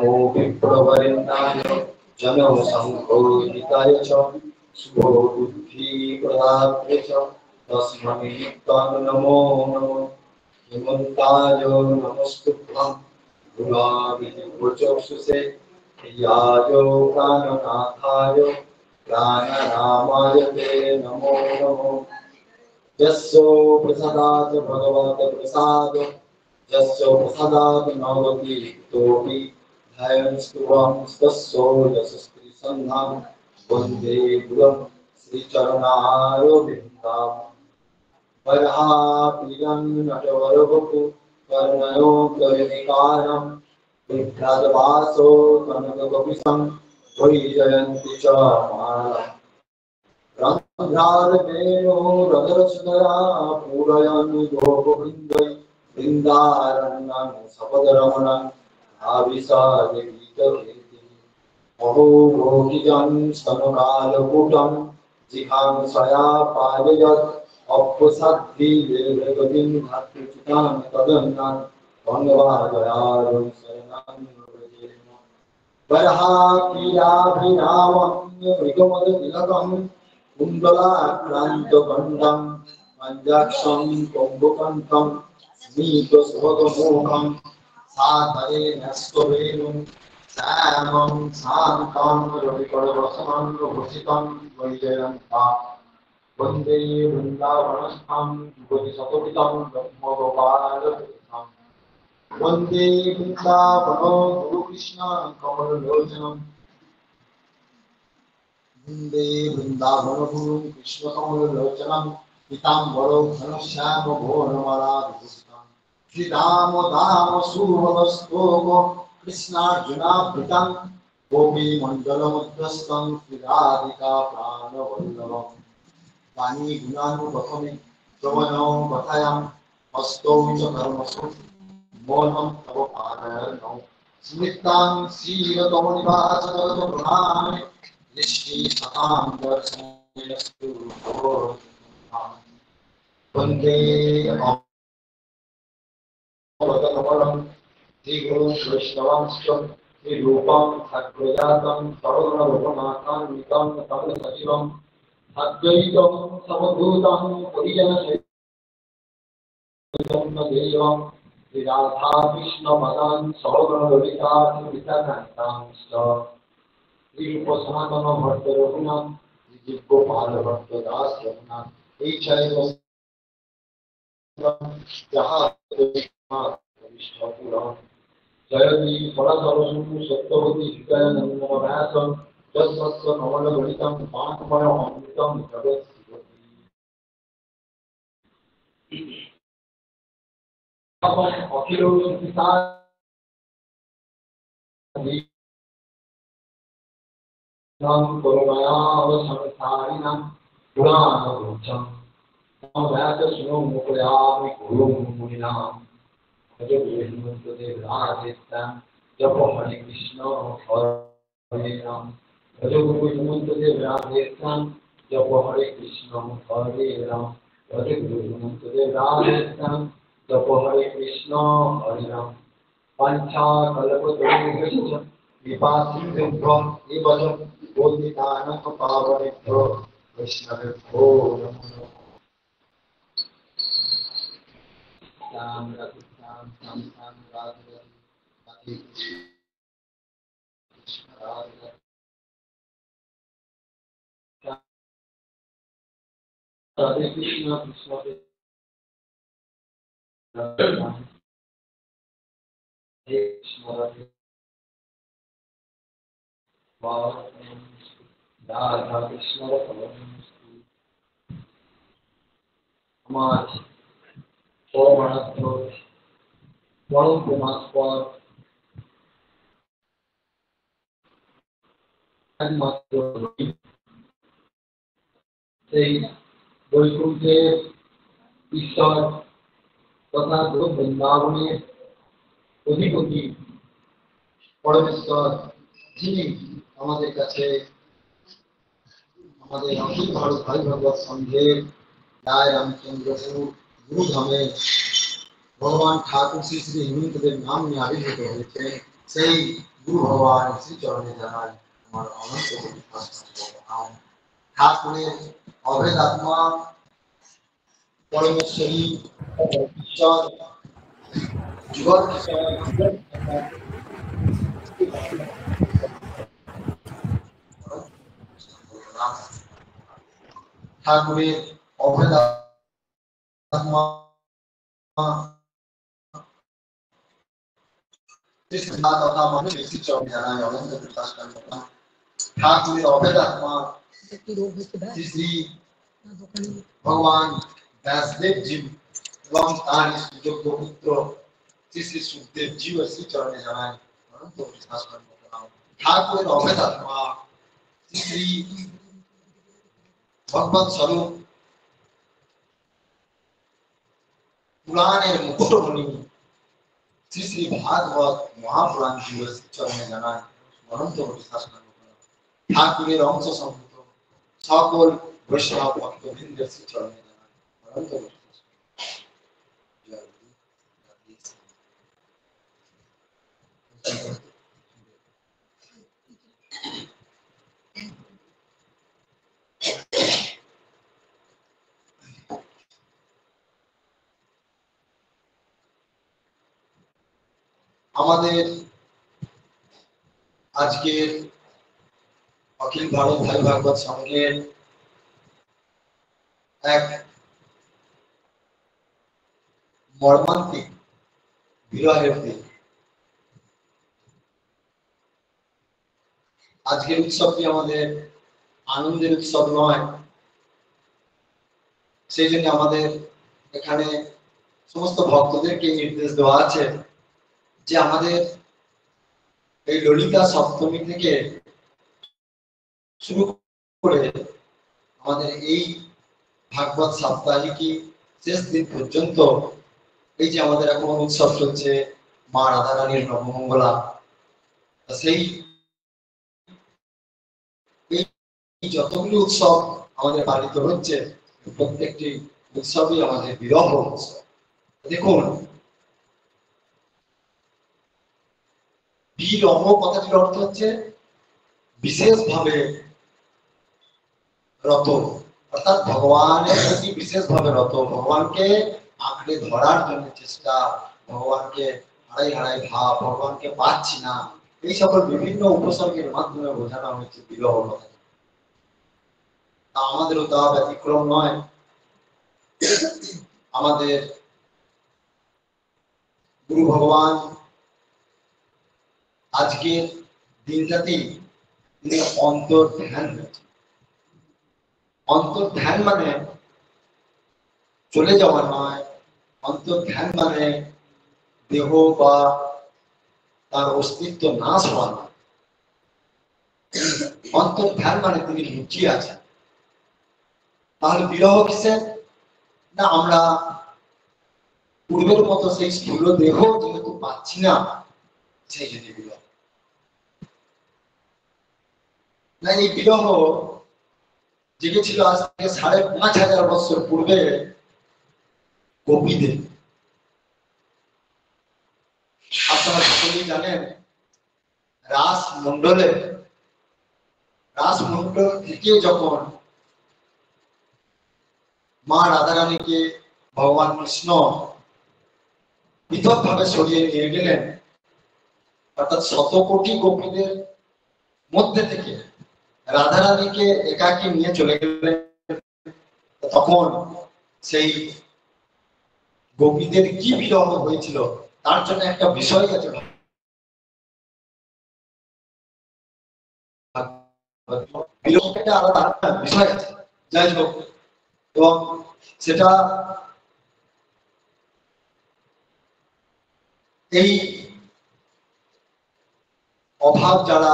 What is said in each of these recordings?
नमो विप्रवरेण्याय जनसंघोहिताय च शुभबुद्धिप्रदात्रे च तस्मै नमो नमः हेमन्ताय नमस्तुभ्यं गुणाविर्वचक्षुषे याय प्राणनाथाय प्राणनामाय ते नमो नमः यस्य प्रसादात् भगवत् प्रसाद यस्य प्रसादात् नवति तोऽपि ध्यायन्स्तुवं तस्य यशस्त्रीसन्धां वन्दे गुरुं श्रीचरणारविन्दाम् वरहाप्रियं नटवरवपु कर्णयो कर्णिकारं विभ्राजवासो कनककपिशं वैजयन्ति च माला रंध्रारवेणो रधरसुधरा पूरयन् गोपवृन्दै वृन्दारण्यं सपदरमणं आविशायगीतवेदी अहो भोगिजं स्तनकालकूटं जिहांसया पाययत् अप्पसाद्धिदेवगतिं धात्रिचितां तदन्नां भङ्गवादयारुं शरणं व्रजेम बर्हापीडाभिरामं मृगमदतिलकं कुण्डलाक्रान्तकण्ठं पञ्चाक्षं कम्बुकण्ठं स्मितस्वगमोहं साधरेण स्ववेणुं श्यामं शान्तं रविकरवसनं भूषितं वैजयन्तां वन्दे वृन्दावनस्थं युगतिशतोदितं ब्रह्मगोपालकृष्णं वन्दे वृन्दावनो गुरुकृष्ण कमललोचनं वन्दे वृन्दावनगुरुं कृष्णकमललोचनं पीताम्बरो घनश्यामो घोरमराधिपुष्टं श्रीरामदाम सुभगस्तोम कृष्णार्जुनाभृतं गोपीमण्डलमुद्धस्तं श्रीराधिका प्राणवल्लभम् वाणी गुणानुपथमे प्रवणो कथयां हस्तौ च कर्मसु मौनं तव पादयो स्मृतां श्रीरतमनिवासगतो प्रणामे दृष्टि सतां दर्शनेस्तु वन्दे अमृतकमलं श्रीगुरुं वैष्णवांश्च श्रीरूपं सद्गुजातं सर्वगुणरूपमाकान्वितं तं सजीवम् अद्वैतं समभूतं परिजनसहितं देवं श्रीराधा कृष्णपदान् सौगणललिता श्रीवितकान्तांश्च श्रीरूपसनातन भट्ट रघुनाथ श्रीगोपाल भट्ट दास रघुनाथ এই চাইব যাহা জয়ী ফলসরসু সত্যবতী হৃদয়ানন্দ ব্যাসম যস্য কমলগণিতম পাঠময় অমৃতম জগৎ অখিল করুণায়াবসংসারিণাম পুরাণগুচ্ছম व्यासशृणु मुकुयामि गुरुं मुनीनां भज गुरुदेव राधेश्याम जप हरे कृष्ण हरे राम भज गुरुदेव राधेश्याम जप हरे कृष्ण हरे राम भज गुरुदेव राधेश्याम जप हरे कृष्ण हरे राम पंचाकल्पतरुभ्यश्च कृपासिन्धुभ्यो एव च पतितानां वैष्णवेभ्यो नमो नमः Ram Radhe Ram Ram Ram Radhe Radhe Krishna Radhe Radhe Krishna Krishna Radhe Krishna Radhe Radha Krishna Radhe আমার পরমাত্ম পরম পরমাত্মা একমাত্র সেই বৈকুণ্ঠের ঈশ্বর তথা বৃন্দাবনের অধিপতি পরমেশ্বর যিনি আমাদের কাছে আমাদের অখিল ভারত ভাই ভগবত সংঘের রায় রামচন্দ্রপুর গুরুধামে ভগবান ঠাকুর শ্রী শ্রী হেমন্তদেব নাম নিয়ে আবির্ভূত হয়েছে সেই गुरु भगवान श्री चरणे जानाय আমার অনন্ত প্রণাম। ঠাকুরের অভেদ আত্মা পরমেশ্বরী ঈশ্বর জগৎ ঠাকুরের অভেদ আত্মা তথা মানুষ শ্রী চরণে জানায় অনন্ত প্রকাশ করলাম। ঠাকুরের অভেদ আত্মা শ্রী শ্রী ভগবান ব্যাসদেব জি এবং তার সুযোগ্য পুত্র শ্রী শ্রী সুখদেব জি শ্রী চরণে জানায় অনন্ত প্রকাশ করলাম। ঠাকুরের অভেদ আত্মা শ্রী শ্রী ভগবত স্বরূপ পুরাণের মুকুটমণি শ্রী শ্রী ভাগবত মহাপুরাণ জি শ্রী চরণে জানায় অনন্ত প্রকাশ করলাম। ঠাকুরের অংশ সম্ভূত সকল বৈষ্ণব ভক্তবৃন্দের শ্রী চরণে জানায় অনন্ত প্রকাশ আমাদের আজকের অখিল ভারত ভাই ভাগবত সংঘের এক মর্মান্তিক বিরহের দিন। আজকের উৎসবটি আমাদের আনন্দের উৎসব নয়, সেই জন্য আমাদের এখানে সমস্ত ভক্তদেরকে নির্দেশ দেওয়া আছে যে আমাদের এই ললিতা সপ্তমী থেকে শুরু করে আমাদের এই ভাগবত সাপ্তাহিকী শেষ দিন পর্যন্ত এই যে আমাদের এখন উৎসব চলছে মা রাধারানীর নবমঙ্গলা, সেই যতগুলি উৎসব আমাদের পালিত হচ্ছে প্রত্যেকটি উৎসবই আমাদের বিরহ উৎসব। দেখুন, বিরহ কথাটির অর্থ হচ্ছে বিশেষভাবে রত, অর্থাৎ ভগবানের প্রতি বিশেষভাবে রত, ভগবানকে আঁকড়ে ধরার জন্য চেষ্টা, ভগবানকে হারাই হারাই ভাব, ভগবানকে পাচ্ছি না, এই সকল বিভিন্ন উপসর্গের মাধ্যমে বোঝানো হয়েছে বিরহ কথা। আমাদেরও তা ব্যতিক্রম নয়। আমাদের গুরু ভগবান আজকের দিনটাতে তিনি অন্তর্ধ্যান, অন্তর্ধ্যান মানে চলে যাওয়া নয়, অন্তর্ধ্যান মানে দেহ বা তার অস্তিত্ব নাশ হওয়া নয়। অন্তর্ধ্যান মানে তিনি লুকিয়ে আছেন। তাহলে বিরহ কিসের? না আমরা পূর্বের মতো সেই স্থূল দেহ যেহেতু পাচ্ছি না, সেই জন্য বিরহ। না, এই বিরহ জেগেছিল আজ থেকে ৫,৫০০ বছর পূর্বে গোপীদের। আপনারা সকলেই জানেন রাসমণ্ডল থেকে যখন মা রাধারানীকে ভগবান কৃষ্ণ পৃথক ভাবে সরিয়ে নিয়ে গেলেন, অর্থাৎ ১০০ কোটি গোপীদের মধ্যে থেকে রাধারানীকে একাকী নিয়ে চলে গেলেন, তখন সেই গোপীদের কি বিরহ হয়েছিল তার জন্য একটা বিষয় আছে, একটা আলাদা বিষয় আছে, যাই হোক। এবং সেটা এই অভাব যারা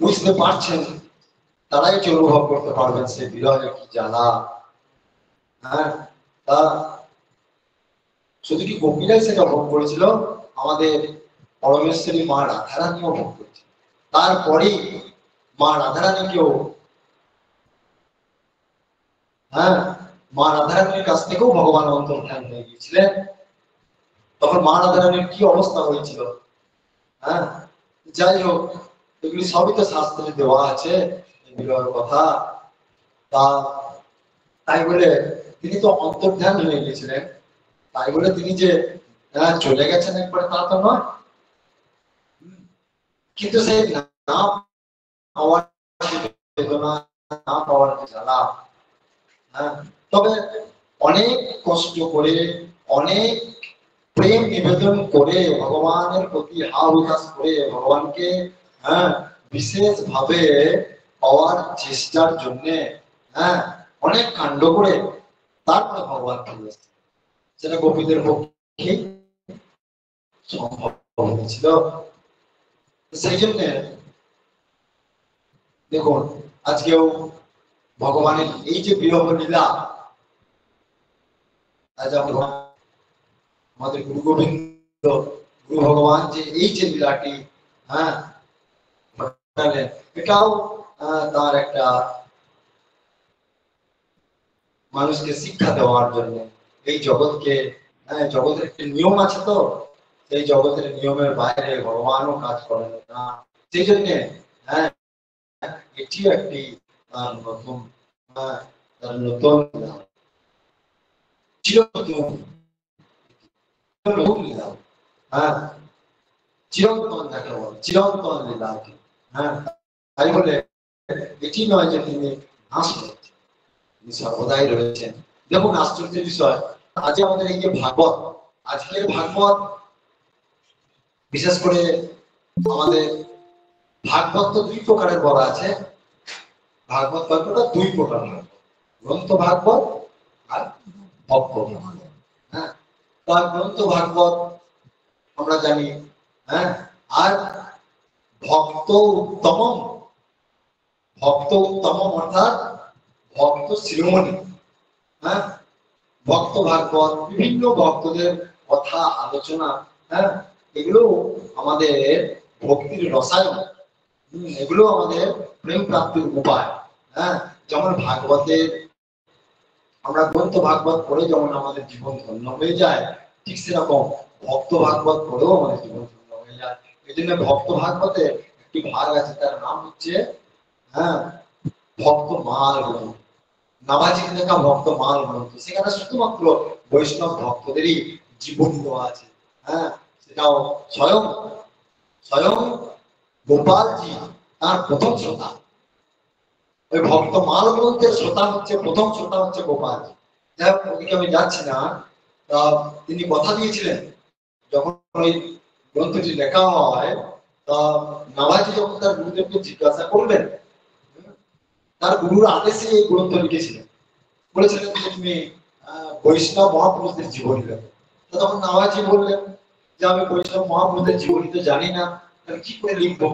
বুঝতে পারছেন তারাই কি অনুভব করতে পারবেন সেই বিরহের কি জ্বালা। হ্যাঁ, তা শুধু কি গোপীরাই সেটা ভোগ করেছিল, আমাদের পরমেশ্বরী মা রাধারানীও ভোগ করেছিল। তারপরেই মা রাধারানীকেও, হ্যাঁ, মা রাধারানীর কাছ থেকেও ভগবান অন্তর্ধান হয়ে গিয়েছিলেন। তখন মা রাধারানীর কি অবস্থা হয়েছিল, হ্যাঁ, যাই হোক, এগুলি সবই তো শাস্ত্রে দেওয়া আছে বিবাহের কথা। তা তাই বলে তিনি তো অন্তর্ধান হয়ে গেছিলেন, তাই বলে তিনি যে চলে গেছেন একবার তা তো নয়। কিন্তু সেই না পাওয়ার বেদনা, না পাওয়ার জ্বালা, তবে অনেক কষ্ট করে, অনেক প্রেম নিবেদন করে, ভগবানের প্রতি হাব উদাস করে, ভগবানকে বিশেষ ভাবে পাওয়ার চেষ্টার জন্য অনেক কাণ্ড করে তারপরে ভগবান ফিরে, সেটা গোপীদের পক্ষে সম্ভব হয়েছিল। সেই জন্য দেখুন আজকেও ভগবানের এই যে বিরহ লীলা, আজ আমাদের গুরু গোবিন্দ, গুরু ভগবান যে এই যে লীলাটি এটাও তার একটা মানুষকে শিক্ষা দেওয়ার জন্য। এই জগৎকে, জগতের একটি নিয়ম আছে, তো সেই জগতের নিয়মের বাইরে ভগবানও কাজ করেন না। সেই জন্য এটি একটি নতুন নতুন চিরন্তন যাকে বলে, চিরন্তন লীলা। তাই বলে এটি নয় যে তিনি নাশ করেছেন, তিনি সর্বদাই রয়েছেন। দেখুন আশ্চর্যের বিষয়, আজ আমাদের এই যে ভাগবত, আজকের ভাগবত, বিশেষ করে আমাদের ভাগবত তো দুই প্রকারের বলা আছে। ভাগবত গল্পটা দুই প্রকার, গ্রন্থ ভাগবত আর ভক্ত ভাগবত। তার গ্রন্থ ভাগবত আমরা জানি, আর ভক্ত উত্তম, ভক্ত উত্তম অর্থাৎ ভক্ত শিরোমণি। ভক্ত ভাগবত বিভিন্ন ভক্তদের কথা আলোচনা, এগুলো আমাদের ভক্তির রসায়ন, এগুলো আমাদের প্রেম প্রাপ্তির উপায়। যেমন ভাগবতের আমরা গ্রন্থ ভাগবত পড়ে যেমন আমাদের জীবন ধন্য হয়ে যায়, ঠিক সেরকম ভক্ত ভাগবত পড়েও আমাদের জীবন ধন্য হয়ে যায়। এই জন্য ভক্ত ভাগবতে একটি ভাগ আছে, তার নাম হচ্ছে ভক্ত মাল গ্রন্থ, নাভাজির লেখা ভক্ত মাল গ্রন্থ। সেখানে শুধুমাত্র বৈষ্ণব ভক্তদেরই জীবন দেওয়া আছে। সেটাও স্বয়ং স্বয়ং গোপালজি তার প্রথম শ্রোতা। ওই ভক্ত মাল গ্রন্থের শ্রোতা হচ্ছে, প্রথম শ্রোতা হচ্ছে গোপালজি। যাই হোক, ওদিকে আমি যাচ্ছি না। তিনি কথা দিয়েছিলেন যখন ওই গ্রন্থটি লেখা হয়, তা নাভাজি যখন তার গুরুদেবকে জিজ্ঞাসা করলেন, তার গুরুর আদেশে এই গ্রন্থ লিখেছিলেন, বলেছিলেন যে তুমি বৈষ্ণব মহাপুরুষদের জীবনী লেখো। তখন নাভাজি বললেন যে আমি বৈষ্ণব মহাপুরুষদের জীবনী তো জানি না, তাহলে কি করে লিখবো?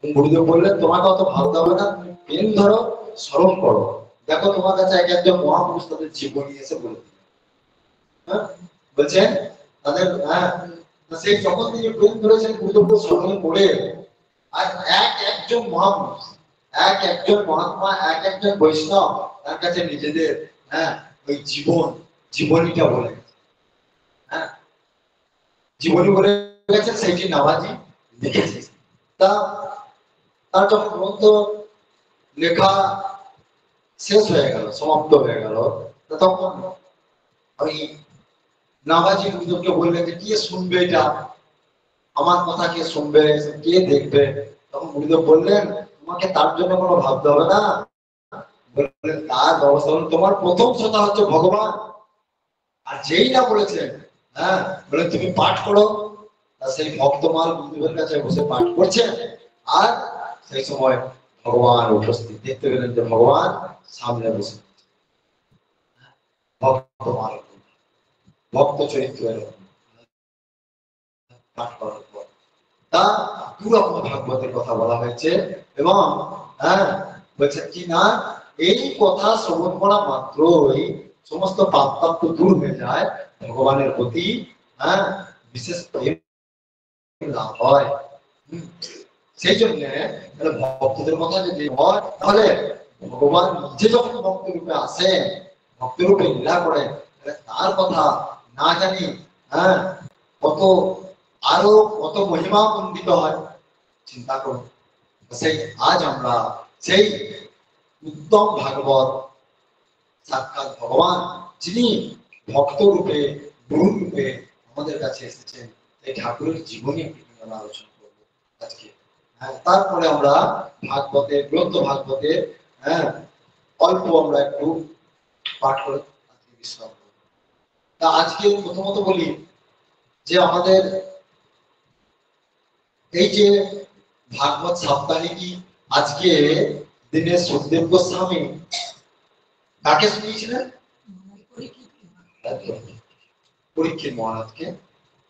গুরুদেব বললেন তোমাকে অত ভাবতে হবে না, তুমি পেন ধরো, স্মরণ করো, দেখো তোমার কাছে এক একজন মহাপুরুষ তাদের জীবনী এসে বলে বলছেন তাদের। সেই যখন তিনি পেন ধরেছেন গুরুদেব স্মরণ করে, আর এক একজন মহাপুরুষ, এক একজন মহাত্মা, এক একজন বৈষ্ণব তার কাছে নিজেদের ওই জীবনীটা বলে গেছে, জীবনী বলে গেছেন, সেইটি নাভাজি লিখেছে। তা তার যখন গ্রন্থ লেখা শেষ হয়ে গেল, সমাপ্ত হয়ে গেল, তখন ওই নাভাজি গুরুদেবকে বললেন যে কে শুনবে এটা, আমার কথা কে শুনবে, কে দেখবে? তখন গুরুদেব বললেন তোমাকে তার জন্য কোনো ভাবতে হবে না, বললেন তার ব্যবস্থা হল তোমার প্রথম শ্রোতা হচ্ছে ভগবান। আর যেই না বলেছেন বলে তুমি পাঠ করো, সেই ভক্তমাল গুরুদেবের কাছে বসে পাঠ করছেন, আর সেই সময় ভগবান উপস্থিত, দেখতে পেলেন যে ভগবান সামনে বসে, ভক্তমাল ভক্ত চরিত্রের পাঠ করার পর তা দুরকম ভাগবতের কথা বলা হয়েছে। এবং বলছে কি না, এই কথা শ্রবণ করা মাত্রই সমস্ত পাপ তাপ তো দূর হয়ে যায়, ভগবানের প্রতি বিশেষ প্রেম লাভ হয়। সেই জন্য ভক্তদের কথা যদি হয়, তাহলে ভগবান নিজে যখন ভক্ত রূপে আসেন, ভক্ত রূপে লীলা করেন, তার কথা না জানি কত আরো কত মহিমা মণ্ডিত হয়। চিন্তা করুন। সেই আজ আমরা সেই উত্তম ভাগবত সাক্ষাৎ ভগবান যিনি ভক্ত রূপে গুরু রূপে আমাদের কাছে এসেছেন, এই ঠাকুরের জীবনী আমরা আলোচনা করব আজকে। তারপরে আমরা ভাগবতের গ্রন্থ ভাগবতের অল্প আমরা একটু পাঠ করে আজকে বিশ্রাম করব। তা আজকে প্রথমত বলি যে আমাদের এই যে ভাগবত সাপ্তাহিকী আজকে দিনে সুখদেব গোস্বামী কাকে শুনিয়েছিলেন? পরীক্ষিত মহারাজকে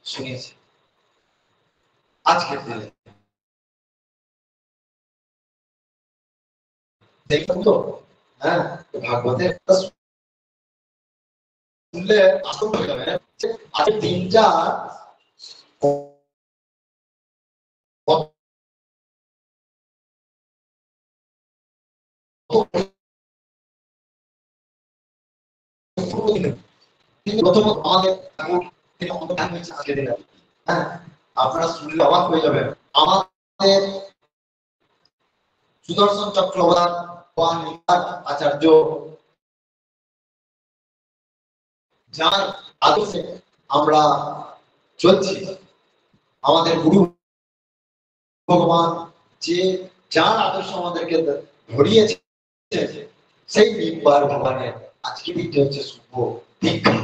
শুনিয়েছে আজকের দিনে। দেখুন তো ভাগবতে শুনলে আশ্চর্য হয়ে যাবে। আজকের দিনটা আপনারা শুনলে অবাক হয়ে যাবেন। আমাদের সুদর্শন চক্রবর্তী আচার্য যার আদর্শে আমরা চলছি, আমাদের গুরু ভগবান যে যার আদর্শ আমাদেরকে ধরিয়েছে, সেই নিম্বার ভগবানের আজকে দিনটা হচ্ছে শুভ দীক্ষা,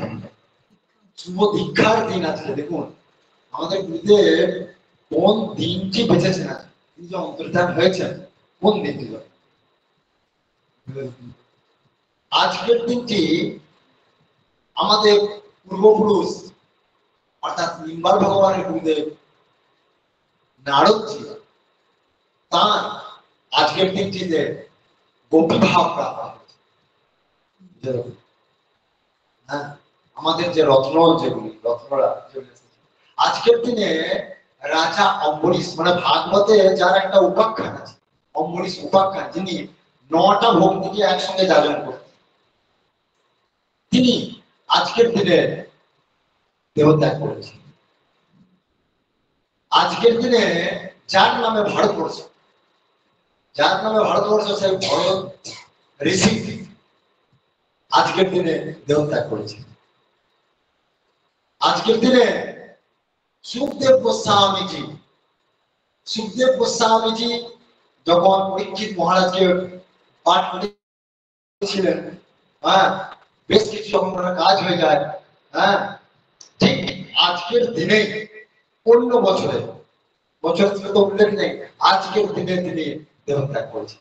শুভ দীক্ষার দিন। আজকে দেখুন আমাদের গুরুদেব কোন দিনটি বেঁচেছেন, আজকে তিনি যে অন্তর্ধান হয়েছেন কোন দিনটি। আজকের দিনটি আমাদের পূর্বপুরুষ অর্থাৎ নিম্বার ভগবানের গুরুদেব নারদজি তার আজকের দিনটিতে গোপী ভাব প্রাপ্ত হয়েছে। আমাদের যে রত্ন যেগুলি রত্নরা আজকের দিনে রাজা অম্বরীশ, মানে ভাগবতে যার একটা উপাখ্যান আছে অম্বরীশ উপাখ্যান, যিনি 9টা ভক্তিকে একসঙ্গে যাজন করতেন, তিনি আজকের দিনে দেহত্যাগ করেছেন। আজকের দিনে যার নামে ভারতবর্ষ, যার নামে ভারতবর্ষ সেই ভরত ঋষি আজকের দিনে দেহত্যাগ করেছে। আজকের দিনে সুখদেব গোস্বামীজি, সুখদেব গোস্বামীজি যখন পরীক্ষিত মহারাজকে পাঠ করেছিলেন, বেশ কিছু যখন কাজ হয়ে যায়, ঠিক আজকের দিনে অন্য বছরে তো উল্লেখ নেই, আজকের দিনে তিনি দেহত্যাগ করেছেন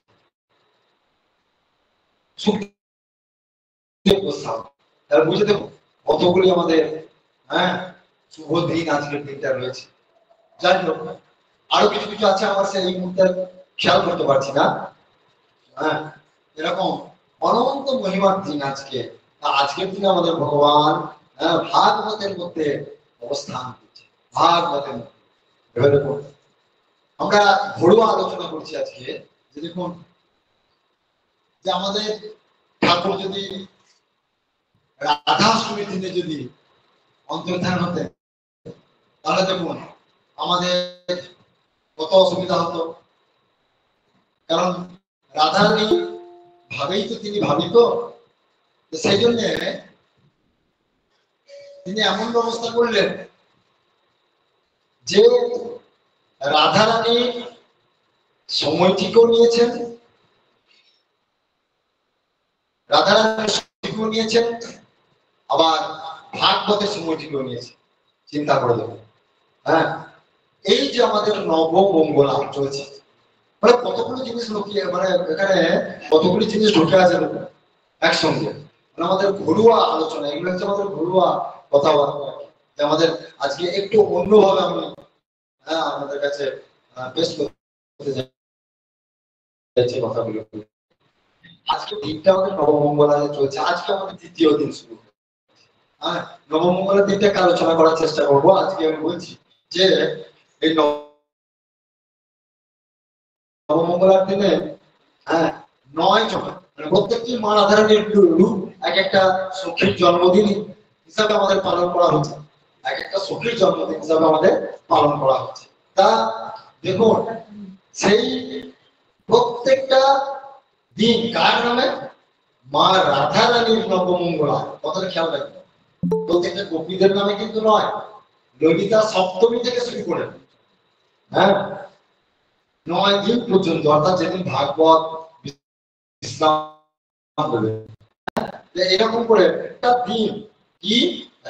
সুখদেব গোস্বামী। তাহলে বুঝে দেখুন কতগুলি আমাদের শুভ দিন আজকের দিনটা রয়েছে। যাই হোক আরো কিছু কিছু আছে, আমার সেই মুহূর্তে খেয়াল করতে পারছি না। এরকম অনন্ত মহিমার দিন আজকে। আজকের দিনে আমাদের ভগবান ভাগবতের মধ্যে অবস্থান করছে। ভাগবতের মধ্যে ভেবে দেখুন, আমরা ঘরোয়া আলোচনা করছি আজকে যে দেখুন যে আমাদের ঠাকুর যদি রাধাষ্টমীর দিনে যদি অন্তর্ধান হতেন, তাহলে দেখুন আমাদের কত অসুবিধা হতো। কারণ রাধারানী ভাবেই তো তিনি ভাবিত, সেই জন্য তিনি এমন ব্যবস্থা করলেন যে রাধারানী সময় ঠিকও নিয়েছেন, রাধারানী ঠিকও নিয়েছেন, আবার ভাগবতের সময় ঠিকও নিয়েছেন। চিন্তা করে দেবেন। এই যে আমাদের নবমঙ্গলা চলছে, মানে কতগুলো জিনিস লুকিয়ে, মানে এখানে কতগুলি জিনিস ঢুকে আছে একসঙ্গে। মানে আমাদের ঘরোয়া আলোচনা, এগুলো হচ্ছে আমাদের ঘরোয়া কথাবার্তা, আমাদের আজকে একটু অন্যভাবে আমি আমাদের কাছে পেশ করতে চাইছি কথাগুলো। আজকে দিনটা আমাদের নবমঙ্গলা চলছে, আজকে আমাদের দ্বিতীয় দিন শুরু। নবমঙ্গলের দিনটাকে আলোচনা করার চেষ্টা করবো। আজকে আমি বলছি যে এই নবমঙ্গলার দিনে 9 জন, প্রত্যেকটি মা রাধারানীর রূপ এক একটা সখীর জন্মদিন হিসাবে আমাদের পালন করা হচ্ছে, এক একটা সখীর জন্মদিন হিসাবে আমাদের পালন করা হচ্ছে। তা দেখুন সেই প্রত্যেকটা দিন কার নামে? মা রাধা রানীর নবমঙ্গলা। কথাটা খেয়াল রাখবেন, প্রত্যেকটা গোপীদের নামে কিন্তু নয়। ললিতা সপ্তমী থেকে শুরু করে, হ্যাঁ, 9 দিন পর্যন্ত, অর্থাৎ যেদিন ভাগবত বিশ্রাম দেবে, এরকম করে একটা দিন কি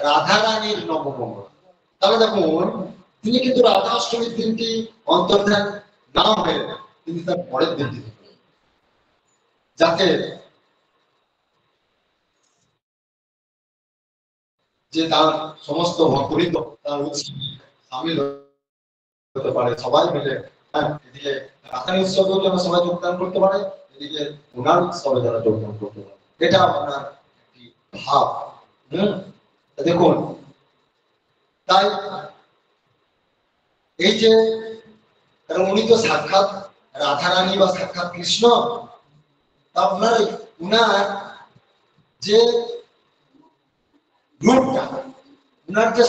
রাধা রানীর নবমঙ্গলা। তাহলে দেখুন তিনি কিন্তু রাধা অষ্টমীর দিনটি অন্তর্ধান না হয়ে তিনি তার পরের দিনটি, যাতে যে তার সমস্ত ভক্তবৃন্দ তার উৎসবে সামিল হতে পারে, সবাই মিলে। এদিকে রাধানী উৎসবেও যেন সবাই যোগদান করতে পারে, এদিকে ওনার উৎসবে যারা যোগদান করতে পারে, এটা আপনার একটি ভাব। দেখুন তাই এই যে উনি তো সাক্ষাৎ রাধারানী বা সাক্ষাৎ কৃষ্ণ, তা উনার যে রূপটা, উনার যে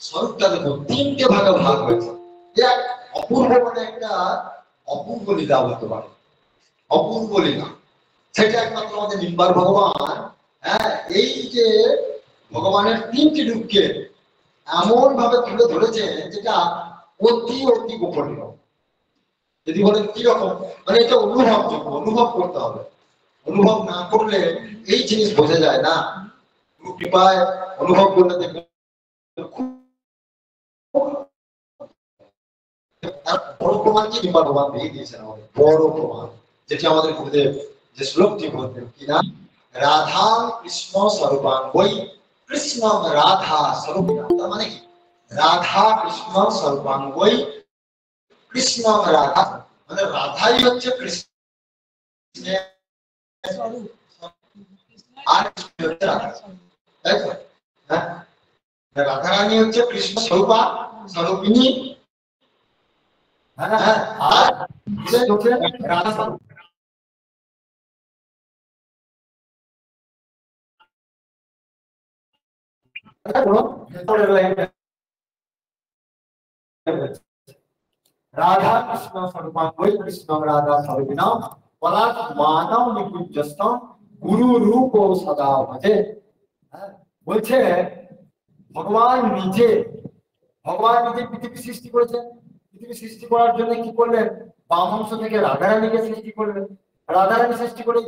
স্বরূপটা দেখুন তিনটে ভাগে ভাগ হয়েছে। এক অপূর্ব, মানে একটা অপূর্ব লীলা বলতে পারে, অপূর্ব লীলা। সেটা একমাত্র আমাদের নিম্বার ভগবান, হ্যাঁ, এই যে ভগবানের তিনটি রূপকে এমন ভাবে তুলে ধরেছে যেটা অতি অতি গোপনীয়। যদি বলেন কিরকম, মানে এটা অনুভবযোগ্য, অনুভব করতে হবে। অনুভব না করলে এই জিনিস বোঝা যায় না। কৃপায় অনুভব করলে দেখবেন বড় প্রমাণ কি নিম্বার ভগবান দিয়ে দিয়েছেন আমাদের, বড় প্রমাণ, যেটি আমাদের গুরুদেব যে শ্লোকটি বলতেন কিনা, রাধা কৃষ্ণ স্বরূপাং বই কৃষ্ণ রাধা স্বরূপিণা। তার মানে কি? রাধা কৃষ্ণ স্বরূপাং বই কৃষ্ণ রাধা, মানে রাধাই হচ্ছে কৃষ্ণের আর কৃষ্ণ হচ্ছে রাধা, তাই তো? হ্যাঁ, রাধারানী হচ্ছে কৃষ্ণ স্বরূপা, স্বরূপিণী, হ্যাঁ, আর হচ্ছে রাধা স্বরূপ। राधा कृष्ण सर्वांगोई कृष्ण राधा सर्विनाम पलात मानव निकुंजस्तम गुरु रूप सदा भजे। বলছে ভগবান নিজে পৃথিবী সৃষ্টি করেছেন। পৃথিবী সৃষ্টি করার জন্য কি করলেন? বামংশ থেকে রাধারানীকে সৃষ্টি করলেন। রাধারানী সৃষ্টি করে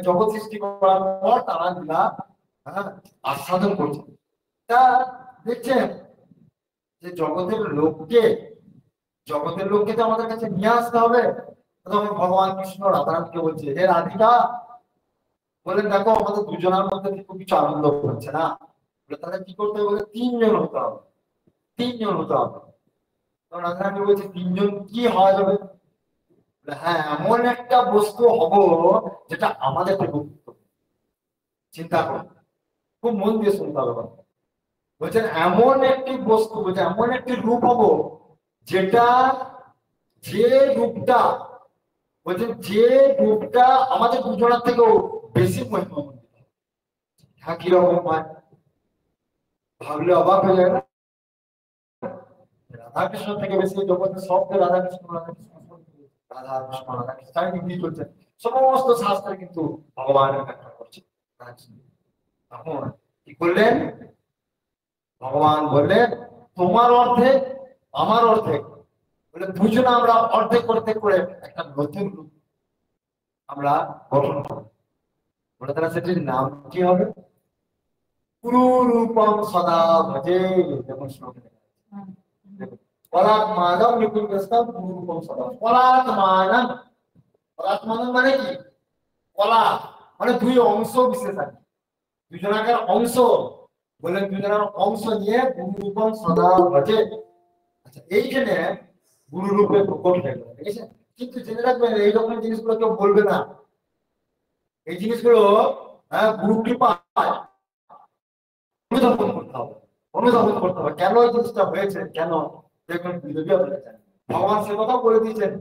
জগৎ সৃষ্টি করার পর তারা লীলা আস্বাদন করছেন। তা দেখছেন যে জগতের লোককে তো আমাদের কাছে নিয়ে আসতে হবে। তখন ভগবান কৃষ্ণ রাধারানীকে বলছে, হে রাধিকা, বলেন দেখো আমাদের দুজনের মধ্যে কিন্তু কিছু আনন্দ হচ্ছে না, তাহলে কি করতে হবে? তিনজন হতে হবে। রাধারানী বলছে, তিনজন কি হওয়া যাবে? হ্যাঁ, এমন একটা বস্তু হব যেটা আমাদের থেকে চিন্তা করো, খুব মন দিয়ে শুনতে হবে। বলছেন এমন একটি বস্তু, বলছে এমন একটি রূপ হবো যেটা, যে রূপটা আমাদের দুজনের থেকেও বেশি মহিমান্বিত। হ্যাঁ, কিরকম হয় ভাবলে অবাক হয়ে যায় না? রাধাকৃষ্ণ থেকে বেশি জগতের সবকে রাধাকৃষ্ণ তাই কি চলছে, সমস্ত শাস্ত্রে কিন্তু ভগবানের ব্যাখ্যা করছে। এখন কি করলেন? ভগবান বললেন তোমার অর্ধেক আমার অর্ধেক, বলে দুজনে আমরা অর্ধেক করে একটা নতুন রূপ আমরা গঠন করব। বলে তারা সেটির নাম কি হবে? গুরু রূপম সদা ভজে। যেমন শ্লোকে পলাৎমানম নিকুঞ্জস্তম গুরু রূপম সদা। পলাৎমানম মানে কি? কলা মানে দুই অংশ বিশেষ আছে, দুজনাকার অংশ, বলেন দুজনের অংশ নিয়ে গুরু রূপম সদা ভজে। আচ্ছা, এইখানে গুরু রূপে প্রকট হয়ে গেল, ঠিক আছে? কিন্তু জেনে রাখবেন এইরকম জিনিসগুলো কেউ বলবে না। এই জিনিসগুলো গুরু কৃপায় অনুধাবন করতে হবে কেন এই জিনিসটা হয়েছে, কেন। দেখুন ভগবান সে কথা বলে দিয়েছেন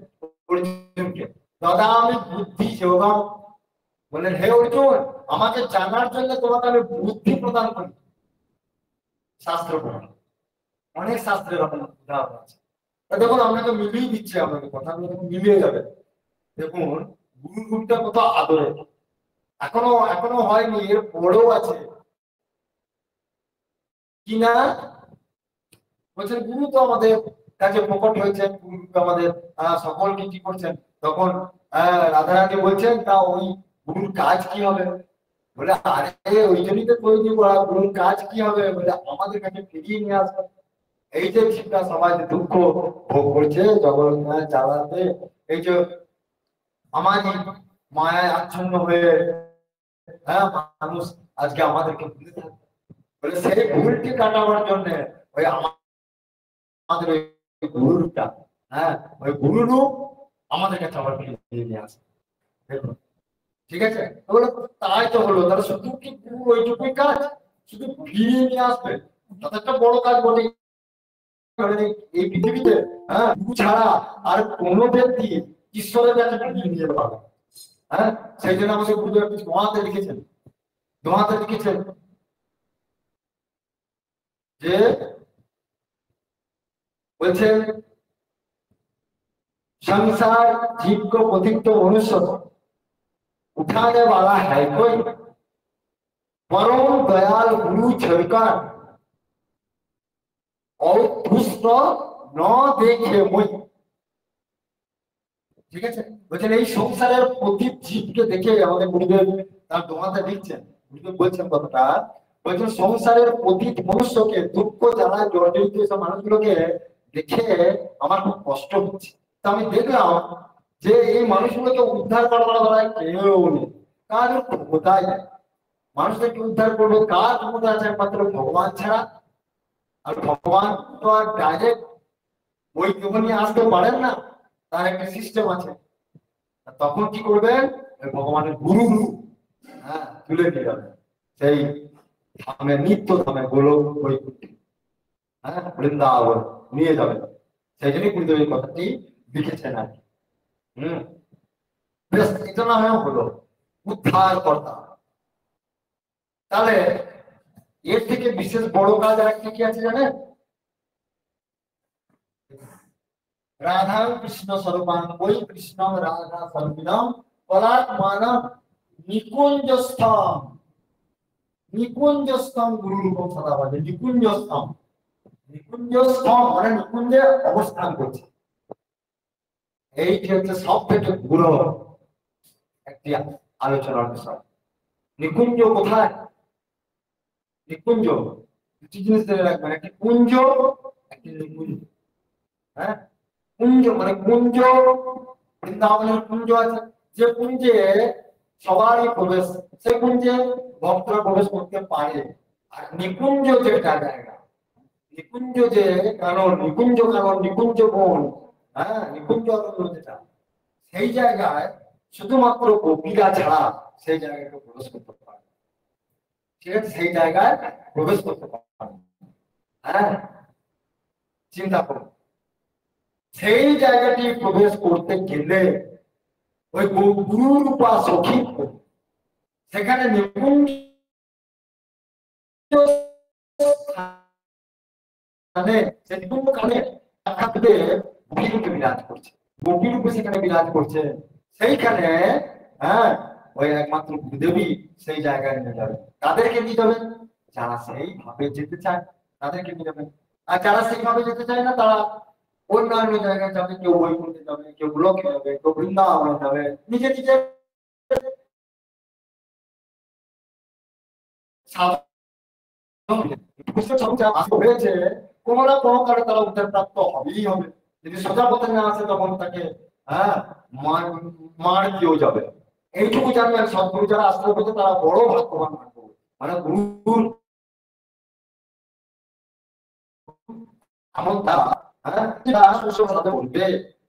অর্জুনকে, দাদা আমি বুদ্ধি যোগাম। বললেন হে অর্জুন, আমাকে জানার জন্য তোমাকে আমি বুদ্ধি প্রদান করি। শাস্ত্র পড়া, অনেক শাস্ত্রের উদাহরণ আছে। দেখুন আপনাকে মিলিয়ে দিচ্ছে, আপনাকে কথাগুলো মিলিয়ে যাবে। দেখুন গুরু রূপটা কত আদরে, এখনো এখনো হয়নি, এর পরেও আছে কিনা। বলছেন গুরু তো আমাদের কাছে প্রকট হয়েছেন, গুরু তো আমাদের সকলকে কি করছেন। তখন রাধারানী বলছেন তা ওই গুরুর কাজ কি হবে? বলে আরে ওই জন্যই তো তৈরি করা, গুরুর কাজ কি হবে? বলে আমাদের কাছে ফিরিয়ে নিয়ে আসবে। এই যে শিক্ষা সমাজ দুঃখ ভোগ করছে জগৎ চালাতে, এই যে সামাজিক মায়ায় আচ্ছন্ন হয়ে মানুষ আজকে আমাদেরকে ভুলে থাকে। বলে সেই ভুলকে কাটাবার জন্য ওই আমাদের ওই গুরুটা, ওই গুরু রূপ আমাদের কাছে আবার ফিরিয়ে নিয়ে আসে। দেখুন ঠিক আছে, বলে তাই তো হলো, তাহলে শুধু কি গুরু ওইটুকুই কাজ, শুধু ফিরিয়ে নিয়ে আসবে? তাতে একটা বড় কাজ বটে। এই পৃথিবীতে গুরু ছাড়া আর কোন ব্যক্তি ঈশ্বরের কাছে ফিরিয়ে নিয়ে যেতে পারবে। সেই জন্য আমাদের গুরুদেব কিছু দোহাতে লিখেছেন, দোহাতে লিখেছেন যে বলছেন संसार जीव को पथित तो मनुष्य उठाने वाला है कोई, परम दयाल गुरु छड़कर और पुष्प न देखे মই। ঠিক আছে, বলছেন এই সংসারের প্রতি জীবকে দেখে আমাদের গুরুদেব তার দোহাতে লিখছেন। গুরুদেব বলছেন কথাটা, বলছেন সংসারের প্রতি মনুষ্যকে দুঃখ জ্বালায় জর্জরিত এসব মানুষগুলোকে দেখে আমার খুব কষ্ট হচ্ছে। তা আমি দেখলাম যে এই মানুষগুলোকে উদ্ধার করার বেলায় কেউ নেই, কার ক্ষমতাই নেই। মানুষদেরকে উদ্ধার করবে কার ক্ষমতা আছে? একমাত্র ভগবান ছাড়া। আর ভগবান তো আর ডাইরেক্ট ওই কেউ নিয়ে আসতে পারেন না, তার একটা সিস্টেম আছে। তখন কি করবেন? ভগবানের গুরু তুলে নিয়ে যাবেন সেই ধামে, নিত্য ধামে, গোলক বৈকুণ্ঠে, বৃন্দাবন নিয়ে যাবেন। সেই জন্যই গুরুদেব এই কথাটি লিখেছেন আর কি। বেশ, এটা না হয় হলো উদ্ধার কর্তা। তাহলে এর থেকে বিশেষ বড় কাজ আর কি আছে জানেন? राधा कृष्ण स्वरूपान कोई कृष्णम राधा सर्विनम परात्मानम निकुंजस्थम। निकुंजस्थम गुरु रूपम सदा बजे निकुंजस्थम। निकुंजस्थम মানে নিকুঞ্জে অবস্থান করছে। এইটি হচ্ছে সবথেকে বড় একটি আলোচনার বিষয়। নিকুঞ্জ কোথায়? নিকুঞ্জ দুটি জিনিস ধরে রাখবেন, একটি কুঞ্জ, একটি নিকুঞ্জ। কুঞ্জ মানে কুঞ্জ, বৃন্দাবনের কুঞ্জ আছে, যে কুঞ্জে সবারই প্রবেশ, সে কুঞ্জে ভক্তরা প্রবেশ করতে পারে। আর নিকুঞ্জ যেটা জায়গা, নিকুঞ্জ যে কারণ, নিকুঞ্জ কারণ, নিকুঞ্জ বন, নিকুঞ্জ যেটা, সেই জায়গায় শুধুমাত্র গোপীরা ছাড়া সেই জায়গায় প্রবেশ করতে পারে। ঠিক আছে, সেই জায়গায় প্রবেশ করতে পারে। চিন্তা করুন, সেই জায়গাটি প্রবেশ করতে গেলে ওই গুরুর উপা সখী সেখানে নিকুঞ্জ বিরাজ করছে, গোপী রূপে সেখানে বিরাজ করছে। সেইখানে ওই একমাত্র গুরুদেবী সেই জায়গায় নিয়ে যাবে। তাদেরকে নিয়ে যাবেন যারা সেইভাবে যেতে চায়, তাদেরকে নিয়ে যাবেন। আর যারা সেইভাবে যেতে চায় না, তারা অন্যান্য জায়গায় যাবে, কেউ বৈকুণ্ঠে যাবে, কেউ ব্লকে যাবে, কেউ বৃন্দাবনে যাবে, নিজে নিজে হয়েছে কোনো না কোনো কারণে তারা উদ্ধার প্রাপ্ত হবেই হবে। যদি সোজা পথে না আসে তখন তাকে মার দিয়েও যাবে। এইটুকু জানবেন, সদ্গুরু যারা আসতে হবে তারা বড় ভাগ্যবান থাকবে। মানে গুরুর এমন তারা করবে,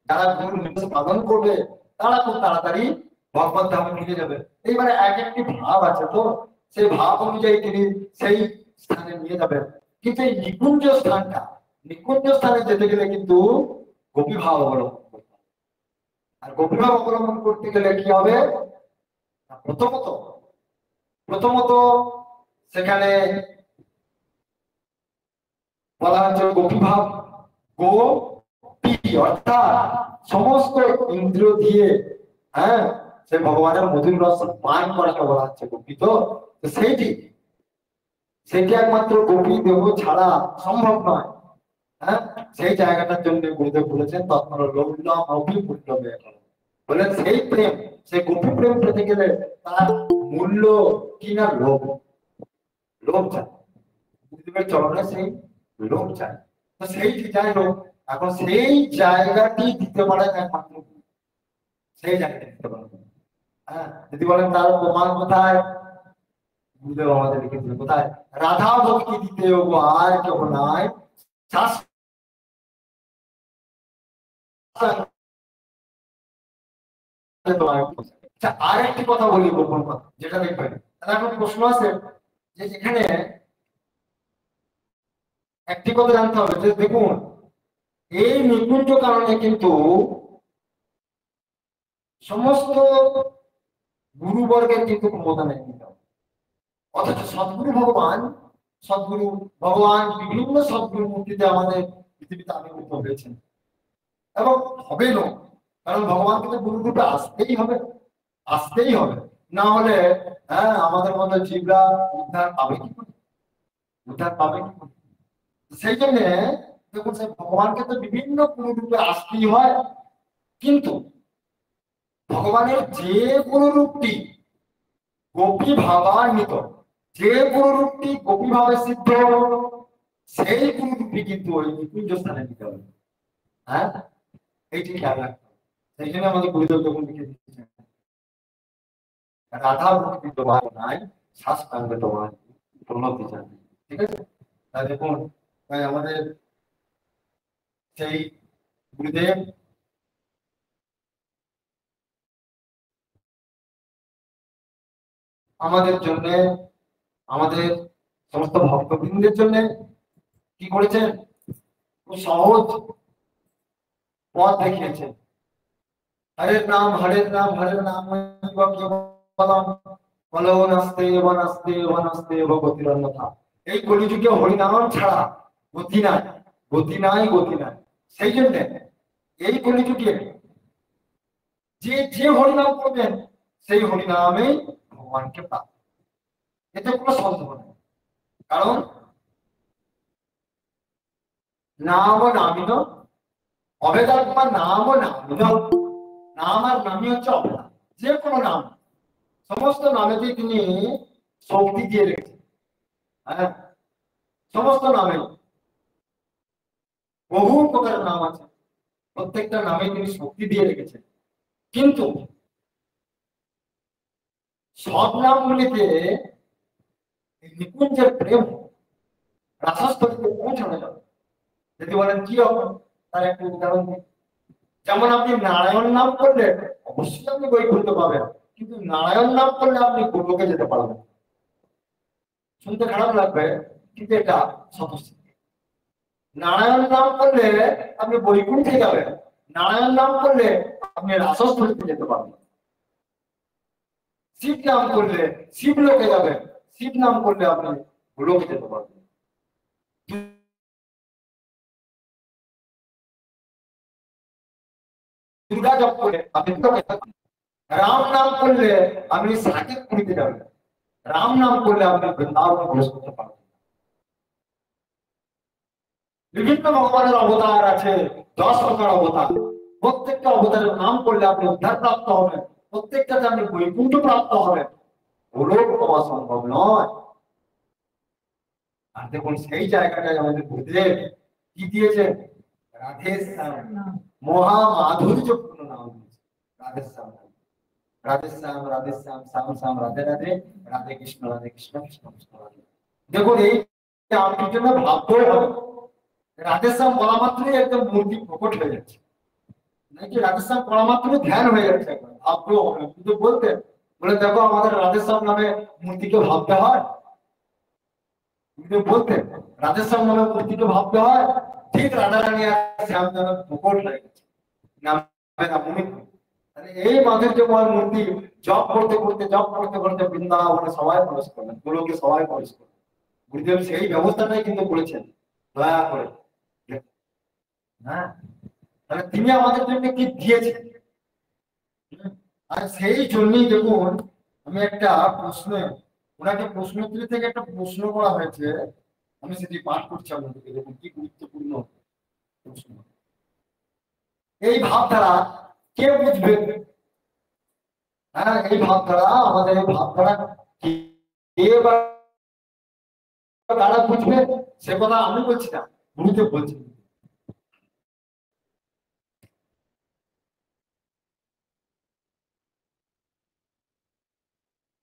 যারা গুরুর নির্দেশ পালন করবে তারা খুব তাড়াতাড়ি ভগবত ধামে ফিরে যাবে। এইবারে এক একটি ভাব আছে, তো সেই ভাব অনুযায়ী তিনি সেই স্থানে নিয়ে যাবেন। কিন্তু এই নিকুঞ্জ স্থানটা, নিকুঞ্জ স্থানে যেতে গেলে কিন্তু গোপী ভাব অবলম্বন করতে হবে। আর গোপী ভাব অবলম্বন করতে গেলে কি হবে? প্রথমত প্রথমত সেখানে বলা হচ্ছে গোপী ভাব, গো পি অর্থাৎ সমস্ত ইন্দ্রিয় দিয়ে হ্যাঁ সে ভগবানের মধুর রস পান করাকে বলা হচ্ছে গোপী। তো সেইটি সেটি একমাত্র গোপী দেব ছাড়া সম্ভব নয়। হ্যাঁ সেই জায়গাটার জন্য গুরুদেব বলেছেন তৎপর লোভলাম অভিপুত্রবে, বলেন সেই প্রেম, সেই গোপী প্রেম পেতে গেলে তার মূল্য কি না লোভ, লোভ চায় গুরুদেবের চরণে, সেই লোভ চায়। তো সেইটি যাই হোক, এখন সেই জায়গাটি দিতে পারেন একমাত্র সেই জায়গাটি দিতে পারেন। হ্যাঁ যদি বলেন তার প্রমাণ কোথায়, গুরুদেব আমাদের লিখেছিল কোথায়, রাধা ভক্তি দিতে আর কেউ নাই, আচ্ছা আর একটি কথা বলি, গোপন কথা যেটা দেখবেন। তাহলে এখন প্রশ্ন আছে যে এখানে একটি কথা জানতে হবে যে দেখুন এই নিকুঞ্জ কারণে কিন্তু সমস্ত গুরুবর্গের কিন্তু ক্ষমতা নেই, অথচ সদ্গুরু ভগবান, সদ্গুরু ভগবান বিভিন্ন সদ্গুরু মূর্তিতে আমাদের পৃথিবীতে আবির্ভূত হয়েছেন এবং হবে না, কারণ ভগবান কিন্তু গুরু রূপে আসতেই হবে, আসতেই হবে, না হলে হ্যাঁ আমাদের মধ্যে জীবরা উদ্ধার পাবে কি করে, উদ্ধার পাবে কি করে? সেই জন্য দেখুন সেই ভগবানকে তো বিভিন্ন গুরু রূপে আসতেই হয়, কিন্তু ভগবানের যে গুরু রূপটি গোপী ভাবান্বিত, যে গুরু রূপটি গোপী ভাবে সিদ্ধ, সেই গুরু রূপটি কিন্তু ওই নিকুঞ্জ স্থানে নিতে হবে। হ্যাঁ এইটি খেয়াল রাখতে হবে। সেই জন্য আমাদের গুরুদেব যখন লিখে দিচ্ছেন রাধা ভক্তি তোমার নাই, শাস্ত্রাঙ্গে তোমার প্রণতি জানে, ঠিক আছে। তাহলে দেখুন আমাদের সেই গুরুদেব আমাদের জন্য, আমাদের সমস্ত ভক্তবৃন্দের জন্য কি করেছেন, খুব সহজ পথ দেখিয়েছেন। হরের নাম হরের নাম হরের নাম বলো নাস্তে বনাস্তে বনাস্তে ভগবতীর অন্যথা। এই কলিযুগে হরিনাম ছাড়া গতি নাই, গতি নাই, গতি নাই। সেই জন্য এই কলিযুগে যে যে হরিনাম করবেন সেই হরিনামেই ভগবানকে প্রাপ্ত, এতে কোনো সন্দেহ নেই। কারণ নাম নামিন অভেদাত্মা, নাম নামিন, নাম আর নামই হচ্ছে অভেদা। যে কোনো নাম, সমস্ত নামেতেই তিনি শক্তি দিয়ে রেখেছেন। হ্যাঁ সমস্ত নামে বহু প্রকারের নাম আছে, প্রত্যেকটা নামে তিনি শক্তি দিয়ে রেখেছেন, কিন্তু সব নামগুলিতে নিকুঞ্জের প্রেম রাসস্থলীতে পৌঁছানো যাবে। যদি বলেন কি হবে, তার একটু উদাহরণ দিই। যেমন আপনি নারায়ণ নাম করলে অবশ্যই আপনি বৈকুণ্ঠ পাবেন, কিন্তু নারায়ণ নাম করলে আপনি গোলকে যেতে পারবেন। শুনতে খারাপ লাগবে কিন্তু এটা সত্যি। নারায়ণ নাম করলে আপনি বৈকুণ্ঠে যাবেন, নারায়ণ নাম করলে আপনি রাসস্থলীতে যেতে পারবেন। শিব নাম করলে শিবলোকে যাবেন, শিব নাম করলে আপনি গোলকে যেতে পারবেন। দুর্গা জপ করলে আপনি রাম নাম করলে আপনি সাকেত পুরীতে যাবেন, রাম নাম করলে আপনি বৃন্দাবনে প্রবেশ করতে পারবেন। বিভিন্ন ভগবানের অবতার আছে, 10 প্রকার অবতার, প্রত্যেকটা অবতারের নাম করলে আপনি উদ্ধার প্রাপ্ত হবেন, প্রত্যেকটাতে আপনি বৈকুণ্ঠ প্রাপ্ত হবেন, গোলক পাওয়া সম্ভব নয়। আর দেখুন সেই জায়গাটায় আমাদের গুরুদেব কি দিয়েছেন, রাধেশ্যাম, মহা মাধুর্যপূর্ণ নাম দিয়েছে রাধেশ্যাম। রাধেশ্যাম রাধেশ্যাম শ্যাম শ্যাম রাধে রাধে, রাধে কৃষ্ণ কৃষ্ণ কৃষ্ণ রাধে। দেখুন এই নামটির জন্য ভাবতেই হবে। রাধেশ্যাম বলা মাত্রই একদম মূর্তি প্রকট হয়ে যাচ্ছে, নাকি রাধেশ্যাম বলা মাত্রই ধ্যান হয়ে যাচ্ছে, ভাবতেও হবে। কিন্তু বলতে বলে দেখো আমাদের রাধেশ্যাম নামে মূর্তিকে ভাবতে হয়, কিন্তু বলতেন রাধেশ্যাম নামে মূর্তিকে ভাবতে হয়, ঠিক রাধারানী আর শ্যাম নামে প্রকট হয়ে গেছে নামে। এই মাধুর্যময় মূর্তি জপ করতে করতে জপ করতে করতে বৃন্দাবনে সবাই প্রবেশ করলেন, গোলকে সবাই প্রবেশ করলেন। গুরুদেব সেই ব্যবস্থাটাই কিন্তু করেছেন, দয়া করে। হ্যাঁ তাহলে তিনি আমাদের জন্য কি দিয়েছেন। আর সেই জন্যই দেখুন আমি একটা প্রশ্ন, ওনাকে প্রশ্নোত্তর থেকে একটা প্রশ্ন করা হয়েছে, আমি সেটি পাঠ করছি আপনাদেরকে, দেখুন কি গুরুত্বপূর্ণ প্রশ্ন। এই ভাবধারা কে বুঝবে? হ্যাঁ, এই ভাবধারা, আমাদের এই ভাবধারা কে বা কারা বুঝবে সে কথা আমি বলছি না, গুরুদেব বলছেন।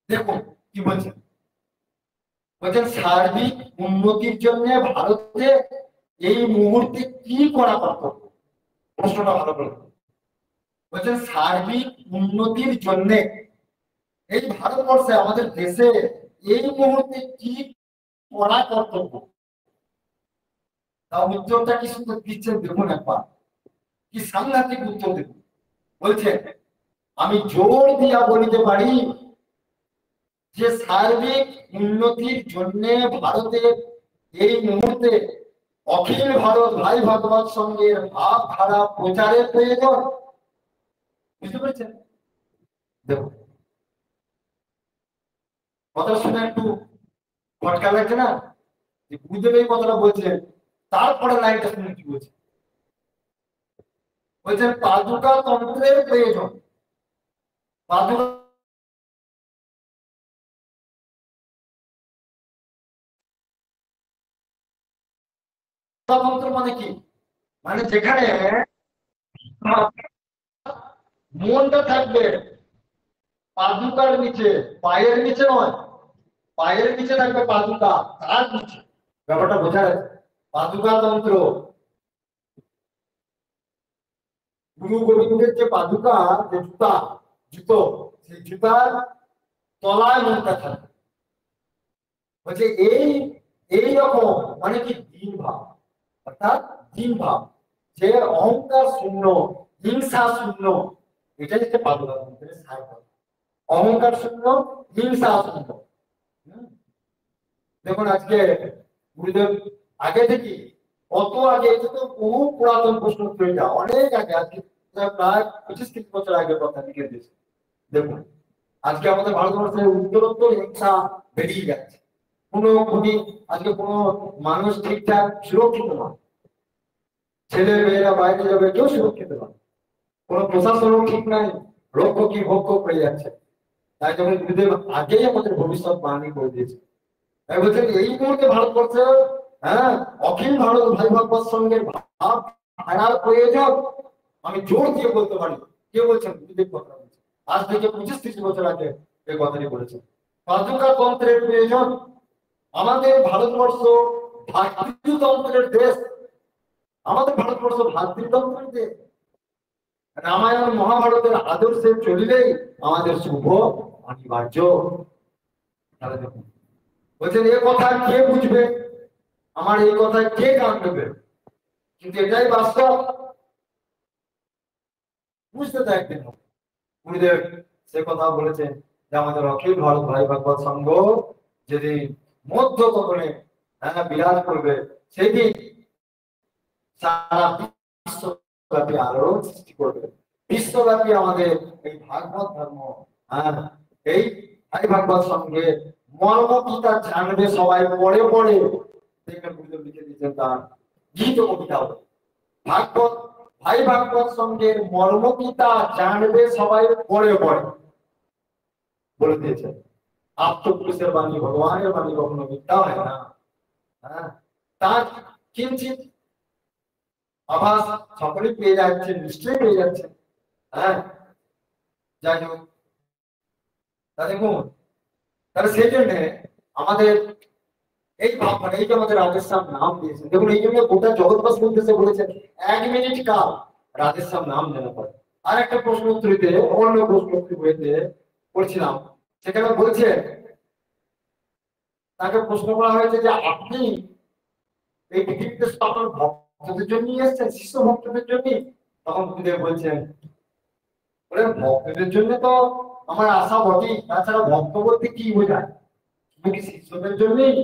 দেখুন কি বলছেন, বলছেন সার্বিক উন্নতির জন্য ভারতে এই মুহূর্তে কি করা কর্তব্য। প্রশ্নটা ভালো করে বলছেন সার্বিক উন্নতির জন্য এই ভারতবর্ষে আমাদের দেশে এই মুহূর্তে কি করা কর্তব্য। তা উত্তরটা কি সুন্দর দিচ্ছেন দেখুন একবার, কি সাংঘাতিক উত্তর দেখুন। বলছে আমি জোর দিয়া বলিতে পারি যে সার্বিক উন্নতির জন্য ভারতের এই মুহূর্তে অখিল ভারত ভাই ভাগবত সঙ্গের ভাবধারা প্রচারের প্রয়োজন। বুঝতে পেরেছেন? দেখুন কথা শুনে একটু খটকা লাগছে না, যে গুরুদেব এই কথাটা বলছেন, তারপরে লাইনটা শুনে কি বলছে, বলছেন পাদুকা তন্ত্রের প্রয়োজন। পাদুকা তন্ত্র মানে কি? মানে যেখানে মনটা থাকবে পাদুকার নিচে, পায়ের নিচে নয়, পায়ের নিচে থাকবে পাদুকা, তার নিচে। ব্যাপারটা বোঝা যাচ্ছে? পাদুকা তন্ত্র, গুরু গোবিন্দের যে পাদুকা, যে জুতা, জুতো, সেই জুতার তলায় মনটা থাকবে। বলছে এই এই রকম মানে কি দীন ভাব, অর্থাৎ দীন ভাব, যে অহংকার শূন্য, হিংসা শূন্য, এটা হচ্ছে পাদুকা তন্ত্রের সার। অহংকার শূন্য, হিংসা শূন্য। দেখুন আজকে গুরুদেব আগে থেকে, কত আগে, এটা তো বহু পুরাতন প্রশ্ন তৈরি, অনেক আগে, আজকে প্রায় 25-30 বছর আগে কথা লিখে দিয়েছে। দেখুন আজকে আমাদের ভারতবর্ষে উত্তরোত্তর হিংসা বেরিয়ে যাচ্ছে। কোনো খুনি, আজকে কোনো মানুষ ঠিকঠাক সুরক্ষিত নয়, ছেলে মেয়েরা বাইরে যাবে কেউ সুরক্ষিত নয়, কোনো প্রশাসনও ঠিক নাই, রক্ষকই ভক্ষক হয়ে যাচ্ছে। তাই যখন গুরুদেব আগেই আমাদের ভবিষ্যৎ বাণী করে দিয়েছে, তাই বলছেন এই মুহূর্তে ভারতবর্ষে হ্যাঁ অখিল ভারত ভাই ভাগবত সঙ্গের ভাব ধারার প্রয়োজন। আমি জোর দিয়ে বলতে পারি, কে বলছেন? গুরুদেব কথা বলছেন, আজ থেকে 25-30 বছর আগে এই কথাটি বলেছেন। পাদুকা তন্ত্রের প্রয়োজন। আমাদের ভারতবর্ষ ভাতৃতন্ত্রের দেশ, আমাদের ভারতবর্ষ ভাতৃতন্ত্রের দেশ। রামায়ণ মহাভারতের আদর্শে চলিলেই আমাদের শুভ অনিবার্য। তাহলে দেখুন বলছেন এ কথা কে বুঝবে, আমার এই কথায় কে কান দেবে? কিন্তু এটাই বাস্তব, বুঝতে চাই কেন? গুরুদেব সে কথা বলেছেন যে আমাদের অখিল ভারত ভাই ভাগবত সংঘ যেদিন মধ্য গগনে বিরাজ করবে, সেদিন সারা বিশ্বব্যাপী আলো সৃষ্টি করবে। বিশ্বব্যাপী আমাদের এই ভাগবত ধর্ম, এই ভাই ভাগবত সঙ্গে মর্ম কি তা জানবে সবাই পড়ে পড়ে। দেখবেন গুরুদেব লিখে দিয়েছেন তার গীত কবিতা, ভাগবত ভাই ভাগবত সঙ্গের মর্ম কি তা জানবে সবাই পড়ে পড়ে, বলে দিয়েছেন। আত্মপুরুষের বাণী, ভগবানের বাণী কখনো মিথ্যা হয় না। তার কিঞ্চিত আভাস সকলে পেয়ে যাচ্ছে, নিশ্চয়ই পেয়ে যাচ্ছে। যাই হোক, তা দেখুন তাহলে সেই জন্য আমাদের এই ভাবনা, এই যে আমাদের রাধেশ্যাম নাম দিয়েছেন, দেখুন এই জন্য গোটা জগৎবাসী উদ্দেশ্যে বলেছেন 1 মিনিট কাল রাধেশ্যাম নাম নেওয়া পড়ে। আর একটা প্রশ্ন উত্তরীতে, অন্য প্রশ্ন উত্তর বইতে পড়ছিলাম, সেখানে বলছে, তাকে প্রশ্ন করা হয়েছে যে আপনি এই পৃথিবীতে আপনার ভক্তদের জন্য এসেছেন, শিষ্য ভক্তদের জন্য? তখন গুরুদেব বলছেন, বলে ভক্তদের জন্য তো আমার আশা বটেই, তাছাড়া ভক্ত বলতে কি বোঝায়? শুধু কি শিষ্যদের জন্যই?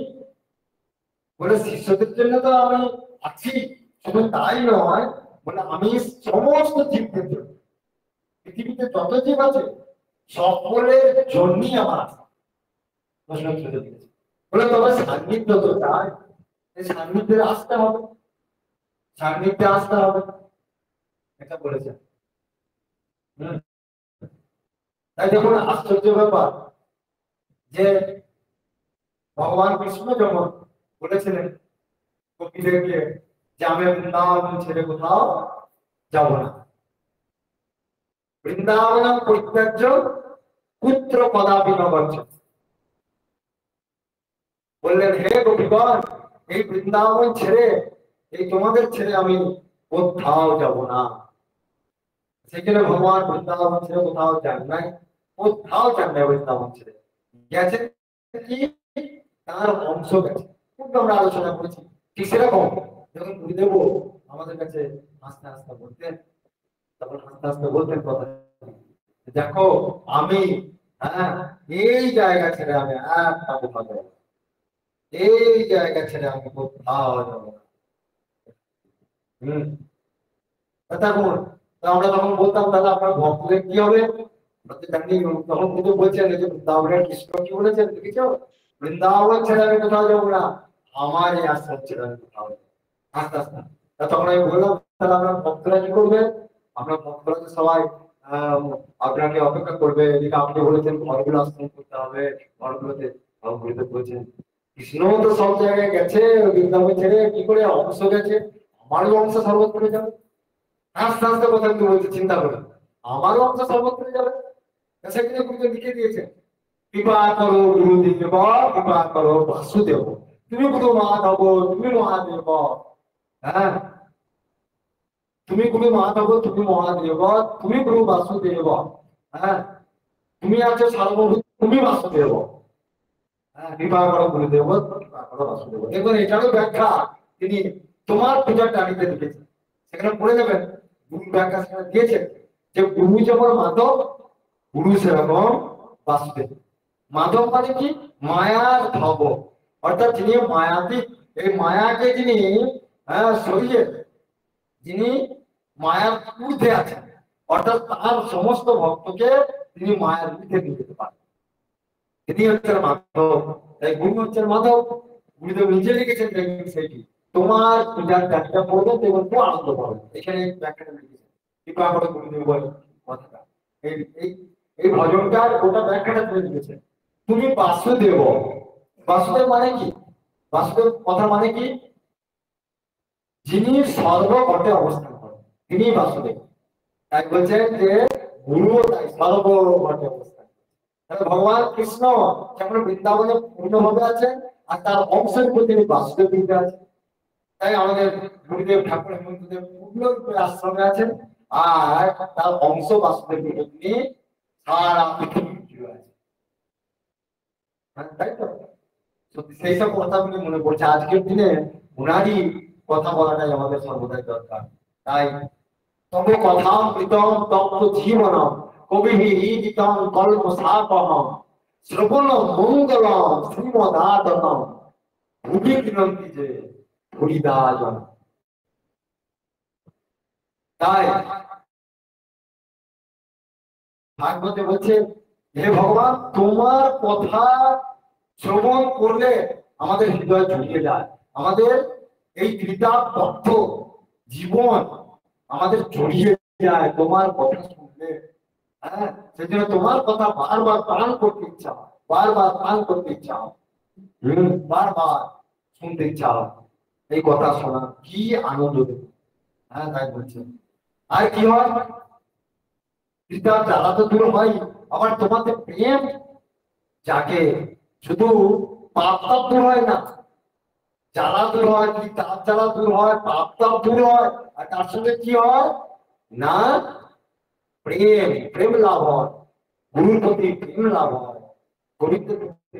বলে শিষ্যদের জন্য তো আমি আছি, শুধু তাই নয়, বলে আমি সমস্ত জীবদের জন্য, পৃথিবীতে যত জীব আছে সকলের জন্যই আমার আসা। প্রশ্ন তুলে দিয়েছে, বলে তোমার সান্নিধ্য তো চাই, এই সান্নিধ্যে আসতে হবে, সান্নিধ্যে আসতে হবে, এটা বলেছে। তাই দেখুন আশ্চর্য ব্যাপার যে ভগবান কৃষ্ণ যখন বলেছিলেন কপিদেরকে যে আমি বৃন্দাবন ছেড়ে কোথাও যাব না, বৃন্দাবন পরিত্যাজ্য পুত্র কদাপি ন গচ্ছতি, বললেন হে গোপীগণ এই বৃন্দাবন ছেড়ে, এই তোমাদের ছেড়ে আমি কোথাও যাব না। সেখানে ভগবান বৃন্দাবন ছেড়ে কোথাও যান নাই, কোথাও যান নাই, বৃন্দাবন ছেড়ে গেছে কি তার অংশ গেছে, কিন্তু আমরা আলোচনা করেছি। ঠিক সেরকম যখন গুরুদেব আমাদের কাছে আস্তে আস্তে বলতেন, তখন আস্তে আস্তে বলতেন কথা, দেখো আমি এই জায়গা ছেড়ে আমি একটা কোথাও যাবো, এই জায়গা ছেড়ে আমি কোথাও যাবো না। আমরা তখন বলতাম তাহলে আপনার ভক্তদের কি হবে, তখন কিন্তু বলছেন যে বৃন্দাবনের কৃষ্ণ কি বলেছেন দেখেছো, বৃন্দাবন ছেড়ে আমি কোথাও যাবো না, আমার এই আশ্রম ছেড়ে আমি কোথাও যাবো। আস্তে আস্তে তখন আমি বললাম তাহলে আপনার ভক্তরা কি করবে, আপনার ভক্তরা তো সবাই আপনাকে অপেক্ষা করবে, এদিকে আপনি বলেছেন ঘরগুলো আশ্রম করতে হবে, ঘরগুলোতে ঘরগুলোতে বলছেন কৃষ্ণ তো সব জায়গায় গেছে, বৃন্দাবন ছেড়ে কি করে অংশ গেছে, আমারও অংশ সর্বত্র যাবে। আস্তে আস্তে কথা কিন্তু বলছে, চিন্তা করে আমারও অংশ সর্বত্র যাবে। সেখানে গুরুদেব লিখে দিয়েছে কৃপা করো গুরুদেব, কৃপা করো বাসুদেব, তুমি গুরু মাধব তুমি মহাদেব, হ্যাঁ তুমি গুরু মাধব তুমি মহাদেব, তুমি গুরু বাসুদেব, হ্যাঁ তুমি আছো সার্বভূত তুমি বাসুদেব, হ্যাঁ কৃপা করো গুরুদেব কৃপা করো বাসুদেব। দেখুন এটারও ব্যাখ্যা তিনি তোমার পূজার টানিতে লিখেছেন, সেখানে পড়ে যাবেন গুরু ব্যাখ্যা সেখানে দিয়েছেন যে গুরু যেমন মাধব গুরু সেরকম বাসুদেব। মাধব মানে কি মায়ার ভব, অর্থাৎ যিনি মায়াতীত, এই মায়াকে যিনি শরীরে যিনি মায়ার ঊর্ধ্বে আছেন, অর্থাৎ তার সমস্ত ভক্তকে তিনি মায়ার ঊর্ধ্বে নিয়ে যেতে পারেন, তিনি হচ্ছেন মাধব। তাই গুরু হচ্ছেন মাধব। গুরুদেব নিজে লিখেছেন সেইটি তোমার পূজার ব্যাখ্যা পড়বে এবং খুব আনন্দ পাবে, এখানে ব্যাখ্যাটা লিখেছেন কৃপা করে গুরুদেব বলে কথাটা, এই ভজনটার গোটা ব্যাখ্যাটা তুলে দিয়েছেন। তুমি বাসুদেব, বাসুদেব মানে কি, বাসুদেব কথা মানে কি যিনি সর্বঘটে অবস্থান করেন তিনি বাসুদেব। তাই বলছেন যে গুরু তাই সর্বঘটে অবস্থান, তাহলে ভগবান কৃষ্ণ যেমন বৃন্দাবনে পূর্ণভাবে আছেন আর তার অংশের উপর তিনি বাসুদেব রূপে আছেন। তাই আমাদের গুরুদেব ঠাকুর হেমন্তদেব পূর্ণ রূপে আশ্রমে আছেন আর তার অংশ বাসুদেব রূপে তিনি সারা পৃথিবী জুড়ে আছেন। তাই তো সত্যি সেই সব কথাগুলি মনে পড়ছে, আজকের দিনে ওনারই কথা বলাটাই আমাদের সর্বদাই দরকার। তাই তবে কথা প্রীতম তত্ত্ব জীবনম কবি ঈদিতম কল্প সাপহম শ্রবণ মঙ্গলম শ্রীমদাততম ভুবি কিনন্তি যে হরিদাজন। তাই ভাগবতে বলছে হে ভগবান তোমার কথা শ্রবণ করলে আমাদের হৃদয় জড়িয়ে যায়, আমাদের এই কৃতার্থ জীবন আমাদের জড়িয়ে যায় তোমার কথা শুনলে। হ্যাঁ সেই জন্য তোমার কথা বারবার পালন করতে ইচ্ছা হয়, বারবার পালন করতে ইচ্ছা হয়, বারবার শুনতে ইচ্ছা হয়, এই কথা শোনা কি আনন্দ দেবে। হ্যাঁ তাই বলছে আর কি হয় জ্বালা তো দূর হয়, আবার তোমাদের প্রেম যাকে শুধু পাপ তাপ দূর হয় না, জ্বালা দূর হয়, কি তাপ জ্বালা দূর হয়, পাপ তাপ দূর হয়, আর তার সঙ্গে কি হয় না প্রেম, প্রেম লাভ হয়, গুরুর প্রতি প্রেম লাভ হয়, গরিবদের প্রতি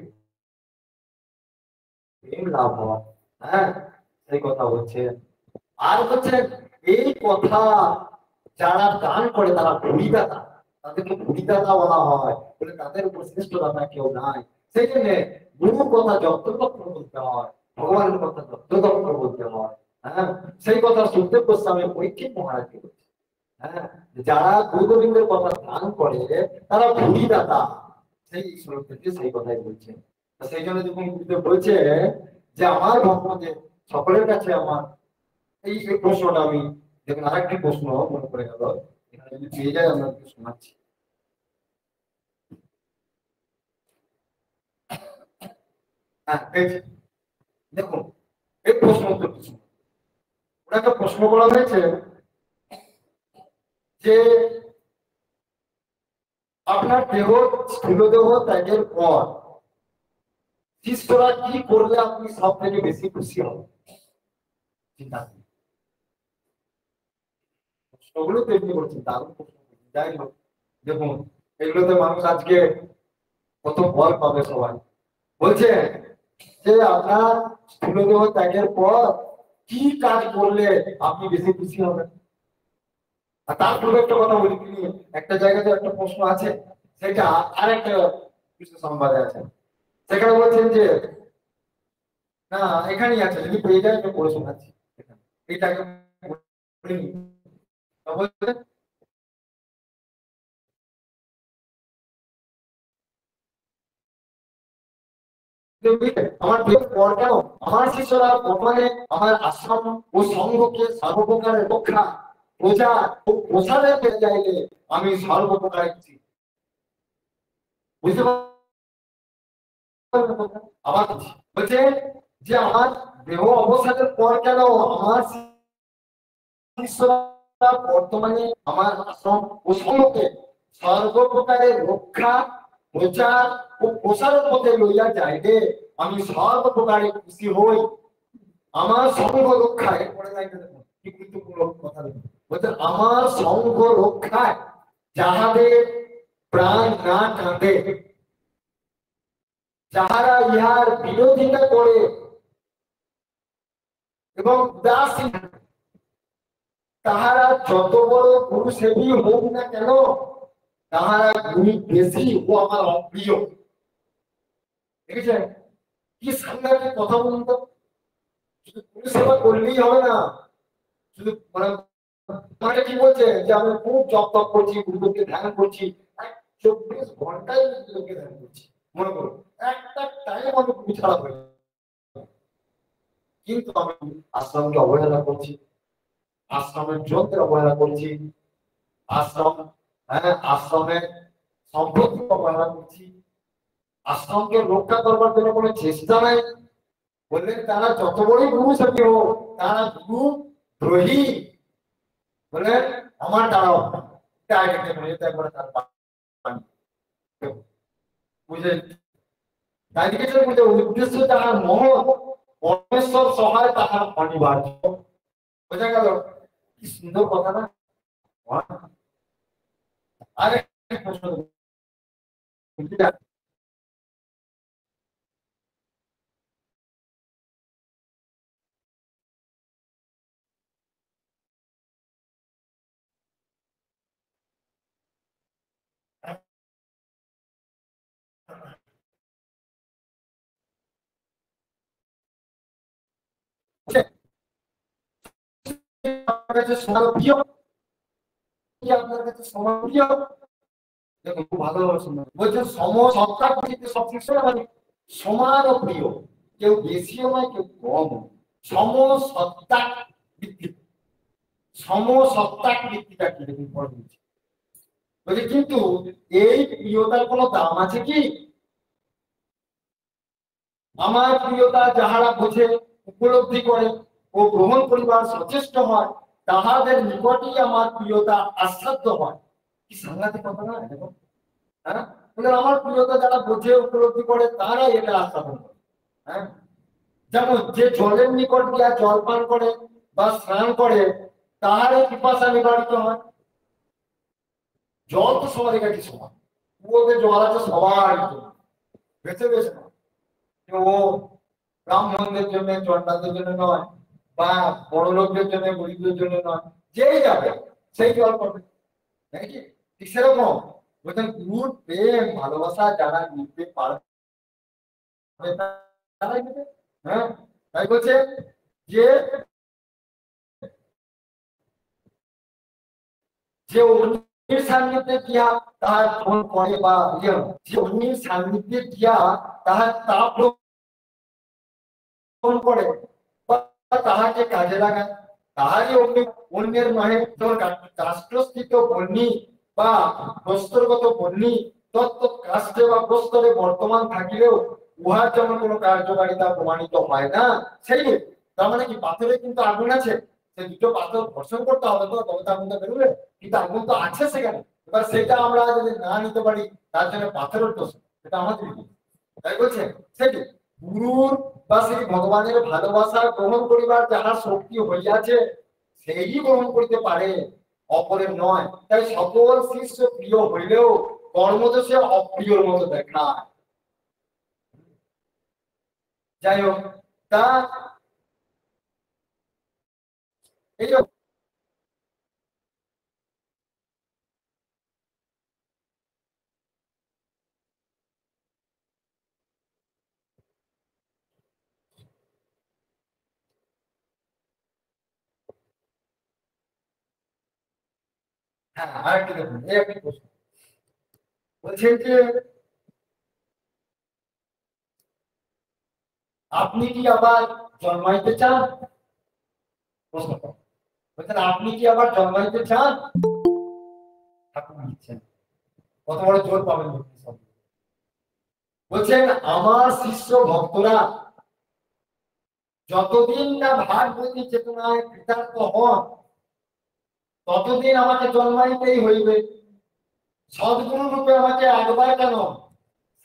প্রেম লাভ হয়। হ্যাঁ সেই কথা হচ্ছে। আর হচ্ছে এই কথা যারা দান করে তারা ভূমিদাতা, তাদেরকে ভূমিদাতা বলা হয়, বলে তাদের উপর শ্রেষ্ঠ দাতা কেউ নাই। সেই জন্য গুরুর কথা যত্রতত্র বলতে হয়, ভগবানের কথা যত্রতত্র বলতে হয়। হ্যাঁ, সেই কথা সুখদেব গোস্বামী পরীক্ষিত মহারাজকে বলছে। হ্যাঁ, যারা গুরু গোবিন্দের কথা ধ্যান করে তারা ভুলি দাতা, সেই শ্লোক থেকে সেই কথাই বলছে। সেই জন্য যখন গুরুদেব বলছে যে আমার ভক্তদের সকলের কাছে আমার এই এই প্রশ্নটা আমি দেখুন আরেকটি প্রশ্ন মনে পড়ে গেল, এখানে যদি পেয়ে যায় আমরা একটু শোনাচ্ছি। হ্যাঁ, এই যে, দেখুন এই প্রশ্ন উত্তরটি শুনুন। ওনাকে প্রশ্ন করা হয়েছে যে আপনার দেহ স্থূল দেহ ত্যাগের পর শিষ্যরা কি করলে আপনি সব থেকে বেশি খুশি হবেন? চিন্তা করুন। প্রশ্নগুলো তৈরি করছেন, দারুণ প্রশ্ন করছেন। যাই হোক, দেখুন এগুলোতে মানুষ আজকে কত ফল পাবে সবাই। বলছে যে আপনার স্থূল দেহ ত্যাগের পর কি কাজ করলে আপনি বেশি খুশি হবেন? আর তার পূর্বে একটা কথা বলি, তিনি একটা জায়গাতে একটা প্রশ্ন আছে, সেটা আর একটা বিশ্ব সংবাদে আছে, সেখানে বলছেন যে না, এখানেই আছে, যদি পেয়ে যায় আমি পড়ে শোনাচ্ছি। এইটাকে বলিনি। বলছেন আমার প্রিয় পর কেন আমার শিষ্যরা বর্তমানে আমার আশ্রম ও সংঘকে সর্বপ্রকারের রক্ষা প্রচার ও প্রসারের চাইলে আমি সর্বপ্রকার বুঝতে পারবেন? আবার বলছে যে আমার দেহ অবসাদের পর কেন আমার শিষ্যরা বর্তমানে আমার আশ্রম ও সংঘকে সর্বপ্রকারের রক্ষা প্রচার ও প্রসারের পথে লইয়া যাইলে আমি সর্বপ্রকারে খুশি হই। আমার সংঘ রক্ষায় পড়ে যাইতে দেখুন কি গুরুত্বপূর্ণ কথা দেখুন, বলছেন আমার সংঘ রক্ষায় যাহাদের প্রাণ না কাঁদে, যাহারা ইহার বিরোধিতা করে এবং উদাসীন, তাহারা যত বড় গুরুসেবী হোক না কেন, তাহারা গুরু বেশি ও আমার অপ্রিয়। দেখেছেন কি সাংঘাতিক কথা বলুন তো? শুধু গুরু সেবা করলেই হবে না, শুধু মানে মানে কি বলছে যে আমি খুব জপ তপ করছি, গুরুকে ধ্যান করছি, 24 ঘন্টায় গুরুকে ধ্যান করছি, মনে করুন একটা টাইম আমি গুরু ছাড়া হয়ে, কিন্তু আমি আশ্রমকে অবহেলা করছি, আশ্রমের যন্ত্রের অবহেলা করছি, আশ্রম হ্যাঁ আশ্রমের সম্পত্তি অবহেলা করছি, আশ্রমকে রক্ষা করবার জন্য কোনো চেষ্টা নাই। বললেন তারা যত বড়ই গুরু সেবী হোক, তারা গুরু দ্রোহী। বললেন আমার দাঁড়াও একবার তার বুঝলেন, তাই লিখেছেন বুঝে উদ্দেশ্য তাহার মহৎ, পরমেশ্বর সহায় তাহার অনিবার্য। বোঝা গেল কি সুন্দর কথা না? আরে প্রশ্ন আপনার কাছে শোনা প্রিয়, কি আপনার কাছে শোনা প্রিয়? দেখুন খুব ভালোভাবে শুনবেন, বলছেন সম সত্তা সব কিছু মানে সমান ও প্রিয়, কেউ বেশিও নয় কেউ কম, সম সত্তা ভিত্তি। সম সত্তা ভিত্তিটা কি দেখুন পরে বলছি। বলছে কিন্তু এই প্রিয়তার কোনো দাম আছে কি? আমার প্রিয়তা যাহারা বোঝে, উপলব্ধি করে ও গ্রহণ করিবার সচেষ্ট হয়, তাহাদের নিকটই আমার প্রিয়তা আস্বাদ্য হয়। কি সাংঘাতিক কথা না? দেখুন হ্যাঁ, আমার প্রিয়তা যারা বোঝে উপলব্ধি করে তারাই এটা আস্বাদন করে। হ্যাঁ, যেমন যে জলের নিকট গিয়া জল পান করে বা স্নান করে তাহারই পিপাসা নিবারিত হয়। জল তো সবার কাছে সমান, কুয়োতে জল আছে সবার বেছে বেছে না, ও ব্রাহ্মণদের জন্য চন্ডালদের জন্য নয়, বা বড় লোকদের জন্য গরিবদের জন্য নয়, যেই যাবে সেই জল পাবে নাকি? ঠিক সেরকম বলছেন গুরুর প্রেম ভালোবাসা যারা নিতে পারবে তারাই নেবে। হ্যাঁ, তাই বলছে যে যে অগ্নির সান্নিধ্যে গিয়া তাহার ফোন করে বা যে অগ্নির সান্নিধ্যে গিয়া তাহার তাপ গ্রহণ করে বা তাহাকে কাজে লাগায়, তাহারই অগ্নি, অন্যের নহে। কাষ্ঠস্থিত বহ্নি বা প্রস্তরগত বহ্নি তত্ত্ব কাষ্ঠে বা প্রস্তরে বর্তমান থাকিলেও উহার যেমন কোনো কার্যকারিতা প্রমাণিত হয় না, সেই তার মানে কি পাথরে কিন্তু আগুন আছে, সে দুটো পাথর ঘর্ষণ করতে হবে তো, তবে তো আগুনটা বেরোবে, কিন্তু আগুন তো আছে সেখানে। এবার সেটা আমরা যদি না নিতে পারি তার জন্য পাথরের দোষ, সেটা আমাদের ভুল। তাই বলছে সেটি গুরুর বা সেই ভগবানের ভালোবাসা গ্রহণ করিবার যাহার শক্তি হইয়াছে সেই গ্রহণ করিতে পারে, অপরের নয়। তাই সকল শিষ্য প্রিয় হইলেও কর্মদোষে অপ্রিয়র মতো দেখায়। যাই হোক, তা এই হ্যাঁ, আরেকটা দেখুন, এই একটা প্রশ্ন বলছেন যে আপনি কি আবার জন্মাইতে চান? প্রশ্ন বলছেন আপনি কি আবার জন্মাইতে চান? ঠাকুর দিচ্ছেন, কত বড় জোর পাবেন বলছেন আমার শিষ্য ভক্তরা যতদিন না ভাগবতী চেতনায় কৃতার্থ হন ততদিন আমাকে জন্মাইতেই হইবে। সদ্গুরু রূপে আমাকে একবার কেন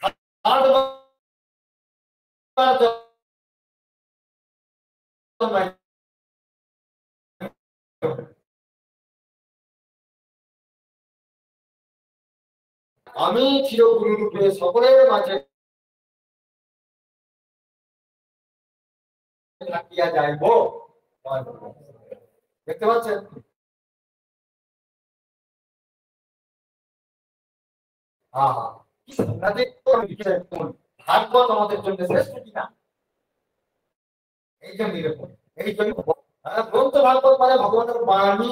60 বার জন্মাইতে হবে। আমি চিরগুরু রূপে সকলের মাঝে থাকিয়া যাইব। দেখতে পাচ্ছেন ভাগবত আমাদের জন্য শ্রেষ্ঠ কিনা, এই জন্য এই জন্য গ্রন্থ ভাগবত মানে ভগবানের বাণী।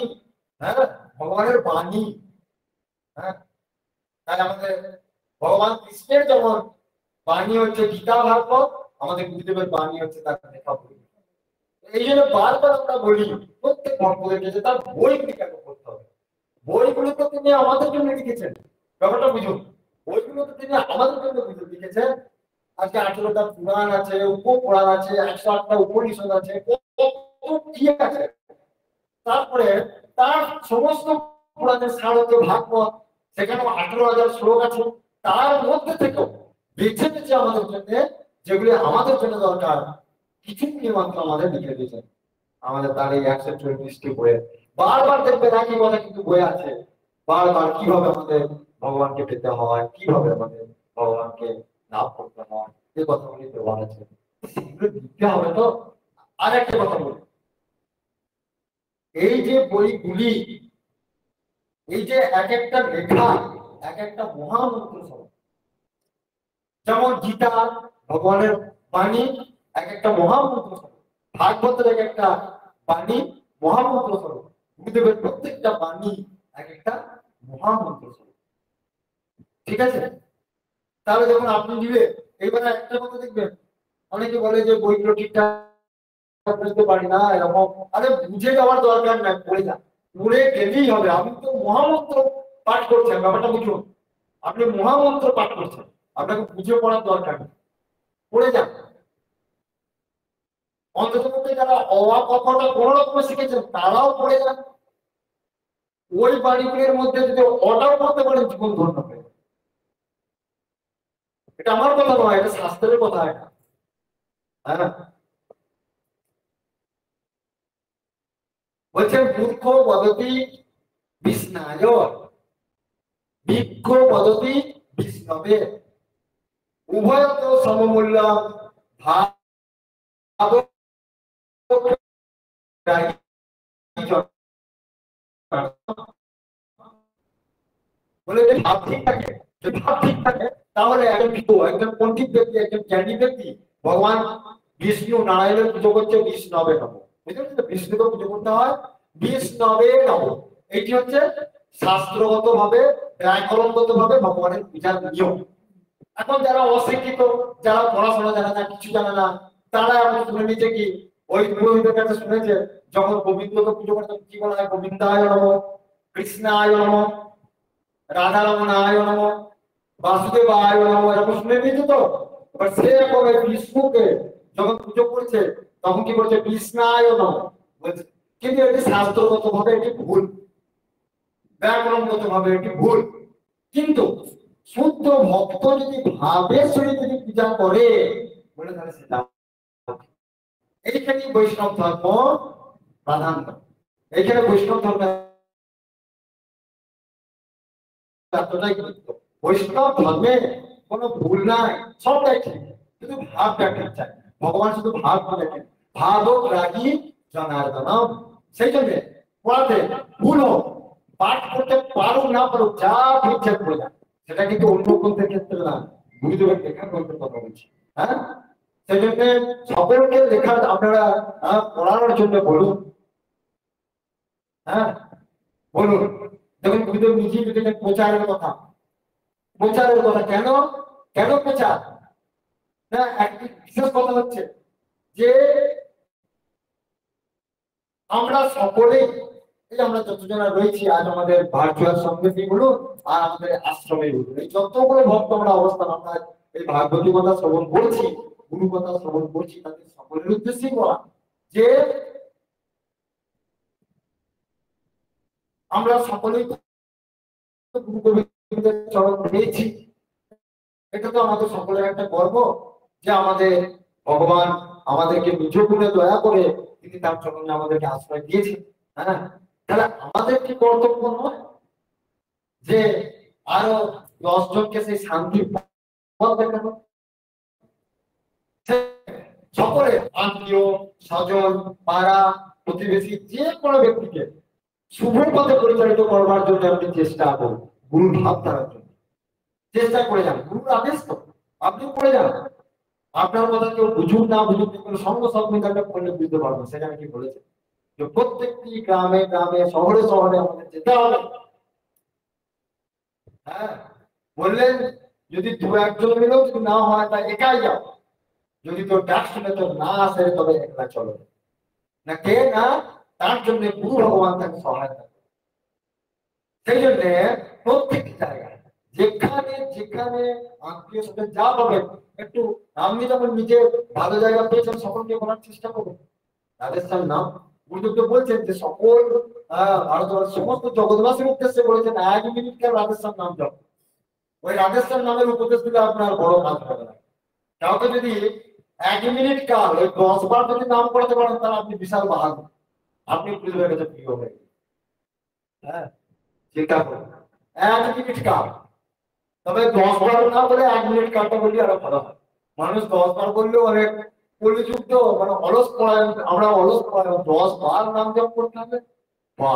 হ্যাঁ, ভগবানের বাণী। হ্যাঁ, তাই আমাদের ভগবান কৃষ্ণের যেমন বাণী হচ্ছে গীতা ভাগবত, আমাদের গুরুদেবের বাণী হচ্ছে তার লেখা বই। এই জন্য বারবার আমরা বলি প্রত্যেক ভক্তদেরকে যে তার বইগুলি কেন পড়তে হবে। বইগুলো তো তিনি আমাদের জন্য লিখেছেন, ব্যাপারটা বুঝুন। বইগুলো তো তিনি আমাদের জন্য লিখেছেন। আজকে 18টা পুরাণ আছে, উপপুরাণ আছে, 108টা উপনিষদ আছে, কি আছে। তারপরে তার সমস্ত পুরাণের সার হচ্ছে ভাগবত, সেখানেও 18,000 শ্লোক আছে। তার মধ্যে থেকেও বেছে বেছে আমাদের জন্য যেগুলি আমাদের জন্য দরকার কিছু মাত্র আমাদের লিখে দিয়েছেন। আমাদের তার এই 144টি বইয়ে বারবার দেখবে একই কথা কিন্তু বই আছে, বারবার কিভাবে আমাদের ভগবানকে পেতে হয়, কিভাবে আমাদের ভগবানকে লাভ করতে হয়, এই কথাগুলি দেওয়া আছে। সেগুলো লিখতে হবে তো। আর একটা কথা বলি, এই যে বইগুলি, এই যে এক একটা লেখা এক একটা মহামন্ত্র স্বরূপ। যেমন গীতা ভগবানের বাণী এক একটা মহামন্ত্র স্বরূপ, ভাগবতের এক একটা বাণী মহামন্ত্র স্বরূপ, গুরুদেবের প্রত্যেকটা বাণী এক একটা মহামন্ত্র স্বরূপ। ঠিক আছে? তাহলে যখন আপনি দিবে, এইবার একটা কথা দেখবেন, অনেকে বলে যে বইগুলো ঠিকঠাক বুঝতে পারি না এরকম। আরে বুঝে যাওয়ার দরকার নাই, পড়ে যান, পড়ে গেলেই হবে। আপনি তো মহামন্ত্র পাঠ করছেন, ব্যাপারটা বুঝুন। আপনি মহামন্ত্র পাঠ করছেন, আপনাকে বুঝে পড়ার দরকার নেই, পড়ে যান। অন্তত যারা অ কথাটা কোন রকম শিখেছেন তারাও পড়ে যান। ওই বাড়িগুলির মধ্যে যদি অটাও পড়তে পারেন জীবন ধন্য হবে। এটা আমার কথা নয়, এটা শাস্ত্রের কথা। এটা হ্যাঁ, বলছেন মূর্খ বদতি বিষ্ণায় বিজ্ঞ বদতি বিষ্ণবে উভয় তো সমমূল্য ভাব বলে যে ভাব ঠিক থাকে, যদি ভাব ঠিক থাকে তাহলে একজন বিজ্ঞ, একজন পণ্ডিত ব্যক্তি, একজন জ্ঞানী ব্যক্তি ভগবান বিষ্ণু নারায়ণের পুজো করছে বিষ্ণবে নব। বুঝতে পারছেন? বিষ্ণুকে পুজো করতে হয় বিষ্ণবে নব। এটি হচ্ছে শাস্ত্রগত ভাবে ব্যাকরণগত ভাবে ভগবানের পূজার নিয়ম। এখন যারা অশিক্ষিত, যারা পড়াশোনা জানে না, কিছু জানে না, তারা এখন শুনে নিচ্ছে কি ওই পুরোহিতের কাছে শুনেছে যখন গোবিন্দকে পুজো করতে কি বলা হয়, গোবিন্দায় নমঃ, কৃষ্ণায় নমঃ, রাধারমণায় নমঃ, বাসুদেবায় নমঃ, এরকম শুনে নিয়েছে তো। এবার সে এখন ওই বিষ্ণুকে যখন পুজো করছে তখন কি করছে, কৃষ্ণায় নমঃ বলছে, কিন্তু এটি শাস্ত্রগত ভাবে এটি ভুল, ব্যাকরণগত ভাবে এটি ভুল। কিন্তু শুদ্ধ ভক্ত যদি ভাবের সহিত যদি পূজা করে বলে তাহলে সেটা এইখানে বৈষ্ণব ধর্ম প্রাধান্য। এইখানে বৈষ্ণব ধর্ম এতটাই গুরুত্ব। বৈষ্ণব ধর্মে কোনো ভুল নাই, সবটাই ঠিক, শুধু ভাবটা ঠিক চাই। ভগবান শুধু ভাব বলেন, ভাবক রাগী জনার্দনম। সেই জন্য পড়াতে ভুল হোক, পাঠ করতে পারুক না পারুক, যা ঠিকঠাক করে যান, সেটা কিন্তু অন্য গ্রন্থের ক্ষেত্রে না, গুরুদেবের লেখা গ্রন্থের কথা বলছি। হ্যাঁ, সেই জন্য সকলকে লেখা আপনারা পড়ানোর জন্য বলুন। হ্যাঁ বলুন, দেখুন গুরুদেব নিজেই লিখেছেন প্রচারের কথা। প্রচারের কথা কেন, কেন প্রচার? না, একটি বিশেষ কথা হচ্ছে যে আমরা সকলেই, এই আমরা যতজনা রয়েছি আজ আমাদের ভার্চুয়াল সঙ্গতি বলুন আর আমাদের আশ্রমে বলুন, এই যতগুলো ভক্ত আমরা অবস্থান, আমরা এই ভাগবতী কথা শ্রবণ করছি, গুরু কথা শ্রবণ করছি, তাদের সকলের উদ্দেশ্যেই বলা যে আমরা সকলেই গুরু গোবিন্দের চরণ পেয়েছি। এটা তো আমাদের সকলের একটা গর্ব যে আমাদের ভগবান আমাদেরকে নিজ গুণে দয়া করে তিনি তার চরণে আমাদেরকে আশ্রয় দিয়েছেন। হ্যাঁ, তাহলে আমাদের কি কর্তব্য নয় যে আরো 10 জনকে সেই শান্তি পথ দেখানো? সকলে আত্মীয় স্বজন পাড়া প্রতিবেশী যে কোনো ব্যক্তিকে শুভ পথে পরিচালিত করবার জন্য আপনি চেষ্টা করুন, গুরু ভাব দ্বারার জন্য চেষ্টা করে যান। গুরুর আদেশ তো, আপনি করে যান। আপনার কথা কেউ বুঝুন না বুঝুন, সঙ্গ সংবিধানটা পড়লে বুঝতে পারবেন। সেখানে কি বলেছে যে প্রত্যেকটি গ্রামে গ্রামে শহরে শহরে আমাদের যেতে হবে। হ্যাঁ, বললেন যদি 2-1 জন মিলেও যদি না হয় তা একাই যাও, যদি তোর ডাক শুনে তোর না আসে তবে একলা চলো না, কে না তার জন্য গুরু ভগবান তাকে সহায়তা। সেই জন্য প্রত্যেকটি জায়গায় যেখানে যেখানে আত্মীয় সাথে যা পাবেন, একটু আপনি যখন নিজে ভালো জায়গা পেয়েছেন সকলকে বলার চেষ্টা করুন রাধেশ্যাম নাম। গুরুদেব তো বলছেন যে সকল ভারতবর্ষের সমস্ত জগৎবাসীর উদ্দেশ্যে বলেছেন 1 মিনিট কেন রাধেশ্যাম নাম জপ। ওই রাধেশ্যাম নামের উপদেশ দিলে আপনার বড় কাজ হবে না। কাউকে যদি 1 মিনিট কাল ওই 10 বার যদি নাম করতে পারেন তাহলে আপনি বিশাল বাহাদুর, আপনি গুরুদেবের কাছে প্রিয় হয়ে। হ্যাঁ, চিন্তা করুন 1 মিনিট কাল, তবে 10 বার না বলে 1 মিনিট কালটা বললে আরো ভালো হয়। মানুষ 10 বার বললেও অনেক কলিযুক্ত, মানে অলস পড়ায়, আমরা অলস পড়ায় 10 বার নাম জপ করতে হবে। বা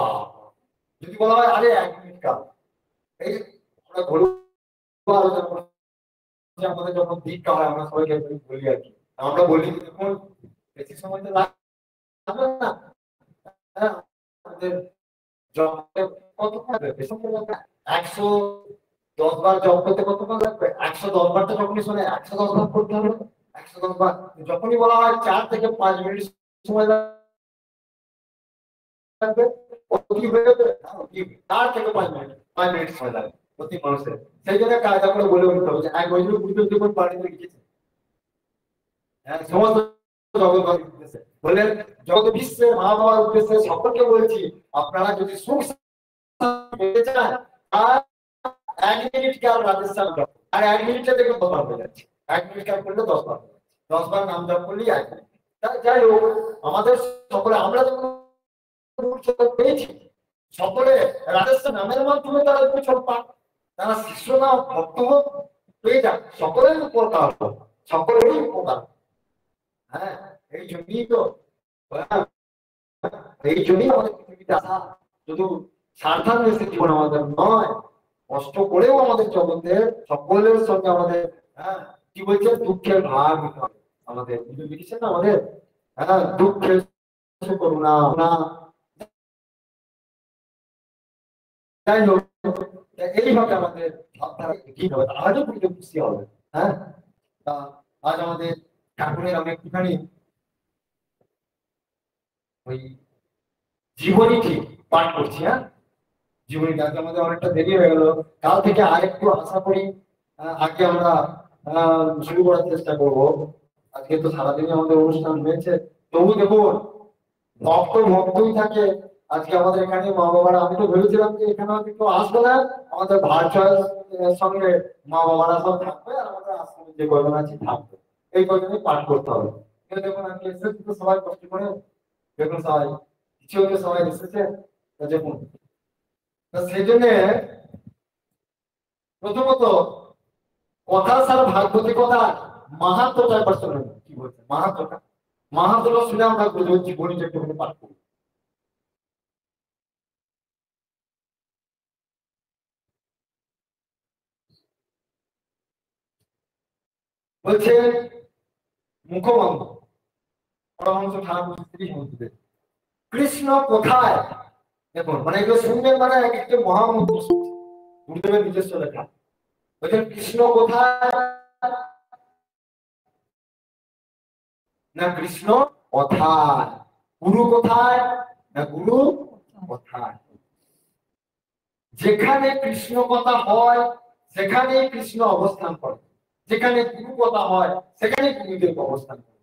যদি বলা হয় আরে 1 মিনিট কাল, এই আমরা ঘরোয়া আলোচনা করছি, আমাদের যখন দীক্ষা হয় আমরা সবাইকে বলি আর কি, আমরা বলি দেখুন বেশি সময় তো লাগবে না। হ্যাঁ, আমাদের কতক্ষণ লাগবে? বেশি সময় লাগবে না। 110 বার জপ করতে কতক্ষণ লাগবে? 110 বার তো যখনই শোনে 110 বার করতে হবে। 110 বার যখনই বলা হয় 4 থেকে 5 মিনিট সময় লাগবে, কি হয়ে যাবে? 4 থেকে 5 মিনিট, 5 মিনিট সময় লাগবে প্রতি মানুষের। সেই জন্য কায়দা করে বলে উঠতে হবে যে এক বছর গুরুদেব যখন বাড়িতে লিখেছে, হ্যাঁ, সমস্ত জগৎ উদ্দেশ্যে বললেন, জগৎ বিশ্বের মা বাবার উদ্দেশ্যে সকলকে বলছি, আপনারা যদি সুখ পেতে চান আর 1 মিনিট কাল রাধেশ্যাম জপ, আর 1 মিনিটে দেখুন 10 বার হয়ে যাচ্ছে। 1 মিনিট কাল করলে 10 বার, 10 বার নাম জপ করলেই 1 মিনিট। যাই হোক, আমাদের সকলে আমরা যখন পেয়েছি সকলে রাধেশ্যাম নামের মাধ্যমে তারা উপচল পান, তারা শিষ্য না ভক্ত হোক পেয়ে যান, সকলের উপকার হোক, সকলেরই উপকার। হ্যাঁ, এই জন্যই তো, এই জন্যই আমাদের পৃথিবীতে আসা, শুধু স্বার্থান্বেষী জীবন আমাদের নয়, কষ্ট করেও আমাদের জগতের সকলের সঙ্গে আমাদের, হ্যাঁ, কি বলছে, দুঃখের ভাগ নিতে হবে আমাদের। লিখেছেন না আমাদের, হ্যাঁ, দুঃখের করুণা না যাই হোক, এইভাবে আমাদের ভাবধারা ঠিক হবে, আজও কিন্তু খুশি হবে। হ্যাঁ, তা আজ আমাদের ঠাকুরের আমি একটুখানি ওই জীবনী ঠিক পাঠ করছি। হ্যাঁ, জীবনীটা আজকে আমাদের অনেকটা দেরি হয়ে গেল, কাল থেকে আরেকটু আশা করি আগে আমরা শুরু করার চেষ্টা করব। আজকে তো সারাদিনই আমাদের অনুষ্ঠান হয়েছে, তবু দেখুন ভক্ত ভক্তই থাকে। আজকে আমাদের এখানে মা বাবারা, আমি তো ভেবেছিলাম যে এখানে হয়তো কেউ আসবে না, আমাদের ভার্চুয়াল সঙ্গে মা বাবারা সব থাকবে আর আমাদের আশ্রমে যে কয়জন আছে থাকবে, এই কয়জনই পাঠ করতে হবে। কিন্তু দেখুন আজকে এসেছে তো সবাই কষ্ট করে, দেখুন সবাই কিছু হতে সবাই এসেছে, তো দেখুন তো সেই জন্য প্রথমত কথা সারা ভাগবতী কথা মাহাত্মটা একবার শুনুন কি বলছে। মাহাত্মটা শুনে আমরা বুঝবো জীবনীটা একটু পাঠ করবো। বলছে মুখবন্ধ পরমহংস ঠাকুর স্ত্রী মন্ত্রীদের, কৃষ্ণ কোথায়। দেখুন মানে এগুলো শুনবেন মানে এক একটা মহামন্ত্র শুনছে, গুরুদেবের নিজস্ব লেখা। বলছেন কৃষ্ণ কোথায়, না কৃষ্ণ কোথায়। গুরু কোথায়, না গুরু কোথায়। যেখানে কৃষ্ণ কথা হয় সেখানেই কৃষ্ণ অবস্থান করে, যেখানে গুরু কথা হয় সেখানে গুরুদেব অবস্থান করে।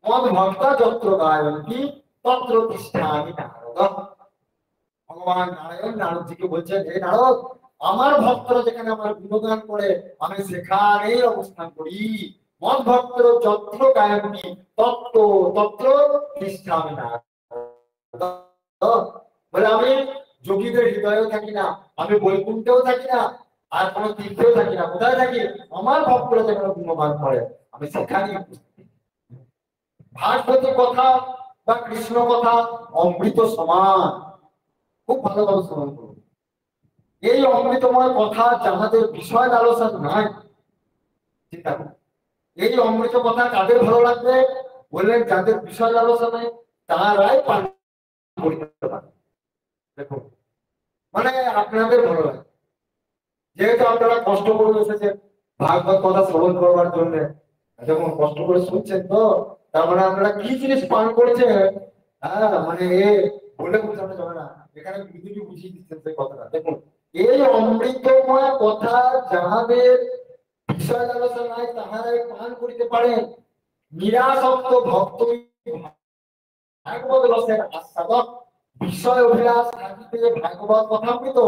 মদ ভক্তা যত্র গায়ন্তি তত্র তিষ্ঠামি নারদ। ভগবান নারায়ণ নারদজিকে বলছেন, হে নারদ, আমার ভক্তরা যেখানে আমার গুণগান করে আমি সেখানেই অবস্থান করি। মদ ভক্ত যত্র গায়ন্তি তত্র তত্র তিষ্ঠামি নারদ। বলে আমি যোগীদের হৃদয়েও থাকি না, আমি বৈকুণ্ঠেও থাকি না, আর কোনো তীর্থেও থাকি না। কোথায় থাকি, আমার ভক্তরা যেখানে গুণগান করে আমি সেখানেই। ভাগবতী কথা বা কৃষ্ণ কথা অমৃত সমান, খুব ভালোভাবে শ্রবণ করুন। এই অমৃতময় কথা যাহাদের বিষয় আলোচনা নাই, চিন্তা করুন এই অমৃত কথা কাদের ভালো লাগবে, বললেন যাদের বিষয় আলোচনা নাই তারাই পান করতে পারে। দেখুন মানে আপনাদের ভালো লাগে, যেহেতু আপনারা কষ্ট করে এসেছেন ভাগবত কথা শ্রবণ করবার জন্য, যখন কষ্ট করে শুনছেন তো তার মানে আপনারা কি জিনিস পান করেছেন। হ্যাঁ মানে এ বলে বোঝানো যাবে না, এখানে বিদুজি বুঝিয়ে দিচ্ছেন সেই কথাটা। দেখুন এই অমৃতময় কথা যাহাদের বিষয় আলোচনা নাই তাহারাই পান করিতে পারেন। নিরাসক্ত ভক্ত ভাগবত রসের আস্বাদক, বিষয় অভিলাষ থাকিতে ভাগবত কথামৃত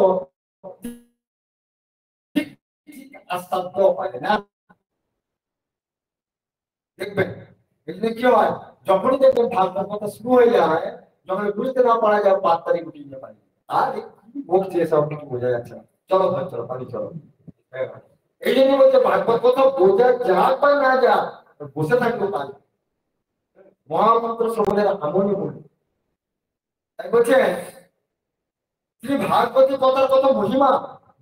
আস্বাদ্য হয় না। দেখবেন এখানে কি হয়, যখনই দেখবেন ভাগবত কথা শুরু হয়ে যায়, যখন বুঝতে না পারা যায় পাত্তারি গুটিয়ে পারি আর কি বলছে সব কিছু বোঝা যাচ্ছে না, চলো ভাই চলো পারি চলো। এই জন্য বলছে ভাগবত কথা বোঝা যাক বা না যাক বসে থাকলেও পারি, মহামন্ত্র শ্রবণের আমলই বলি। তাই বলছে শ্রী ভাগবতী কথার কত মহিমা।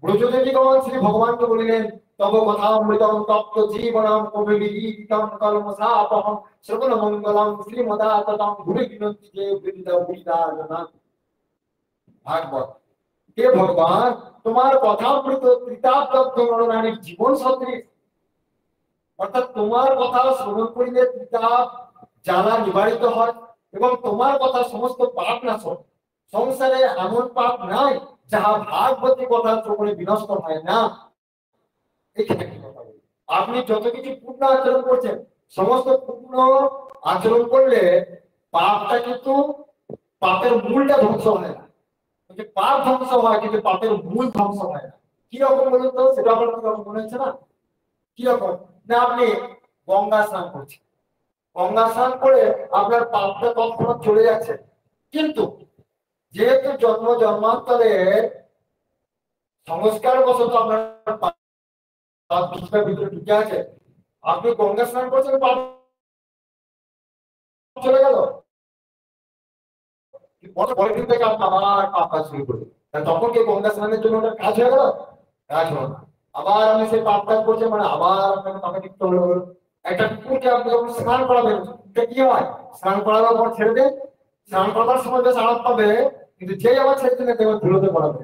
ব্রজদেবীগণ শ্রী ভগবানকে বলিলেন, তব কথামৃতম তপ্ত জীবনম কবিদিতম কলমসাপহম শ্রবণ মঙ্গলম শ্রীমদাততম ভুরি বিনন্তি যে বৃন্দ বৃন্দারনা। ভাগবত, হে ভগবান তোমার কথামৃত ত্রিতাব্দ নরনারীর জীবন সদৃশ, অর্থাৎ তোমার কথা শ্রবণ করিলে ত্রিতাপ জ্বালা নিবারিত হয় এবং তোমার কথা সমস্ত পাপ নাশক। সংসারে এমন পাপ নাই যাহা ভাগবতী কথা শ্রবণে বিনষ্ট হয় না। এখানে কি কথা বলি, আপনি যত কিছু পূর্ণ আচরণ করছেন সমস্ত পূর্ণ আচরণ করলে পাপটা কিন্তু পাপের মূলটা ধ্বংস হয় না। পাপ ধ্বংস হয় কিন্তু পাপের মূল ধ্বংস হয় না। কিরকম বলুন তো, সেটা আপনার কিরকম মনে হচ্ছে না? কিরকম না, আপনি গঙ্গা স্নান করছেন, গঙ্গা স্নান করে আপনার পাপটা তৎক্ষণাৎ চলে যাচ্ছে, কিন্তু যেহেতু জন্ম জন্মান্তরে সংস্কার বশত আপনার পাপ ভিতরে ঢুকে আছে, আপনি গঙ্গা স্নান করছেন পাপ চলে গেল, পরের দিন থেকে আপনি আবার পাপ কাজ শুরু করবেন, তখন কি গঙ্গা স্নানের জন্য ওটা কাজ হয়ে গেল? কাজ হলো না। আবার আমি সেই পাপ কাজ করছি মানে আবার আপনাকে পাপে লিপ্ত হলো। একটা কুকুরকে আপনি যখন স্নান করাবেন কি হয়, স্নান করানোর পর ছেড়ে দেন, স্নান করার সময় বেশ আরাম পাবে, কিন্তু যেই আবার ছেড়ে দিলে দেখবেন ধুলোতে পড়াবে।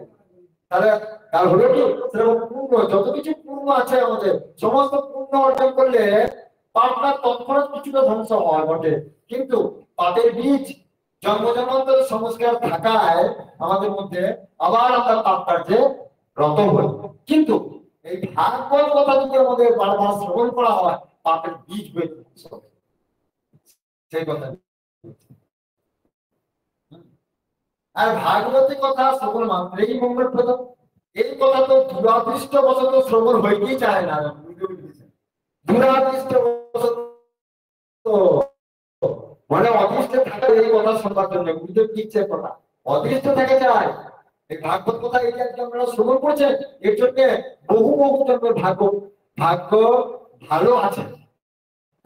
তাহলে তার হলো কি সেরকম পূর্ণ যত কিছু পূর্ণ আছে আমাদের সমস্ত পূর্ণ অর্জন করলে পাপটা তৎক্ষণাৎ কিছুটা ধ্বংস হয় বটে, কিন্তু পাপের বীজ জন্ম জন্মান্তরের সংস্কার থাকায় আমাদের মধ্যে আবার আমরা পাপ কার্যে রত হই। কিন্তু এই ভাগবত কথা যদি আমাদের বারবার শ্রবণ করা হয় পাপের বীজ হয়ে ধ্বংস হবে। সেই কথা। আর ভাগবতের কথা শ্রবণ মাত্রেই মঙ্গলপ্রদ। এই কথা তো দুরাদৃষ্ট বশত শ্রবণ হইতেই চায় না। দুরাদৃষ্ট বশত মানে অদৃষ্টে থাকে এই কথা শোনার জন্য গুরুদেব দিচ্ছে কথা অদৃষ্ট থাকে চায়। এই ভাগবত কথা এই যে আপনারা শ্রবণ করছেন এর জন্য বহু বহু জন্মের ভাগ্য ভাগ্য ভালো আছে।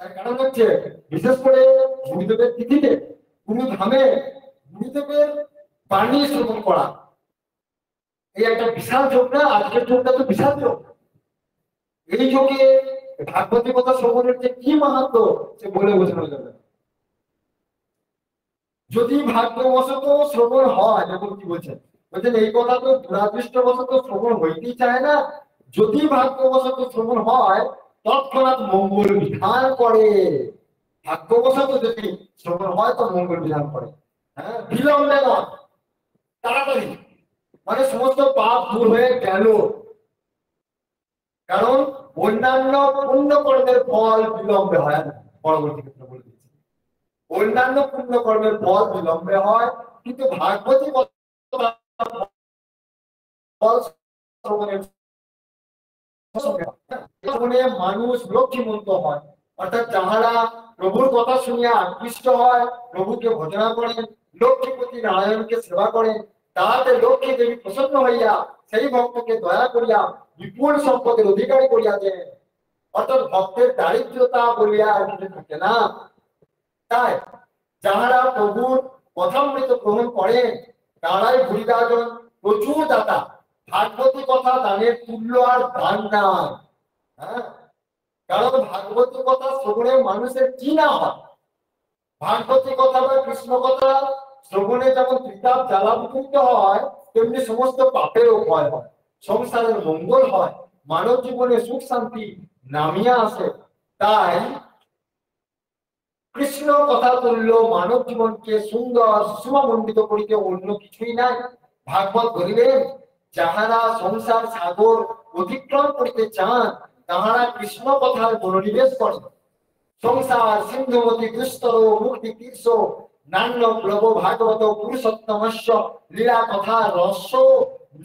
তার কারণ হচ্ছে বিশেষ করে গুরুদেবের তিথিতে গুরুধামে গুরুদেবের বাণী শ্রবণ করা এই একটা বিশাল যোগ না। আজকের যোগটা তো বিশাল যোগ। এই যোগে ভাগবতের কথা শ্রবণের যে কি মাহাত্ম সে বলে বোঝানো যাবে। যদি ভাগ্যবশত শ্রবণ হয়, যখন কি বলছেন বলছেন এই কথা তো দুরাদৃষ্টবশত শ্রবণ হইতেই চায় না। যদি ভাগ্যবশত শ্রবণ হয় তৎক্ষণাৎ মঙ্গল বিধান করে। ভাগ্যবশত যদি শ্রবণ হয় তো মঙ্গল বিধান করে। হ্যাঁ, বিলম্বে নয়, তাড়াতাড়ি। মানে সমস্ত পাপ দূর হয়ে গেল। কারণ অন্যান্য পুণ্য কর্মের ফল বিলম্বে হয় না। পরবর্তী ক্ষেত্রে বলে দিচ্ছি অন্যান্য পুণ্য কর্মের ফল বিলম্বে হয়, কিন্তু ভাগবতী ফল শ্রবণে মানুষ লক্ষ্মীমন্ত হয়। অর্থাৎ যাহারা প্রভুর কথা শুনিয়া আকৃষ্ট হয়, প্রভুকে ভজনা করেন, লক্ষ্মীপতি নারায়ণকে সেবা করেন, তাহাতে লক্ষ্মী দেবী প্রসন্ন হইয়া সেই ভক্তকে দয়া করিয়া বিপুল সম্পদের অধিকারী করিয়া দেন। অর্থাৎ ভক্তের দারিদ্রতা বলিয়া আর কিছু থাকে না। তাই যাহারা প্রভুর কথামৃত গ্রহণ করেন তারাই ভূরিদাজন প্রচুর দাতা। ভাগবতী কথা দানের তুল্য আর দান নাই। হ্যাঁ, কারণ ভাগবতী কথা শ্রবণে মানুষের কি না হয়। ভাগবতী কথা বা কৃষ্ণ কথা শ্রবণে যেমন ত্রিতাপ জ্বালাভিভূত হয় তেমনি সমস্ত পাপেরও ক্ষয় হয়, সংসারের মঙ্গল হয়, মানব জীবনে সুখ শান্তি নামিয়া আসে। তাই কৃষ্ণ কথা তুল্য মানব জীবনকে সুন্দর সুষমামণ্ডিত করিতে অন্য কিছুই নাই। ভাগবত বলিলেন যাহারা সংসার সাগর অতিক্রম করিতে চান তাহারা কৃষ্ণ কথার মনোনিবেশ করেন। সংসার সিন্ধুমতি দুস্তর মুক্তি তীর্ষ নান্য প্লব ভাগবত পুরুষোত্তমস্য লীলা কথা রস্য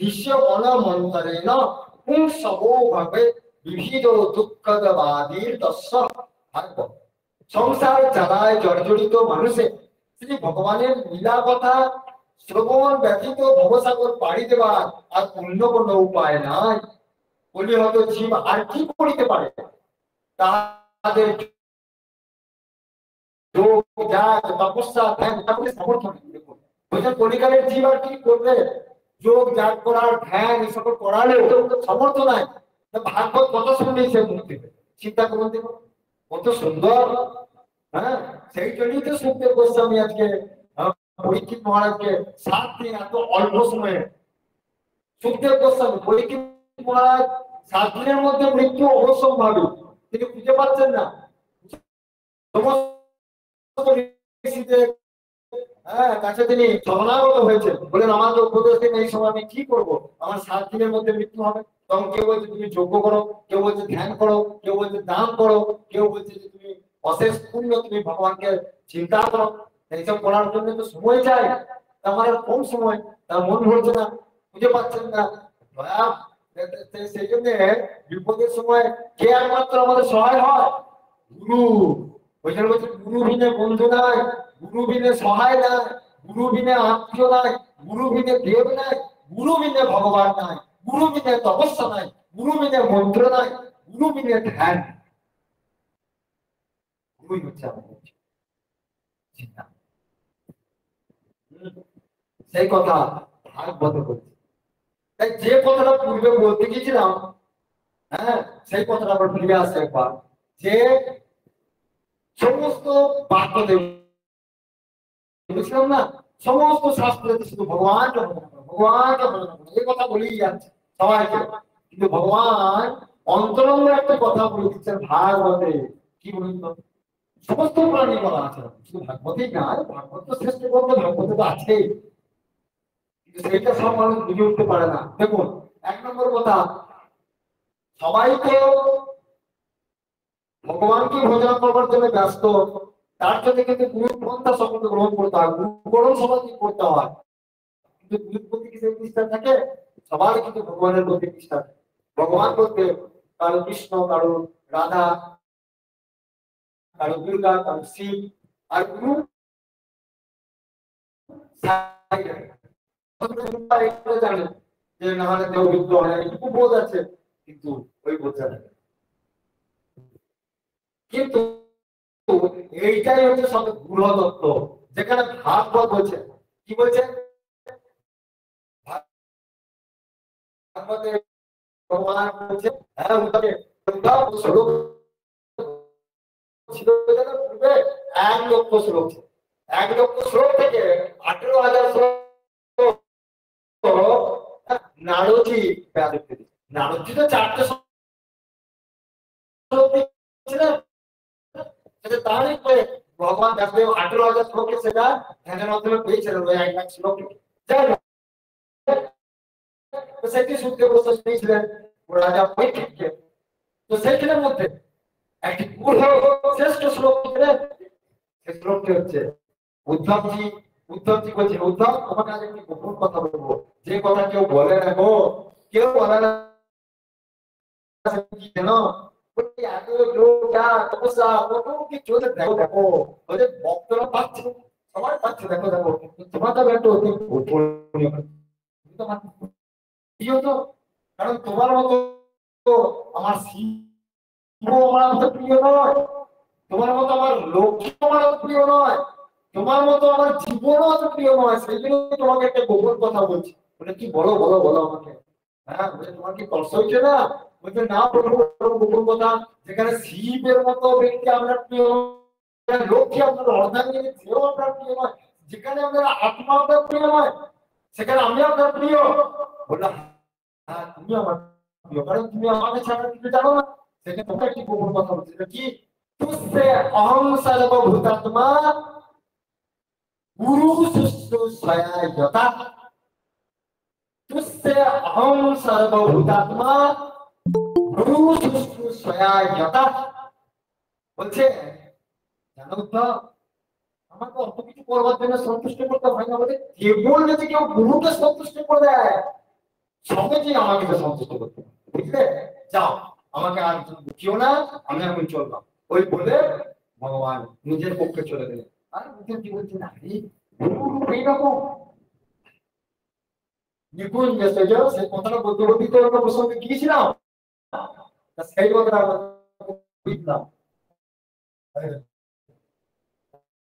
নিশ্য মনমন্তরেণ পুংসবো ভবে বিবিধ দুঃখদবাদীর দস্য। ভাগবত সংসার জ্বালায় জর্জরিত মানুষে শ্রী ভগবানের লীলা কথা শ্রবণ ব্যতীত ভবসাগর পাড়ি দেবার আর অন্য কোনো উপায় নাই। বলি হয়তো জীব আর কি করিতে পারে? তাহাদের যোগ যাগ তপস্যা ধ্যান সমর্থন কলিকালের জীব আর কি করবে? যোগ যাগ করার ধ্যান এসব করালেও সমর্থ নাই। ভাগবত কত শুনলেই সে মুক্তি পেবে। চিন্তা করুন দেখুন কত সুন্দর। হ্যাঁ, সেই জন্যই তো সুখদেব গোস্বামী আজকে পরীক্ষিত মহারাজকে 7 দিন এত অল্প সময়ে সুখদেব গোস্বামী পরীক্ষিত মহারাজ 7 দিনের মধ্যে মৃত্যু অবশ্যম্ভাবী তিনি খুঁজে পাচ্ছেন না। কাছে তিনি শরণাগত হয়েছেন, বলেন আমাকে উপদেশ দিন এই সময় আমি কি করবো, আমার 7 দিনের মধ্যে মৃত্যু হবে। তখন কেউ বলছে তুমি যজ্ঞ করো, কেউ বলছে ধ্যান করো, কেউ বলছে দান করো, কেউ বলছে যে তুমি অশেষ পূর্ণ তুমি ভগবানকে চিন্তা করো। এইসব করার জন্য তো সময় চাই। আমার কম সময়, তার মন ভরছে না, খুঁজে পাচ্ছেন না। সেই জন্য বিপদের সময় কে একমাত্র আমাদের সহায় হয়? গুরু। ওই জন্য বলছে গুরু বিনে বন্ধু নাই, গুরু বিনে সহায় নাই, গুরু বিনে আত্মীয় নাই, গুরু বিনে দেব নাই, গুরু বিনে ভগবান নাই, গুরু বিনে তপস্যা নাই, গুরু বিনে মন্ত্র নাই, গুরু বিনে ধ্যান। গুরুই হচ্ছে আমাদের চিন্তা। সেই কথা ভাগবত বলছে। তাই যে কথাটা পূর্বে বলতে গেছিলাম, হ্যাঁ সেই কথাটা আবার ফিরে আসে একবার, যে সমস্ত বাক্যদেব বলেছিলাম না, সমস্ত শাস্ত্রে শুধু ভগবান ভগবানকে ভজন করো, এই কথা বলেই যাচ্ছে সবাইকে। কিন্তু ভগবান অন্তরঙ্গ একটা কথা বলে দিচ্ছেন ভাগবতে। কি বলুন তো? সমস্ত প্রাণী বলা আছে, শুধু ভাগবতেই নয়, ভাগবত তো শ্রেষ্ঠ গ্রন্থ, ভাগবতে তো আছেই, কিন্তু সেটা সব মানুষ বুঝে উঠতে পারে না। দেখুন, এক নম্বর কথা, সবাই তো ভগবানকে ভজন করবার জন্য ব্যস্ত, তার জন্য কিন্তু গুরু পন্থা সকলকে গ্রহণ করতে হয়, গুরুকরণ সবাইকে করতে হয়। কিন্তু গুরুর প্রতি কি সেই নিষ্ঠা থাকে? সবার কিন্তু ভগবানের প্রতি নিষ্ঠা থাকে। ভগবান বলতে কারো কৃষ্ণ, কারো রাধা, কারো দুর্গা, কারো শিব, আর গুরু জানেন যে না হলে কেউ যুদ্ধ হয়, এইটুকু বোধ আছে, কিন্তু ওই বোধ জানে না। কিন্তু এইটাই হচ্ছে সব গূঢ় তত্ত্ব, যেখানে ভাগবত বলছে। কি বলছে ভাগবতে? ভগবান বলছে, হ্যাঁ উদ্ধারে শ্লোক ছিল, পূর্বে 1,00,000 শ্লোক ছিল। 1,00,000 শ্লোক থেকে 18,000 শ্লোক নারদজি ব্যাধকে দিয়েছে। নারদজি তো 4টে শ্লোক দিয়েছিলেন, সেটা তারই করে ভগবান ব্যাসদেব 18,000 শ্লোকে সেটা ধ্যানের মাধ্যমে পেয়েছিলেন, ওই 1,00,000 শ্লোক। যাই হোক, তো সেটি শুনতে বসে পেয়েছিলেন রাজা পরীক্ষিতকে। তো সেইখানের মধ্যে একটি গূঢ় শ্রেষ্ঠ শ্লোক ছিলেন, সেই শ্লোকটি হচ্ছে উদ্ধবজি। উদ্ধবজি বলছে, উদ্ধব তোমাকে আজ একটি গোপন কথা বলবো, যে কথা কেউ বলে না গো, কেউ বলে না। কেন? এত যোগা তপস্যা কত কি চলছে, দেখো দেখো, ওদের ভক্তরা পাচ্ছে, সবাই পাচ্ছে, দেখো দেখো, তোমার তো একটা অতি গোপনীয় তোমার প্রিয় তো, কারণ তোমার মতো আমার শিব আমার মতো প্রিয় নয়, তোমার মতো আমার লক্ষ্মী আমার প্রিয় নয়, তোমার মতো আমার জীবনও অত প্রিয় নয়। সেই জন্য তোমাকে একটা গোপন কথা বলছি। বলে কি? বলো বলো বলো আমাকে। হ্যাঁ, বলে তোমার কি কষ্ট হচ্ছে না? বলছে না প্রভু, গোপন কথা। যেখানে শিবের মতো ব্যক্তি আপনার প্রিয় নয়, লক্ষ্মী আপনার অর্ধাঙ্গিনী সেও আপনার প্রিয় নয়, যেখানে আপনার আত্মা আপনার প্রিয় নয়, সেখানে আমি আপনার প্রিয়। বললো হ্যাঁ, তুমি আমার প্রিয়, কারণ তুমি আমাকে ছাড়া কিছু জানো না। সেটা তোমার একটি গোপন কথা বলছে, কি? তুসে অহং সর্বভূতাত্মা গুরু শুশ্রূষায়তা। তুসে অহং সর্বভূতাত্মা গুরু শুশ্রূষায়তা। বলছে জানো তো, আমাকে অত কিছু করবার জন্য সন্তুষ্ট করতে হয় না, বলে কেবল যদি কেউ গুরুকে সন্তুষ্ট করে দেয়, সহজেই আমাকে সন্তুষ্ট করতে হবে। বুঝলে? যাও, আমাকে আর বুঝিও না, আমি এখন চললাম। ওই বলে ভগবান নিজের পক্ষে চলে গেলেন। আর মুখে কি বলছে না, এইরকম নিকুঞ্জ মেসেজ, সেই কথাটা বলতে বলতে তো একটা প্রসঙ্গে গিয়েছিলাম, সেই কথাটা বুঝলাম।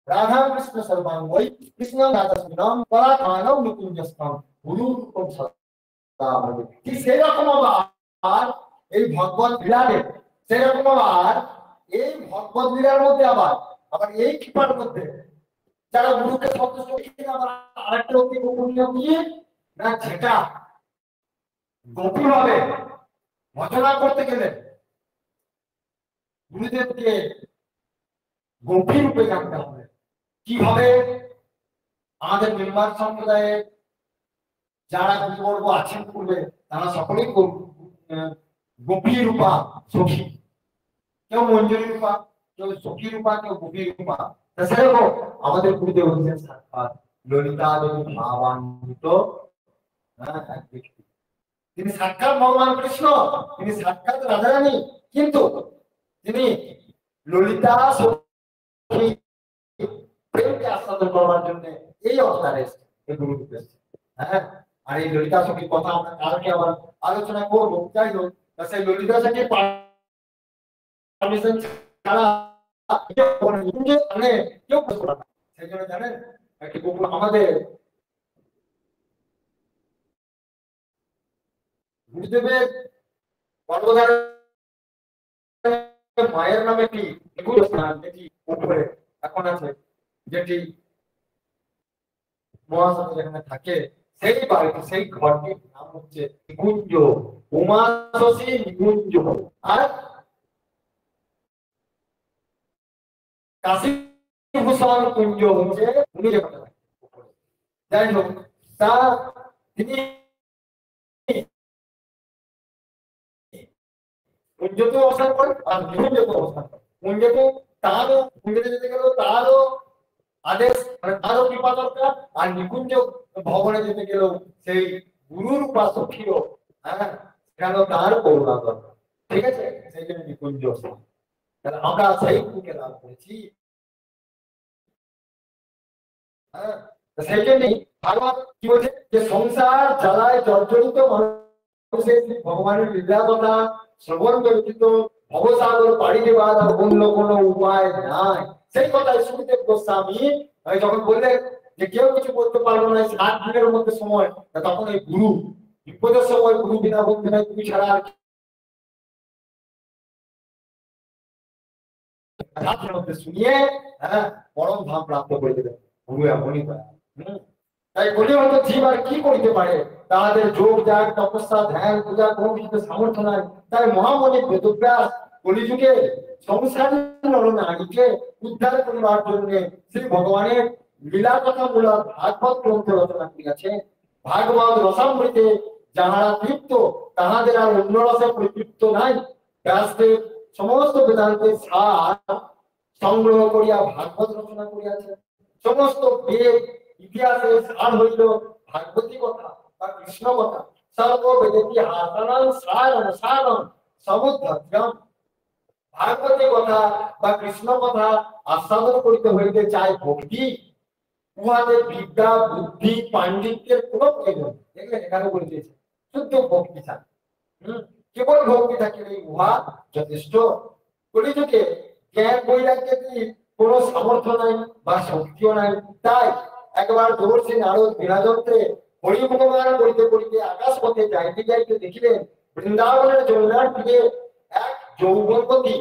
রাধা কৃষ্ণ সর্বাঙ্গই কৃষ্ণ রাধা সুনাম পরাকানম নিকুঞ্জস্তম গুরু রূপম সদা। ঠিক সেরকম আবার এই ভগবত লীলাতে, সেরকম আবার এই ভগবত লীলার মধ্যে আবার আবার এই কৃপার মধ্যে যারা গুরুকে সন্তুষ্ট করেছে, আবার আরেকটা অতি গোপনীয় কি না, যেটা গভীরভাবে ভজনা করতে গেলে গুরুদেবকে গভীর রূপে জানতে হবে। কিভাবে? আমাদের মেম্বার সম্প্রদায়ে যারা গুরুবর্গ আছেন পূর্বে, তারা সকলেই গভীর রূপা সখী, কেউ মঞ্জুরি রূপা, কেউ সখী রূপা, কেউ গভীর রূপা। সেরকম আমাদের গুরুদেব হচ্ছেন সাক্ষাৎ ললিতা দেবী ভাবান্বিত এক ব্যক্তি। তিনি সাক্ষাৎ ভগবান কৃষ্ণ, তিনি সাক্ষাৎ রাধারানী, কিন্তু তিনি ললিতা সখী প্রেমকে আস্বাদন করবার জন্য এই অবতারে এই গুরু রূপে এসেছেন। হ্যাঁ, আর এই ললিতা সখীর কথা আমরা কালকে আবার আলোচনা করবো। যাই হোক, সেই ললিতা সখী পারমিশন ছাড়া কেউ করতে পারে না। সেই জন্য জানেন, একটি গোপন আমাদের গুরুদেবের গর্ভধারণ মায়ের নামে কি যেটি উপরে এখন আছে, যেটি মহাসনে যেখানে থাকে, সেই বাড়িটি সেই ঘরটির নাম হচ্ছে নিকুঞ্জ, উমা শশী নিকুঞ্জ। আর কাশী ভূষণ কুঞ্জ হচ্ছে উনি যে কথা। যাই হোক, তা তিনি কুঞ্জতে অবস্থান করেন আর নিকুঞ্জতে অবস্থান করেন। কুঞ্জতে যেতে গেলেও তারও আদেশ, মানে তারও কৃপা দরকার, আর নিকুঞ্জ ভবনে যেতে গেলেও সেই গুরুর উপাসক ছিল, হ্যাঁ, সেখানেও তার করুণা দরকার। ঠিক আছে, সেই জন্য নিকুঞ্জ। তাহলে আমরা সেই গুরুকে লাভ করেছি। হ্যাঁ, সেই জন্যই ভাগবত কি বলছে যে সংসার জ্বালায় জর্জরিত মানুষের ভগবানের লীলা কথা শ্রবণ ব্যতীত ভবসাগর পাড়ি দেওয়ার আর অন্য কোনো উপায় নাই। সেই কথাই সুখদেব গোস্বামী যখন বললেন যে কেউ কিছু করতে পারলো না 7 দিনের মধ্যে সময়, তখন এই গুরু বিপদের সময় গুরু বিনা বন্ধু নাই, তুমি ছাড়া আর রাতের মধ্যে শুনিয়ে, হ্যাঁ, পরম ধাম প্রাপ্ত করে দেবেন গুরু। এমনই হয়। তাই বলি হয়তো জীব আর কি করিতে পারে, তাদের যোগ যাগ তপস্যা ধ্যান পূজা কোনো কিছুতে সামর্থ্য নাই। তাই মহামণি বেদব্যাস কলিযুগে সংসারী নরনারীকে উদ্ধার করিবার জন্য শ্রী ভগবানের লীলা কথা মূলক ভাগবত গ্রন্থ রচনা করিয়াছে। ভাগবত রসামৃতে যাহারা তৃপ্ত, তাহাদের আর অন্য রসে পরিতৃপ্ত নাই। ব্যাসদেব সমস্ত বেদান্তের সার সংগ্রহ করিয়া ভাগবত রচনা করিয়াছে। সমস্ত বেদ ইতিহাসের সার হইল ভাগবতী কথা বা কৃষ্ণ কথা। সর্ববেদেতি হাসানাং সারং সারং সমুদ্ধত্যম। ভাগবতী কথা বা কৃষ্ণ কথা আস্বাদন করিতে হইতে চাই ভক্তি, উহাতে বিদ্যা বুদ্ধি পাণ্ডিত্যের কোনো প্রয়োজন। দেখলেন, এখানে বলে দিয়েছে শুদ্ধ ভক্তি চাই। কেবল ভক্তি থাকিলে উহা যথেষ্ট। কলিযুগে জ্ঞান বৈরাগ্যের কোনো সামর্থ্য নাই বা শক্তিও নাই। তাই একবার দেবর্ষি নারদ বিরাজন্ত্রে হরি ভগবান করিতে করিতে আকাশ পথে যাইতে যাইতে দেখিলেন বৃন্দাবনের যমুনার তীরে এক যৌবনবতী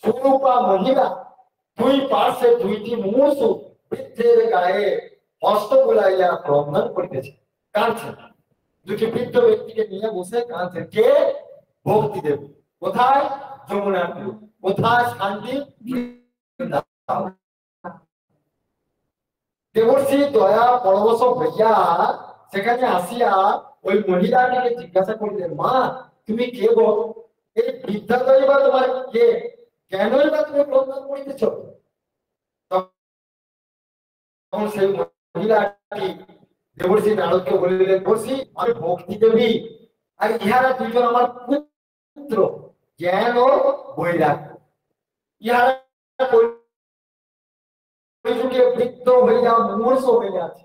সুরূপা মহিলা দুই পার্শ্বে দুইটি মুমূর্ষু বৃদ্ধের গায়ে হস্ত বুলাইয়া ক্রন্দন করিতেছে, কাঁদছেন। দুটি বৃদ্ধ ব্যক্তিকে নিয়ে বসে কাঁদছেন। কে? ভক্তিদেব। কোথায়? যমুনার তীরে। কোথায়? শান্তি দেবর্ষি দয়া পরবশ হইয়া সেখানে আসিয়া ওই মহিলাটিকে জিজ্ঞাসা করিলেন, মা তুমি কে গো? এই বৃদ্ধাদয় বা তোমার কে? কেনই বা তুমি ক্রন্দন করিতেছ? তখন সেই মহিলাটি দেবর্ষি নারদকে বলিলেন, দেবর্ষি আমি ভক্তি দেবী, আর ইহারা দুজন আমার পুত্র জ্ঞান ও বৈরাগ্য। ইহারা বৃদ্ধ হইয়া মুমূর্ষ হইয়া আছে,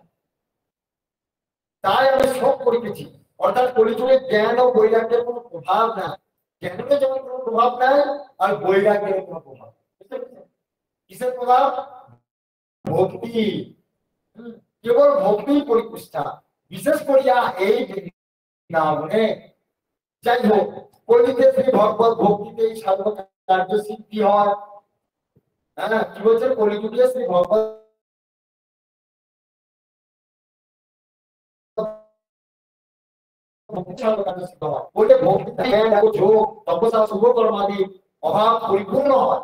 তাই আমি শোক করিতেছি। অর্থাৎ কলিযুগে জ্ঞান ও বৈরাগ্যের কোনো প্রভাব নাই। জ্ঞানের যেমন কোনো প্রভাব নাই, আর বৈরাগ্যের কোনো প্রভাব। কিসের প্রভাব? ভক্তি। কেবল ভক্তি পরিপুষ্টা, বিশেষ করিয়া এই বৃন্দাবনে। যাই হোক, কলিতে শ্রী ভগবত ভক্তিতে সাধন কার্য সিদ্ধি হয়। হ্যাঁ, কি বলছেন? কলিযুগে শ্রী ভগবত অভাব পরিপূর্ণ হয়।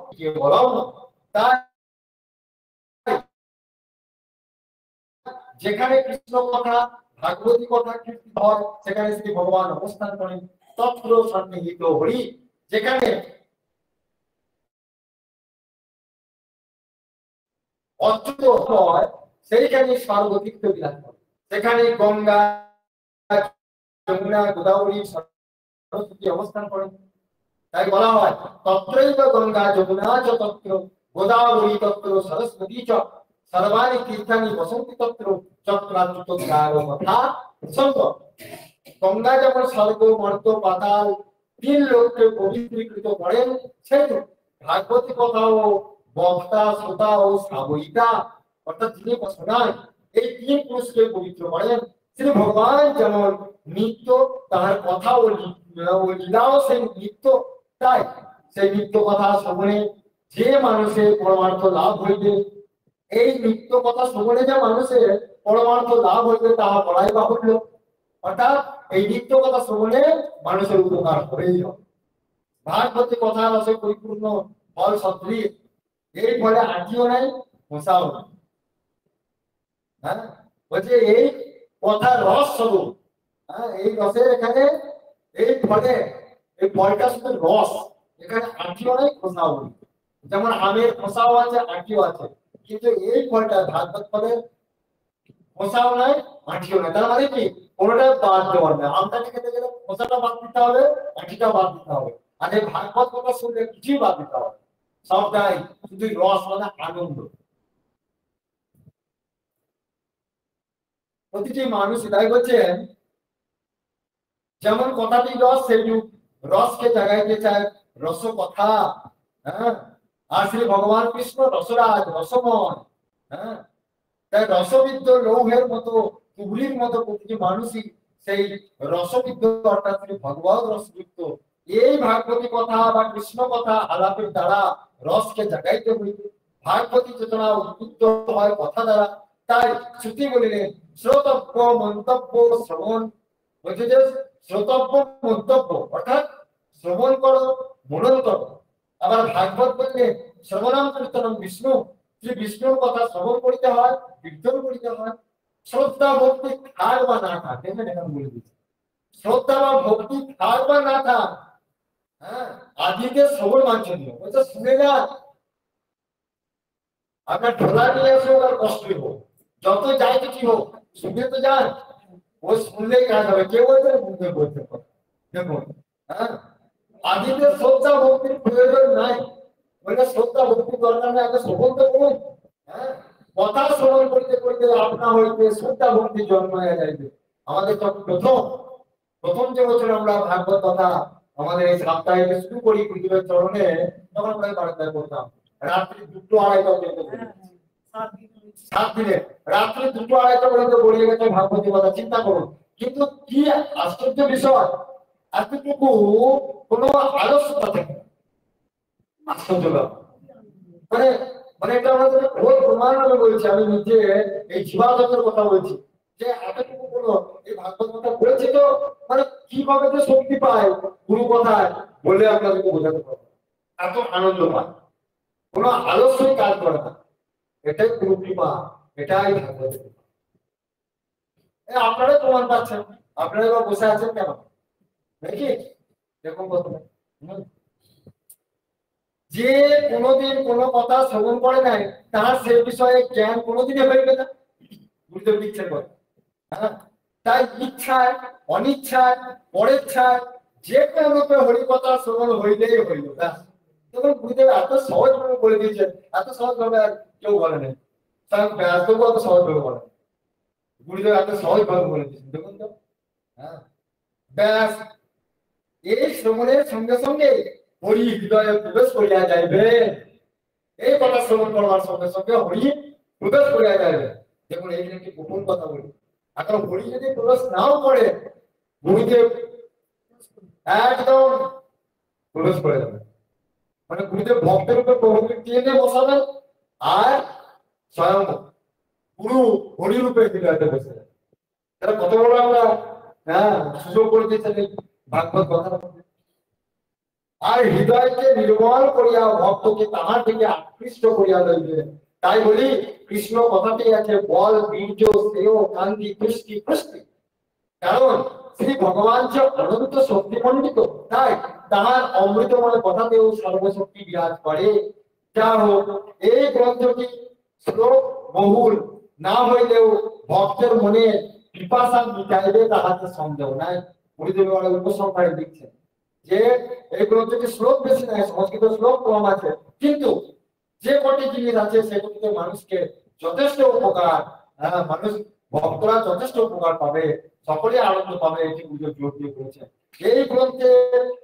যেখানে কৃষ্ণ কথা ভাগবতী কথা কীর্তিত হয়, সেখানে শ্রী ভগবান অবস্থান করেন। তত্র সন্নিহিত হরি। যেখানে অচ্যুত হয়, সেইখানে সর্বতীর্থ বিরাজ করে। সেখানে গঙ্গা যমুনা গোদাবরী সরস্বতী অবস্থান করেন। তাই বলা হয় তত্রৈব গঙ্গা যমুনা চ তত্র গোদাবরী তত্র সরস্বতী চ সর্বাণি তীর্থানি বসন্তি তত্র চক্রাচ্যুত কথা প্রসঙ্গ। গঙ্গা যেমন স্বর্গ মর্ত পাতাল 3 লোককে পবিত্রীকৃত করেন, সেই ভাগবতী কথা ও বক্তা শ্রোতা ও শ্রাবয়িতা অর্থাৎ যিনি শোনান, এই 3 পুরুষকে পবিত্র করেন। শ্রী ভগবান যেমন নিত্য, তাহার কথা ও লীলাও সেই নিত্য। তাই সেই নিত্য কথা শ্রবণে যে মানুষের পরমার্থ লাভ হইবে, এই নিত্য কথা শ্রবণে যে মানুষের পরমার্থ লাভ হইবে তাহা বলাই বাহুল্য। অর্থাৎ এই নিত্য কথা শ্রবণে মানুষের উপকার হবেই হবে। ভাগবতী কথা রসে পরিপূর্ণ ফল সদৃশ, এই ফলে আটিও নাই মশাও নাই। হ্যাঁ, বলছে এই কথার রস স্বরূপ, হ্যাঁ, এই রসের এখানে এই ফলে, এই ফলটা শুধু রস, এখানে আটিও নাই খোসাও নেই। যেমন আমের খোসাও আছে আটিও আছে, কিন্তু এই ফলটা ভাগবত ফলের খোসাও নাই আটিও নাই। তার মানে কি কোনোটা বাদ দেওয়ার নাই। আমটাকে খেতে গেলে খোসাটা বাদ দিতে হবে, আটিটা বাদ দিতে হবে। আর এই ভাগবত কথা শুনলে কিছুই বাদ দিতে হবে, সবটাই শুধু রস মানে আনন্দ। প্রতিটি মানুষ তাই বলছেন, যেমন কথাটি রস সেই রসকে জাগাইতে চায় রস কথা। হ্যাঁ, আর শ্রী ভগবান কৃষ্ণ রসরাজ রসময়। হ্যাঁ, তাই রসবিদ্ধ লৌহের মতো তুবলির মতো প্রতিটি মানুষই সেই রসবিদ্ধ, অর্থাৎ শ্রী ভগবত রসযুক্ত। এই ভাগবতী কথা বা কৃষ্ণ কথা আলাপের দ্বারা রসকে জাগাইতে হইবে। ভাগবতী চেতনা উদ্বুদ্ধ হয় কথা দ্বারা। তাই শ্রুতি বলিলেন শ্রোতব্য মন্তব্য শ্রবণ, বলছে যে শ্রোতব্য মন্তব্য অর্থাৎ শ্রবণ করো, মনন করো। আবার ভাগবত বললে শ্রবণাম কীর্তনম বিষ্ণু, শ্রী বিষ্ণুর কথা শ্রবণ করিতে হয়, কীর্তন করিতে হয়। শ্রদ্ধা ভক্তি থাক বা না থাক, দেখবেন এখানে বলে দিচ্ছে শ্রদ্ধা বা ভক্তি থাক বা না থাক, হ্যাঁ, আদিতে শ্রবণ বাঞ্ছনীয়। বলছে শুনে যান, আপনার ঢোলা নিয়ে আসে আর কষ্টই হোক, যত যাই কিছু হোক, শুনে তো যান। ও শুনলেই কাজ হবে। কেউ বলছে বুঝতে বলতে দেখুন, হ্যাঁ, আদিতে শ্রদ্ধা ভক্তির প্রয়োজন নাই। বলে শ্রদ্ধা ভক্তির দরকার নাই, আগে শ্রবণ তো করুন। হ্যাঁ, কথা শ্রবণ করতে করতে আপনা হইতে শ্রদ্ধা ভক্তি জন্মায়া যাইবে। আমাদের তো প্রথম প্রথম যে বছর আমরা ভাগবত কথা আমাদের এই সাপ্তাহিকে শুরু করি গুরুদেবের চরণে, তখন আমরা বাড়িতে করতাম রাত্রি 2-2:30 পর্যন্ত। 7 দিনে রাত্রি 2-2:30 পর্যন্ত গড়িয়ে গেছে ভাগবতী কথা, চিন্তা করুন। কিন্তু কি আশ্চর্য বিষয়, এতটুকু কোনো আলস্যতা থাকে না। আশ্চর্য ব্যাপার। মানে মানে এটা আমাদের ভোর প্রমাণ আমি বলছি, আমি নিজে এই জীবাদতের কথা বলছি যে এতটুকু কোনো এই ভাগবত কথা বলেছি তো, মানে কিভাবে যে শক্তি পায় গুরু কথায় বলে আপনাদেরকে বোঝাতে পারবো। এত আনন্দ পায়, কোনো আলস্যই কাজ করে না। এটাই গুরু কৃপা, এটাই ভাগবত। আপনারা প্রমাণ পাচ্ছেন, আপনারা এবার বসে আছেন কেন নাকি? দেখুন প্রথমে যে কোনোদিন কোনো কথা শ্রবণ করে নাই, তার সে বিষয়ে জ্ঞান কোনোদিনই হইবে না, বুঝতে ইচ্ছে করে। হ্যাঁ, তাই ইচ্ছায় অনিচ্ছায় পরেচ্ছায় যে কোনো রূপে হরিকথা শ্রবণ হইলেই হইল। তখন গুরুদেব এত সহজ ভাবে বলে দিয়েছেন, এত সহজ ভাবে আর কেউ বলে নাই। ব্যাসদেবও এত সহজ ভাবে বলে, গুরুদেব এত সহজ ভাবে বলে দিয়েছেন। দেখুন তো, হ্যাঁ, ব্যাস এই শ্রবণের সঙ্গে সঙ্গে হরি হৃদয়ে প্রবেশ করিয়া যাইবে। এই কথা শ্রবণ করবার সঙ্গে সঙ্গে হরি প্রবেশ করিয়া যাইবে। দেখুন এই একটি গোপন কথা বলি, এখন হরি যদি প্রবেশ নাও করে, গুরুদেব একদম প্রবেশ করে যাবে। মানে গুরুদেব ভক্তের উপর প্রভুকে টেনে বসাবেন, আর স্বয়ং গুরু হরি রূপে হৃদয়তে বসে যাবে। তাহলে কত বড় আমরা, হ্যাঁ, সুযোগ করে দিয়েছেন এই ভাগবত কথা। আর হৃদয়কে নির্মল করিয়া ভক্তকে তাহার দিকে আকৃষ্ট করিয়া লইবে। তাই বলি কৃষ্ণ কথাটি আছে বল বীর্য স্নেহ কান্তি পুষ্টি পুষ্টি। কারণ শ্রী ভগবান যে অনন্ত শক্তি মণ্ডিত, তাই তাহার অমৃতময় কথাতেও সর্বশক্তি বিরাজ করে। যা হোক, এই গ্রন্থটি শ্লোক বহুল না হইলেও ভক্তের মনে পিপাসা মিটাইবে তাহাতে সন্দেহ নাই। গুরুদেব উপসংহারে লিখছেন যে এই গ্রন্থটি শ্লোক বেশি নাই, সংস্কৃত শ্লোক কম আছে, কিন্তু যে কটি জিনিস আছে সেগুলিতে মানুষকে যথেষ্ট উপকার, মানুষ ভক্তরা যথেষ্ট উপকার পাবে, সকলে আনন্দ পাবে, এটি গুরুদেব জোর দিয়ে বলেছেন। এই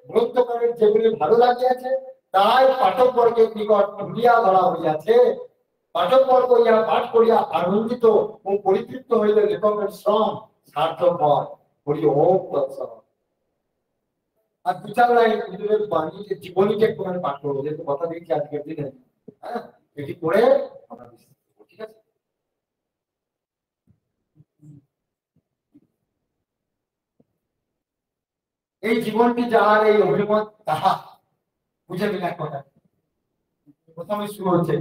গ্রন্থকারের যেগুলি ভালো লাগিয়াছে তাই পাঠক বর্গের নিকট তুলিয়া ধরা হইয়াছে। পাঠক বর্গ ইহা পাঠ করিয়া আনন্দিত ও পরিতৃপ্ত হইলে লেখকের শ্রম সার্থক হয়। বলি ওম তৎসৎ। আর 2-4 লাইন গুরুদেবের বাণী জীবনীকে একটুখানি পাঠ করবো, যেহেতু কথা দিচ্ছি আজকের দিনে। হ্যাঁ, এটি পড়ে আমরা ঠিক আছে। এই জীবনটি যাহার এই অভিমত তাহা বুঝে দিন এক কথা। প্রথমে শুরু হচ্ছে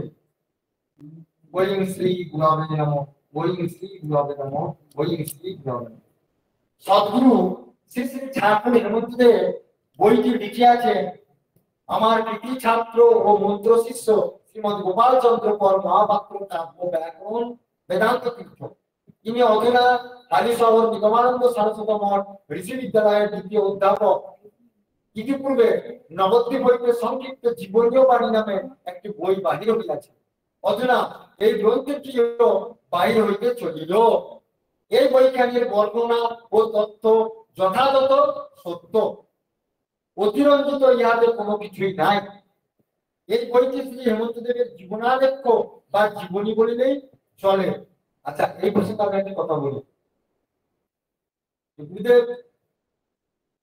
ওইং শ্রী গুরবে নমঃ, ওইং শ্রী গুরবে নমঃ, ওইং শ্রী গুরবে নমঃ। সদ্গুরু শ্রী শ্রী ঠাকুর হেমন্তদেব বইটি লিখিয়াছেন আমার কৃতি ছাত্র ও মন্ত্র শিষ্য শ্রীমদ গোপাল চন্দ্র কর মহাপাত্র কাব্য ব্যাকরণ বেদান্ত তীর্থ। ইনি অধুনা হালিশহর নিগমানন্দ সারস্বত মঠ ঋষি বিদ্যালয়ের দ্বিতীয় অধ্যাপক। ইতিপূর্বে নবদ্বীপ হইতে সংক্ষিপ্ত জীবনীয় বাণী নামে একটি বই বাহির হইয়াছে। অধুনা এই গ্রন্থটিও বাহির হইতে চলিল। এই বইখানির বর্ণনা ও তথ্য যথাযথ সত্য, অতিরঞ্জিত ইহাতে কোনো কিছুই নাই। এই বইটি শ্রী হেমন্ত দেবের জীবনালেখ্য বা জীবনী বলিলেই চলে। আচ্ছা, এই প্রসঙ্গে আমি একটা কথা বলি। গুরুদেব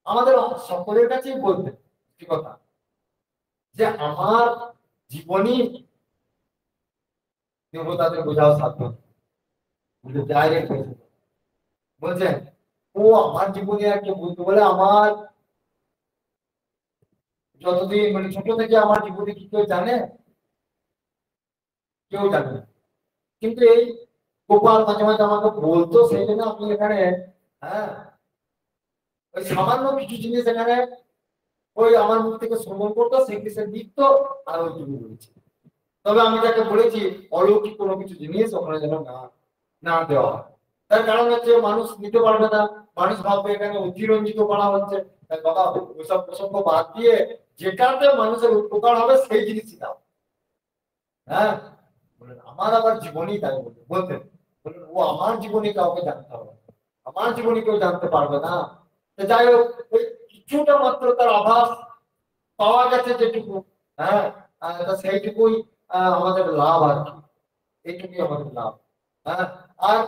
আমাদের সকলের কাছেই বলতেন কি কথা, যে আমার জীবনী দেবতাদের বোঝাও সাধ্য ডাইরেক্ট বলছেন। ও আমার জীবনী আর কেউ বলতে বলে আমার যতদিন মানে ছোট থেকে আমার জীবনী কি কেউ জানে? কেউ জানে না। কিন্তু এই গোপাল মাঝে মাঝে আমাকে বলতো, সেই জন্য আপনি এখানে হ্যাঁ ওই সামান্য কিছু জিনিস এখানে ওই আমার মুখ থেকে শ্রবণ করতো, সেগুলি সে লিখত আর ওইটুকু বলেছি। তবে আমি তাকে বলেছি অলৌকিক কোনো কিছু জিনিস ওখানে যেন না না দেওয়া হয়। তার কারণ হচ্ছে মানুষ নিতে পারবে না, মানুষ ভাববে এখানে অতিরঞ্জিত করা হচ্ছে। তাই বাবা ওইসব প্রসঙ্গ বাদ দিয়ে যেটাতে মানুষের উপকার হবে সেই জিনিসই দাও। হ্যাঁ বলেন আমার আবার জীবনী তাই বলতেন, বলেন ও আমার জীবনী কাউকে জানতে হবে, আমার জীবনী কেউ জানতে পারবে না। যাই হোক, ওই কিছুটা মাত্র তার আভাস পাওয়া গেছে যেটুকু, হ্যাঁ সেইটুকুই আমাদের লাভ আর কি, এইটুকুই আমাদের লাভ। হ্যাঁ আর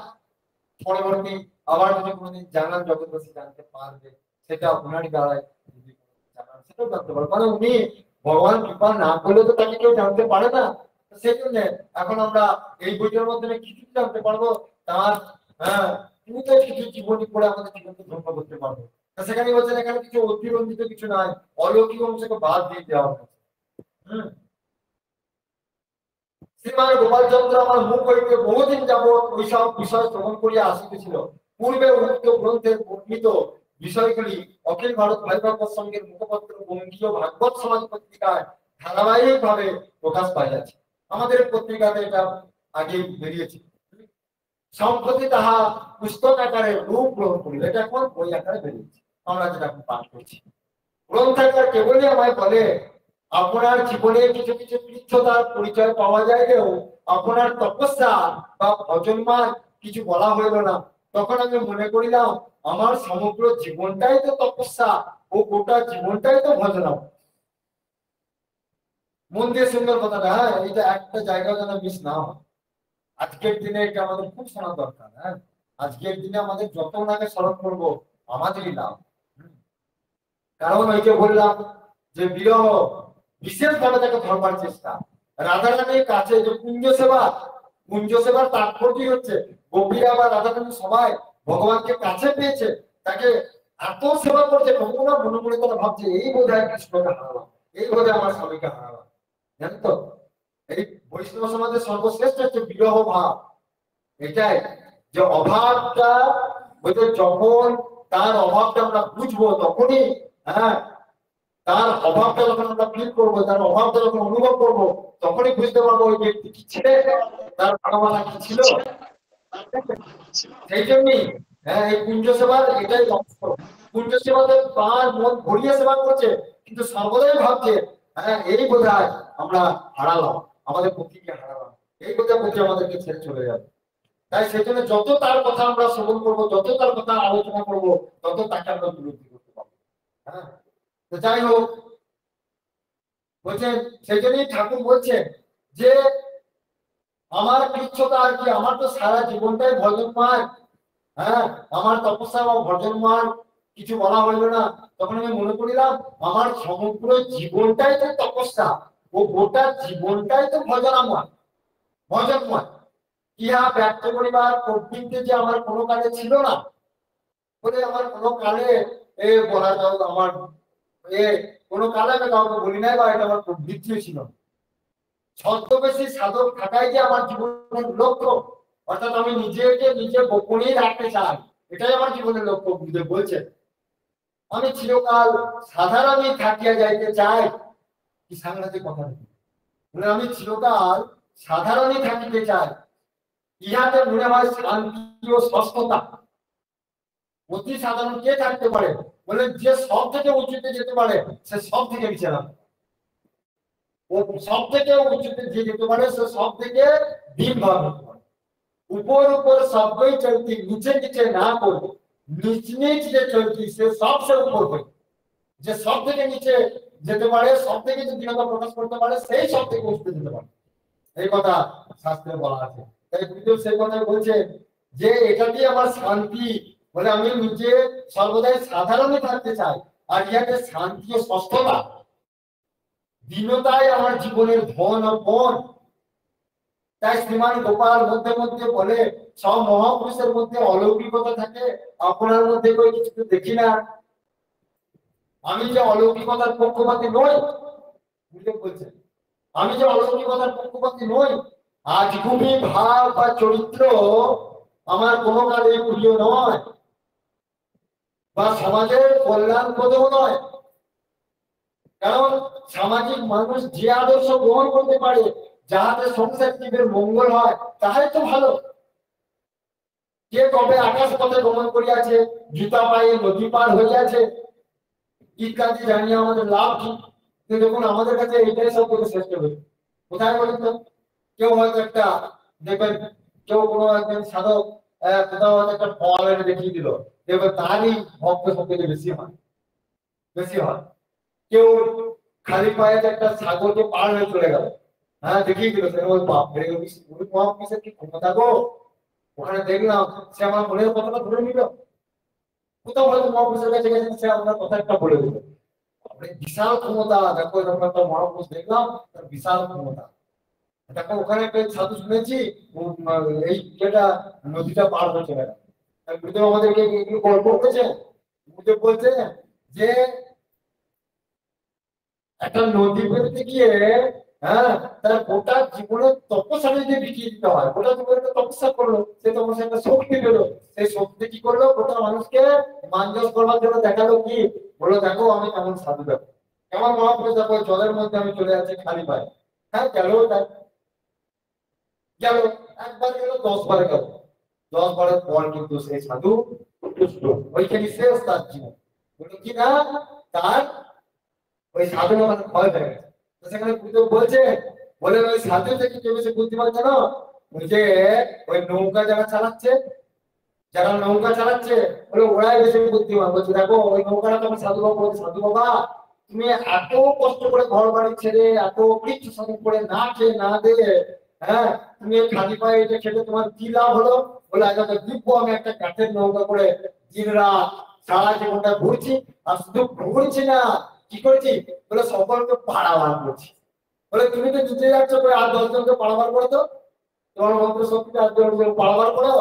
পরবর্তী আবার যদি কোনোদিন জানান জগৎবাসী জানতে পারবে, সেটা ওনারই দ্বারাই যদি জানান সেটাও জানতে পারবে। মানে উনি ভগবান কৃপা না করলে তো তাকে কেউ জানতে পারে না। সেই জন্য এখন আমরা এই বইটার মাধ্যমে কিছু জানতে পারবো তার। হ্যাঁ কিন্তু কিছু জীবনী পড়ে আমাদের জীবনকে ধন্য করতে পারবো। সেখানে বলছেন এখানে কিছু অতিরঞ্জিত কিছু নাই, অলৌকিক অংশকে বাদ দিয়ে দেওয়া হয়েছে। শ্রীমান গোপালচন্দ্র আমার মুখ হইতে বহুদিন যাবৎ ওইসব বিষয় শ্রবণ করিয়া আসিতেছিল। পূর্বে উক্ত গ্রন্থের বর্ণিত বিষয়গুলি অখিল ভারত ভাইভাগবত সংঘের মুখপত্র বঙ্গীয় ভাগবত সমাজ পত্রিকায় ধারাবাহিক ভাবে প্রকাশ পাইয়াছে। আমাদের পত্রিকাতে এটা আগে বেরিয়েছে। সম্প্রতি তাহা পুস্তক আকারে রূপ গ্রহণ করিল। এটা এখন বই আকারে বেরিয়েছে, আমরা যেটা এখন পাঠ করছি। গ্রন্থাকার কেবলই আমায় বলে আপনার জীবনে কিছু কিছু কৃচ্ছতার পরিচয় পাওয়া যাইলেও আপনার তপস্যা বা ভজনমান কিছু বলা হইল না। তখন আমি মনে করিলাম আমার সমগ্র জীবনটাই তো তপস্যা ও গোটা জীবনটাই তো ভজনাম। মন দিয়ে সুন্দর কথাটা, হ্যাঁ এটা একটা জায়গা যেন মিস না হয়। আজকের দিনে এটা আমাদের খুব শোনা দরকার। হ্যাঁ আজকের দিনে আমাদের যত ওনাকে স্মরণ করবো আমাদেরই লাভ। কারণ ওই যে বললাম যে বিরহ বিশেষভাবে তাকে ধরবার চেষ্টা। রাধারানীর কাছে যে কুঞ্জ সেবার তাৎপর্য হচ্ছে গোপীরা বা রাধারানী সবাই ভগবানকে কাছে পেয়েছে, তাকে এত সেবা করছে, কখনো মনে মনে তারা ভাবছে এই বোধ হয় কৃষ্ণকে হারালাম, এই বোধ হয় আমার স্বামীকে হারালাম। জানেন তো এই বৈষ্ণব সমাজের সর্বশ্রেষ্ঠ হচ্ছে বিরহ ভাব। এটাই যে অভাবটা যখন তার অভাবটা আমরা বুঝবো তখনই, হ্যাঁ তার অভাবটা যখন আমরা ফিল করবো, তার অভাবটা যখন অনুভব করবো তখনই বুঝতে পারবো ওই ব্যক্তি কি ছিল, তার ভালোবাসা কি ছিল। সেই জন্যই হ্যাঁ এই কুঞ্জ সেবার এটাই লক্ষ্য। কুঞ্জ সেবাতে প্রাণ মন ভরিয়ে সেবা করছে, কিন্তু সর্বদাই ভাবছে হ্যাঁ এই বোধহয় আমরা হারালাম, আমাদের পক্ষীকে হারালাম, এই বোধহয় পক্ষে আমাদেরকে ছেড়ে চলে যাবে। তাই সেই জন্য যত তার কথা আমরা শ্রবণ করবো, যত তার কথা আলোচনা করবো, তত তাকে আমরা উপলব্ধি করতে পারবো। হ্যাঁ তো যাই হোক, বলছেন সেই জন্যই ঠাকুর বলছেন যে আমার কৃচ্ছতা আর কি, আমার তো সারা জীবনটাই ভজনময়। হ্যাঁ আমার তপস্যা বা ভজনময় কিছু বলা হইলো না। তখন আমি মনে করিলাম আমার সমগ্র জীবনটাই তো তপস্যা ও গোটা জীবনটাই তো ভজনাময় ভজনময়। ইহা ব্যক্ত করিবার প্রবৃত্তি যে আমার কোনো কালে ছিল না বলে আমার কোনো কালে এ বলার আমার এ কোনো কালে আমি কাউকে বলি নাই, বা এটা আমার দ্বিতীয় ছিল। ছদ্মবেশী সাধক থাকাই যে আমার জীবনের লক্ষ্য, অর্থাৎ আমি নিজেকে নিজে গোপনেই রাখতে চাই, এটাই আমার জীবনের লক্ষ্য গুরুদেব বলছেন। আমি চিরকাল সাধারণই থাকিয়া যাইতে চাই। কি সাংঘাতিক কথা! মানে আমি চিরকাল সাধারণই থাকিতে চাই, ইহাতে মনে হয় শান্তি ও সুস্থতা। অতি সাধারণ কে থাকতে পারে? বলে যে সব থেকে উঁচুতে যেতে পারে সে সব থেকে নিচে নামে, ও সব থেকে উঁচুতে যে যেতে পারে সে সব থেকে দিন ভাগ হতে পারে। উপর উপর সবই চলতি, নিচে নিচে না করবে, নিচ নিচ যে চলতি সে সবসে উপর হবে। যে সব থেকে নিচে যেতে পারে, সব থেকে যে দৃঢ়তা প্রকাশ করতে পারে, সেই সব থেকে উঠতে যেতে পারে, এই কথা শাস্ত্রে বলা আছে। তাই গুরুদেব সেই কথাই বলছে যে এটাই আমার শান্তি, বলে আমি নিজে সর্বদাই সাধারণই থাকতে চাই, আর ইহাতে শান্তি ও সুস্থতা, দীনতাই আমার জীবনের ধন ও পণ। তাই শ্রীমান গোপাল মধ্যে মধ্যে বলে সব মহাপুরুষের মধ্যে অলৌকিকতা থাকে, আপনার মধ্যে কোনো কিছু দেখি না। আমি যে অলৌকিকতার পক্ষপাতী নই, গুরুদেব বলছেন, আমি যে অলৌকিকতার পক্ষপাতী নই। আজগুবি ভাব বা চরিত্র আমার কোনো কালে প্রিয় নয়, বা সমাজের কল্যাণপ্রদও নয়। কারণ সামাজিক মানুষ যে আদর্শ গ্রহণ করতে পারে, যাহাতে সংসার জীবের মঙ্গল হয়, তাহাই তো ভালো। কে কবে আকাশ পথে গমন করিয়াছে, জুতা পায়ে নদী পার হইয়াছে ইত্যাদি জানিয়ে আমাদের লাভ কি? দেখুন আমাদের কাছে এটাই সব থেকে শ্রেষ্ঠ হয়েছে। কোথায় বলেন তো? কেউ হয়তো একটা দেখবেন, কেউ কোনো একজন সাধক কোথাও হয়তো একটা ফল এনে দেখিয়ে দিল, দেখবেন তারই ভক্ত সব থেকে বেশি হয়, বেশি হয়। কেউ খালি পায়ে একটা ছাগলকে পার হয়ে চলে গেল, হ্যাঁ দেখিয়ে দিল, সেরকম বাপ বেড়ে গেল, মহাপুরুষের কি ক্ষমতা গো! ওখানে দেখলাম সে আমার মনের কথাটা ধরে নিল। কোথাও হয়তো মহাপুরুষের কাছে গেছে, সে আপনার কথা একটা বলে দিল। বিশাল ক্ষমতা, দেখো এরকম একটা মহাপুরুষ দেখলাম, তার বিশাল ক্ষমতা। দেখো ওখানে একটা সাধু শুনেছি, এই যেটা নদীটা পার হয়ে চলে গেল। গুরুদেব আমাদেরকে গল্প করেছে। গুরুদেব বলছে যে একটা নদী পেরোতে গিয়ে, হ্যাঁ, তার গোটা জীবনের তপস্যা যদি বিকিয়ে দিতে হয়, গোটা জীবনে তপস্যা করলো, সে তপস্যা একটা শক্তি পেলো, সেই শক্তি কি করলো, গোটা মানুষকে মানজস করবার জন্য দেখালো কি, বলো দেখো আমি কেমন সাধু, দেখো কেমন মহাপুরুষ, দেখো জলের মধ্যে আমি চলে যাচ্ছি খালি পায়ে। হ্যাঁ গেল, গেল, একবার গেল, 10 বার গেল, 10 বারের পর কিন্তু সেই সাধু ওইখানে শেষ তার জীবন। বলো কি না, তার ওই সাধু আমার ভয় হয়ে গেছে। সেখানে গুরুদেব বলছে, বলে ওই সাধু থেকে কেউ বেশি বুদ্ধিমান জানো? ওই যে ওই নৌকা যারা চালাচ্ছে, যারা নৌকা চালাচ্ছে, বলে ওরাই বেশি বুদ্ধিমান। বলছে দেখো ওই নৌকাটা তোমার সাধু বাবা বলছে, সাধু বাবা তুমি এত কষ্ট করে ঘর বাড়ি ছেড়ে, এত কিছু সাধন করে, না খেয়ে না দিয়ে, হ্যাঁ তুমি খালি পায়ে এটা খেলে তোমার কি লাভ হলো? বলে আজ দিব্য আমি একটা কাঠের নৌকা করে দিন রাত সারা জীবনটা ঘুরছি, আর শুধু ঘুরছি না, কি করেছি? বলে সকলকে পাড়াবার করছি। বলে তুমি তো জিতে যাচ্ছ, আর 10 জনকে পাড়াবার করো তো, তোমার মন্ত্র শক্তিতে আর 10 জন পাড়াবার করো,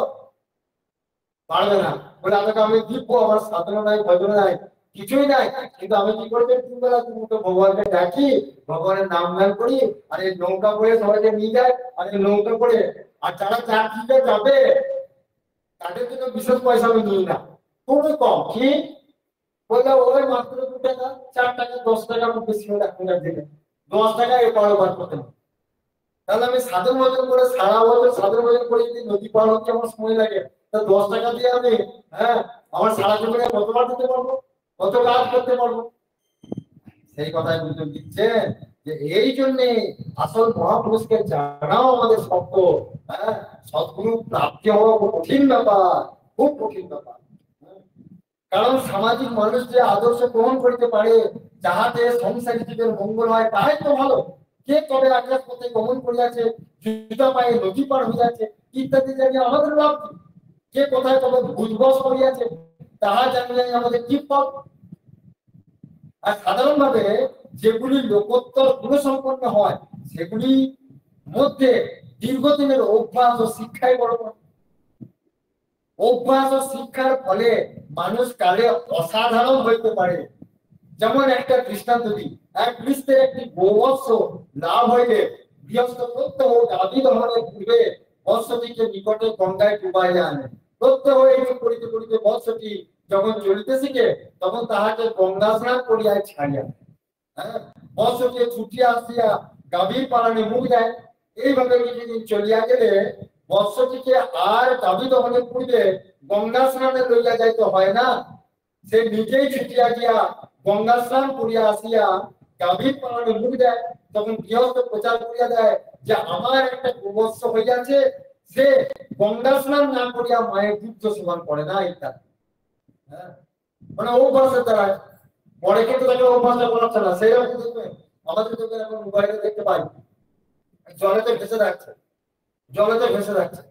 পারবে না। বলে আমাকে আমি দিব্য, আমার সাধনা নাই, ভজনা নাই, কিছুই নাই, কিন্তু আমি কি করবো, তিনবেলা তুমি তো ভগবানকে ডাকি, ভগবানের নাম গান করি, আর এই নৌকা করে সবাইকে নিয়ে যায়, আর এই নৌকা করে, আর যারা চাকরিতে যাবে তাদের জন্য বিশেষ পয়সা আমি নিই না, খুবই কম। কি বললে? ওই মাত্র 2 টাকা, 4 টাকা, 10 টাকা বেশি হলে এখনকার দিনে 10 টাকা এ পার করতে হবে। তাহলে আমি সাধন ভজন করে সারা বছর সাধন ভজন করে যদি নদী পার হচ্ছে আমার সময় লাগে, তা 10 টাকা দিয়ে আমি, হ্যাঁ, আমার সারা জীবনে কতবার দিতে পারবো, কত কাজ করতে পারবো? সেই কথাই গুরুদেব দিচ্ছে যে এই জন্যে আসল মহাপুরুষকে জানাও আমাদের শক্ত। হ্যাঁ, সদ্গুরু প্রাপ্তি হওয়া কঠিন ব্যাপার, খুব কঠিন ব্যাপার। কারণ সামাজিক মানুষ যে আদর্শ গ্রহণ করতে পারে, যাহাতে সংসারী জীবের মঙ্গল হয়, তাহাই তো ভালো। কে কবে আকাশ পথে গমন করিয়াছে, জুতা পায়ে নদী পার হইয়াছে ইত্যাদি জানিয়ে আমাদের লাভ কি? কে কোথায় কবে ভুজবস করিয়াছে, তাহা জানিয়ে আমাদের কি ফল? আর সাধারণভাবে যেগুলি লোকোত্তর গুণসম্পন্ন হয়, সেগুলি মধ্যে দীর্ঘদিনের অভ্যাস ও শিক্ষাই বড়। অভ্যাস ও শিক্ষার ফলে মানুষ কালে অসাধারণ হইতে পারে। যেমন একটা দৃষ্টান্ত দিই, এক গৃহস্থের একটি গোবৎস লাভ হইলে গৃহস্থ প্রত্যহ গাভী দহনের পূর্বে বৎসটিকে নিকটে গঙ্গায় ডুবাইয়া আনে। প্রত্যহ এই করিতে করিতে বৎসটি যখন চলিতে শিখে তখন তাহাকে গঙ্গা স্নান করিয়া ছাড়িয়া হ্যাঁ বৎসটি ছুটিয়া আসিয়া গাভীর পালনে মুখ দেয়। এইভাবে কিছুদিন চলিয়া গেলে বৎসটিকে আর গাভী দহনের পূর্বে গঙ্গা স্নানে লইয়া যাইতে হয় না, সে নিজেই ছুটিয়া গিয়া গঙ্গা স্নান করিয়া আসিয়া গাভীর পালনে মুখ দেয়। তখন গৃহস্থ প্রচার করিয়া দেয় যে আমার একটা গোবৎস হইয়াছে, সে গঙ্গা স্নান না করিয়া মায়ের দুগ্ধ সেবন করে না ইত্যাদি। হ্যাঁ মানে অভ্যাসের দ্বারা পরে কিন্তু তাকে অভ্যাসটা করাচ্ছে না। সেই রকম দেখবেন আমাদের যখন এখন মোবাইলে দেখতে পাই জলেতে ভেসে থাকছে, জলেতে ভেসে থাকছে,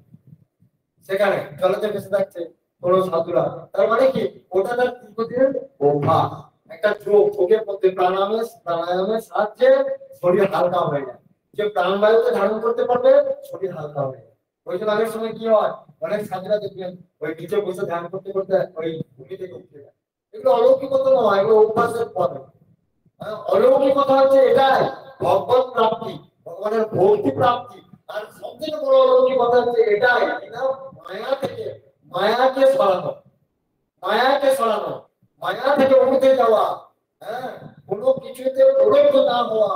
সেখানে জলেতে ভেসে থাকছে কোনো সাধুরা, তার মানে কি ওটা তার দীর্ঘদিনের অভ্যাস, একটা যোগ, যোগের মধ্যে প্রাণায়ামের সাহায্যে শরীর হালকা হয়ে যায়। যে প্রাণবায়ুকে ধারণ করতে পারবে শরীর হালকা হয়ে যায়। ওই জন্য আগের সময় কি হয়, অনেক সাধুরা দেখবেন ওই নিচে বসে ধ্যান করতে করতে ওই ভূমি থেকে উঠে যায়। এগুলো অলৌকিকতা নয়, এগুলো অভ্যাসের পথে। অলৌকিকতা হচ্ছে এটাই, ভগবত প্রাপ্তি, ভগবানের ভক্তি প্রাপ্তি। আর সবথেকে বড় অলৌকিকতা হচ্ছে এটাই, এটা মায়া থেকে, মায়াকে সরানো, মায়াকে সরানো, মায়া থেকে উঠে যাওয়া। হ্যাঁ কোনো কিছুতে প্রলুব্ধ না হওয়া,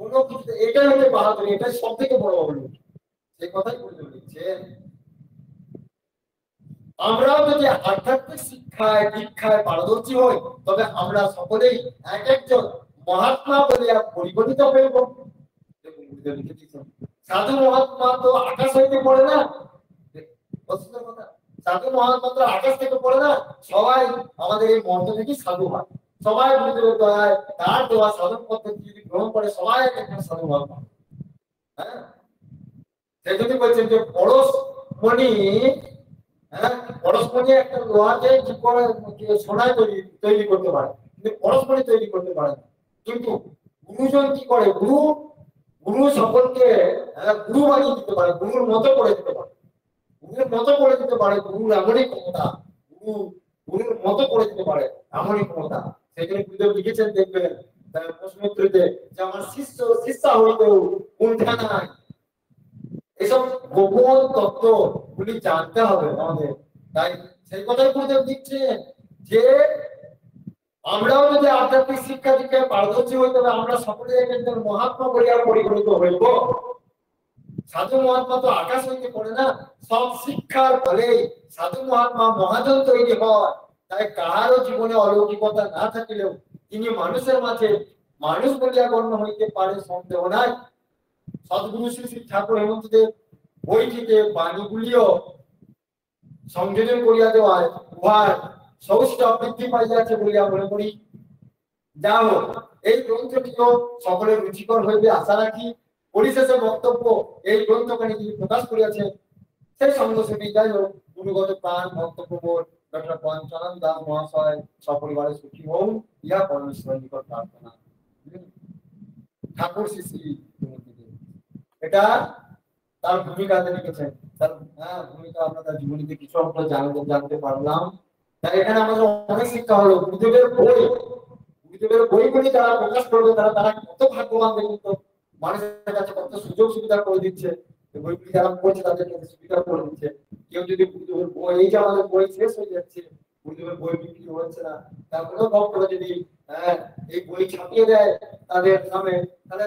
কোনো কিছুতে, এটাই হচ্ছে বাহাদুরি, এটাই সব থেকে বড় অলৌকিক। সেই কথাই বলতে দিচ্ছেন। আমরাও যদি আধ্যাত্মিক শিক্ষায় দীক্ষায় পারদর্শী হই তবে আমরা সকলেই এক একজন মহাত্মা বলিয়া পরিগণিত হইব। সাধু মহাত্মা তো আকাশ হইতে পড়ে না, সাধু মহাত্মা তো আকাশ থেকে পড়ে না, সবাই আমাদের এই মন্ত্র থেকে সাধু হয়। সবাই গুরুদেবের দয়ায় তার দেওয়া সাধন পদ্ধতি যদি গ্রহণ করে সবাই একটা সাধু মহাত্মা। হ্যাঁ সে যদি বলছেন যে পরশ মণি, হ্যাঁ পরশমণি একটা লোহাকে কি করে সোনায় তৈরি করতে পারে, কিন্তু পরশমণি তৈরি করতে পারে না। কিন্তু গুরুজন কি করে, গুরু সকলকে গুরু বানিয়ে দিতে পারে, গুরুর মতো করে দিতে পারে, গুরুর মতো করে দিতে পারে। গুরুর এমনই ক্ষমতা, গুরুর মতো করে দিতে পারে, এমনই ক্ষমতা। সেখানে গুরুদেব লিখেছেন দেখবেন প্রশ্নোত্তরীতে যে আমার শিষ্যা হইতেও কুণ্ঠা নাই। এসব গোপন তত্ত্ব গুলি জানতে হবে আমাদের। তাই সেই কথাই গুরুদেব দিচ্ছেন যে আমরাও যদি আধ্যাত্মিক শিক্ষা দীক্ষায় পারদর্শী হই তবে আমরা সকলে একজন মহাত্মা বলিয়া পরিগণিত হইব। সাধু মহাত্মা তো আকাশ হইতে পড়ে না, সব শিক্ষার ফলে সাধু মহাত্মা মহাজন তৈরি হয়। তাই কাহারও জীবনে অলৌকিকতা না থাকিলেও তিনি মানুষের মাঝে মানুষ বলিয়া গণ্য হইতে পারে, সন্দেহ নাই। সদ্গুরু শ্রী শ্রী ঠাকুর হেমন্তদেব বইটিতে বাণীগুলিও সংযোজন করিয়া দেওয়ায় উহার সৌষ্ঠব বৃদ্ধি পাইয়াছে বলিয়া মনে করি। যা হোক, এই গ্রন্থটিও সকলের রুচিকর হইবে আশা রাখি। পরিশেষে বক্তব্য, এই গ্রন্থখানি তিনি প্রকাশ করিয়াছেন সেই সঙ্গসেবী যাই হোক গুরুগত প্রাণ ভক্তপ্রবর ডক্টর পঞ্চানন দাস মহাশয় সপরিবারে সুখী হন, ইহা পরমেশ্বরের নিকট প্রার্থনা। ঠাকুর শ্রী শ্রী এটা তার ভূমিকাতে লিখেছেন। তার ভূমিকা আমরা তার জীবনীতে কিছু আমরা জানতে পারলাম। তাই এখানে আমাদের অনেক শিক্ষা হলো। গুরুদেবের বইগুলি যারা প্রকাশ করবে তারা কত ভাগ্যবান, দেখুন তো, মানুষের কাছে কত সুযোগ সুবিধা করে দিচ্ছে। বইগুলি যারা পড়ছে তাদের কাছে সুবিধা করে দিচ্ছে। কেউ যদি গুরুদেবের বই, এই যে আমাদের বই শেষ হয়ে যাচ্ছে, গুরুদেবের বই বিক্রি হচ্ছে না, তারপরেও ভক্তরা যদি এই বই ছাপিয়ে দেয় তাদের নামে, তাহলে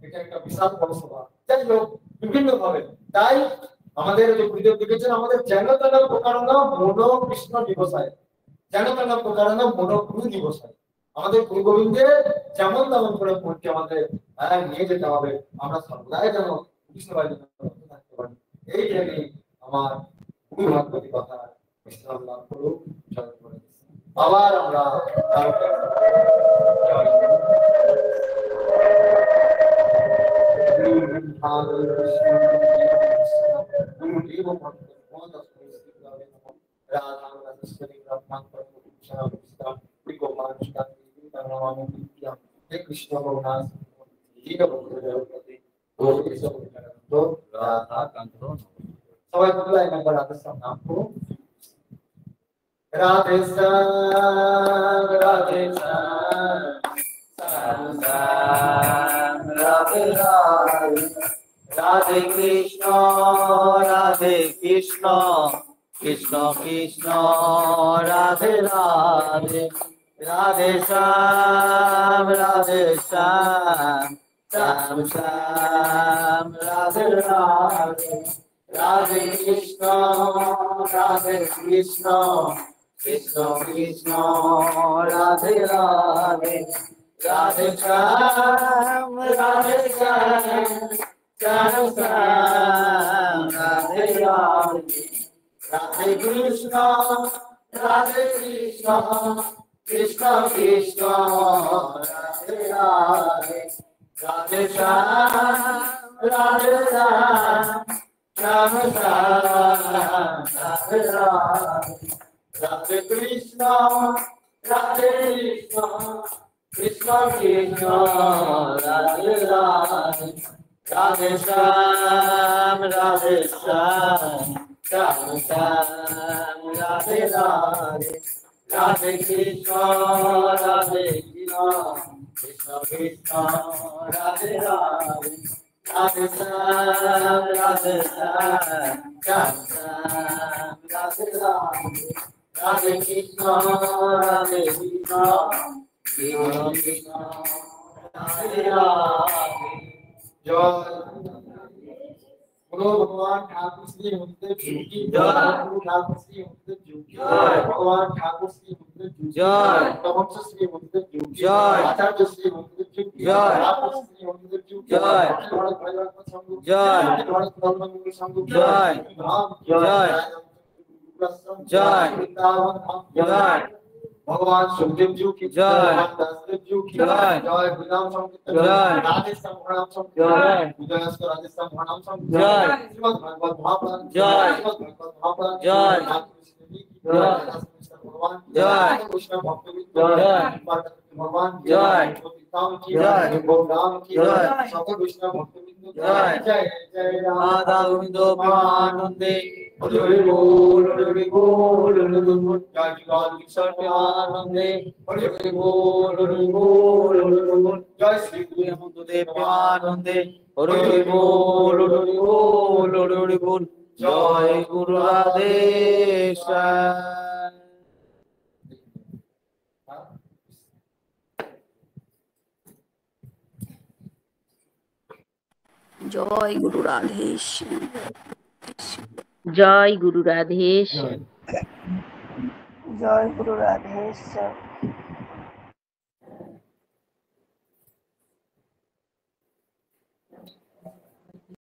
এটা একটা বিশাল বড় সভা। যাই হোক বিভিন্ন ভাবে। তাই আমাদের যে গুরুদেব লিখেছেন আমাদের যেন তেন প্রকারণ মনো কৃষ্ণ দিবসায়, যেন তেন প্রকারণ মনো গুরু দিবসায়, আমাদের গুরু গোবিন্দের যেমন তেমন করে পড়তে আমাদের নিয়ে যেতে হবে। আমরা সর্বদাই যেন কৃষ্ণ বাড়ি থাকতে পারি। এই জন্য আমার গুরু ভাগবতী কথা ইসলাম লাভ করুক। আবার আমরা কৃষ্ণ রাধা কান্ত সবাই 2 লাইন একবার রাধে শ্যাম নাম করুন। রাধে শ্যাম রাধে শ্যাম শ্যাম শ্যাম রাধে রাধে, রাধে কৃষ্ণ রাধে কৃষ্ণ কৃষ্ণ কৃষ্ণ রাধে রাধে, রাধে শ্যাম রাধে শ্যাম শ্যাম শ্যাম রাধে রাধে, রাধে কৃষ্ণ রাধে কৃষ্ণ কৃষ্ণ কৃষ্ণ রাধে রাধে, রাধে শ্যাম রাধে শ্যাম শ্যাম শ্যাম রাধে রাধে, রাধে কৃষ্ণ রাধে কৃষ্ণ কৃষ্ণ কৃষ্ণ রাধে রাধে, রাধে শ্যাম রাধে শ্যাম শ্যাম শ্যাম রাধে রাধে, রাধে কৃষ্ণ রাধে কৃষ্ণ কৃষ্ণ কৃষ্ণ রাধে রাধে, রাধে শ্যাম রাধে শ্যাম শ্যাম শ্যাম রাধে রাধে, রাধে কৃষ্ণ রাধে কৃষ্ণ কৃষ্ণ কৃষ্ণ রাধে রাধে, রাধে শ্যাম রাধে শ্যাম শ্যাম শ্যাম রাধে রাধে, রাধে কৃষ্ণ রাধে কৃষ্ণ কৃষ্ণ কৃষ্ণ রাধে রাধে। জয় बोलो भगवान ठाकुर श्री मुक्तेश्वर की जय, गुरु ठाकुर श्री मुक्तेश्वर की जय, भगवान ठाकुर श्री मुक्तेश्वर की जय, तमस श्री मुक्तेश्वर की जय, आचार्य श्री मुक्तेश्वर की जय, ठाकुर श्री मुक्तेश्वर की जय, भारत भगवान संघ जय, भारत भगवान संघ जय, धाम जय जय जय, भगवान सुखदेव जी की जय, दासदेव जी की जय, जय गुरुनाम संकीर्तन जय, राधे श्याम प्रणाम संकीर्तन जय, विजयस्कर राधे श्याम प्रणाम संकीर्तन जय, श्रीमद् भागवत महापुराण जय, श्रीमद् भागवत महापुराण जय, भगवान जय, कृष्ण भक्त जय, भगवान जय, गोपिकाओं की जय, गोपिकाओं की जय, सकल कृष्ण भक्त जय, जय जय राधा गोविंद प्रेमानंदे, हरि बोल हरि बोल हरि बोल, जय लाल किशोर प्रेमानंदे, हरि बोल हरि बोल हरि बोल, जय श्री गुरु हेमंतदेव प्रेमानंदे, हरि बोल हरि बोल हरि बोल, जय गुरु राधे श्याम। জয় গুরু রাধেশ, জয় গুরু রাধেশ, জয় গুরু রাধেশ।